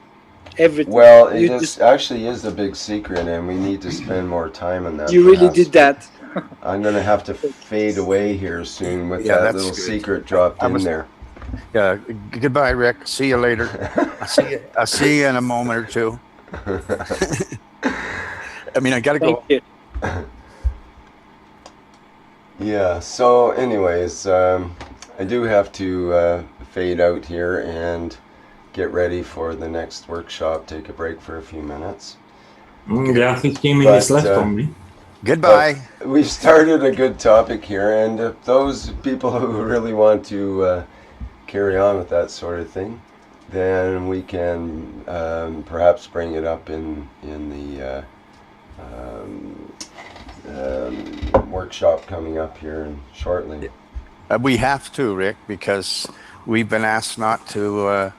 Everything. Well, it You is just actually is a big secret, and we need to spend more time on that. you really Perhaps. did that. I'm going to have to fade away here soon with Yeah, that that's little good. secret dropped I in was- there. Yeah. Goodbye, Rick. See you later. I'll see you in a moment or two. I mean, I got to Thank go. you. Yeah, so anyways, I do have to fade out here and get ready for the next workshop, take a break for a few minutes. There are 15 minutes But, left only. Goodbye. We've started a good topic here, and if those people who really want to carry on with that sort of thing, then we can perhaps bring it up in the workshop coming up here shortly. We have to, Rick, because we've been asked not to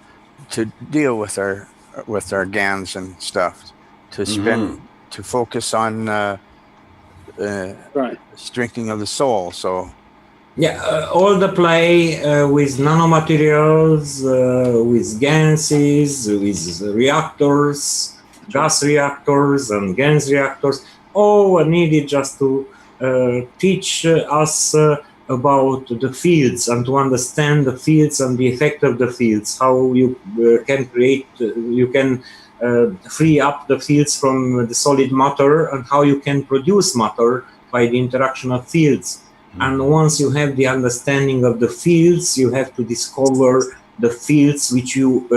deal with our GANs and stuff, to spend to focus on Right. strengthening of the soul. So Yeah, all the play with nanomaterials, with gases, with reactors, gas reactors and GANs reactors, all needed just to teach us about the fields and to understand the fields and the effect of the fields, how you can create, you can free up the fields from the solid matter, and how you can produce matter by the interaction of fields. And once you have the understanding of the fields, you have to discover the fields which you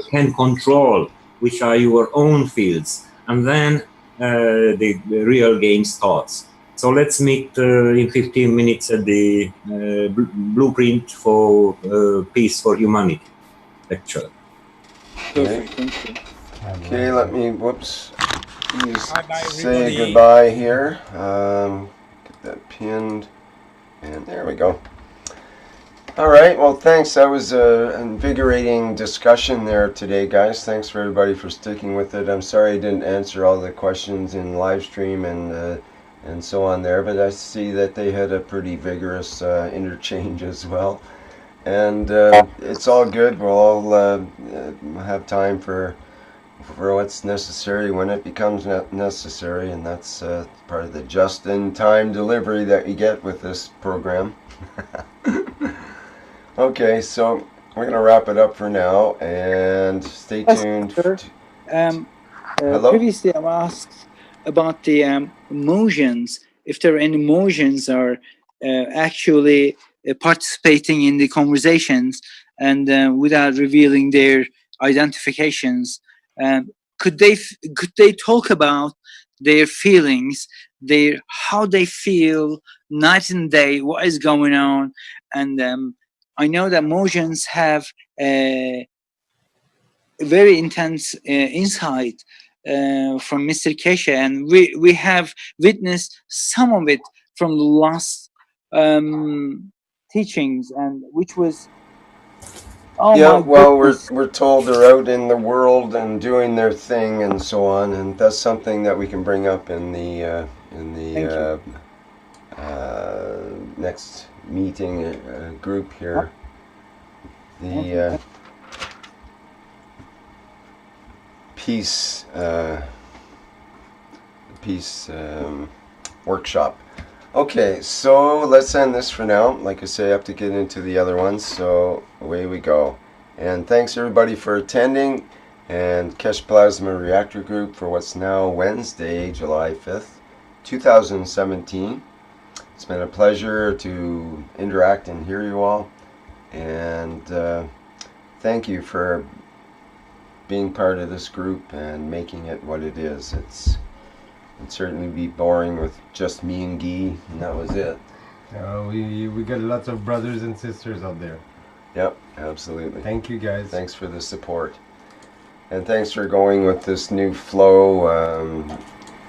can control, which are your own fields. And then the real game starts. So let's meet in 15 minutes at the Blueprint for Peace for Humanity lecture. Perfect. Thank you. Okay, let me, whoops, please Bye-bye, say everybody. goodbye here. Get that pinned. And there we go. All right. Well, thanks. That was an invigorating discussion there today, guys. Thanks for everybody for sticking with it. I'm sorry I didn't answer all the questions in live stream and so on there, but I see that they had a pretty vigorous interchange as well. And it's all good. We'll all have time for what's necessary when it becomes necessary, and that's part of the just-in-time delivery that you get with this program. Okay, so we're going to wrap it up for now, and stay tuned. Hello? Previously, I asked about the emotions, if there are any emotions are actually participating in the conversations and without revealing their identifications. Could they talk about their feelings, how they feel night and day, what is going on? And I know that emotions have a very intense insight from Mr. Keshe, and we have witnessed some of it from the last teachings, and which was we're told they're out in the world and doing their thing and so on, and that's something that we can bring up in the next meeting group here. The peace workshop. Okay, so let's end this for now. Like I say, I have to get into the other ones, so away we go. And thanks everybody for attending, and Keshe Plasma Reactor Group for what's now Wednesday, July 5th, 2017. It's been a pleasure to interact and hear you all, and thank you for being part of this group and making it what it is. It'd certainly be boring with just me and Guy, and that was it. We got lots of brothers and sisters out there. Yep, absolutely. Thank you, guys. Thanks for the support. And thanks for going with this new flow.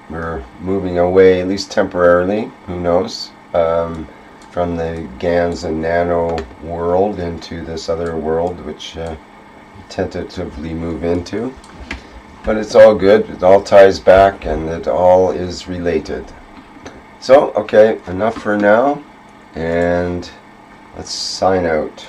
We're moving away, at least temporarily, who knows, from the GANs and nano world into this other world, which tentatively move into. But it's all good. It all ties back, and it all is related. So, okay, enough for now, and let's sign out.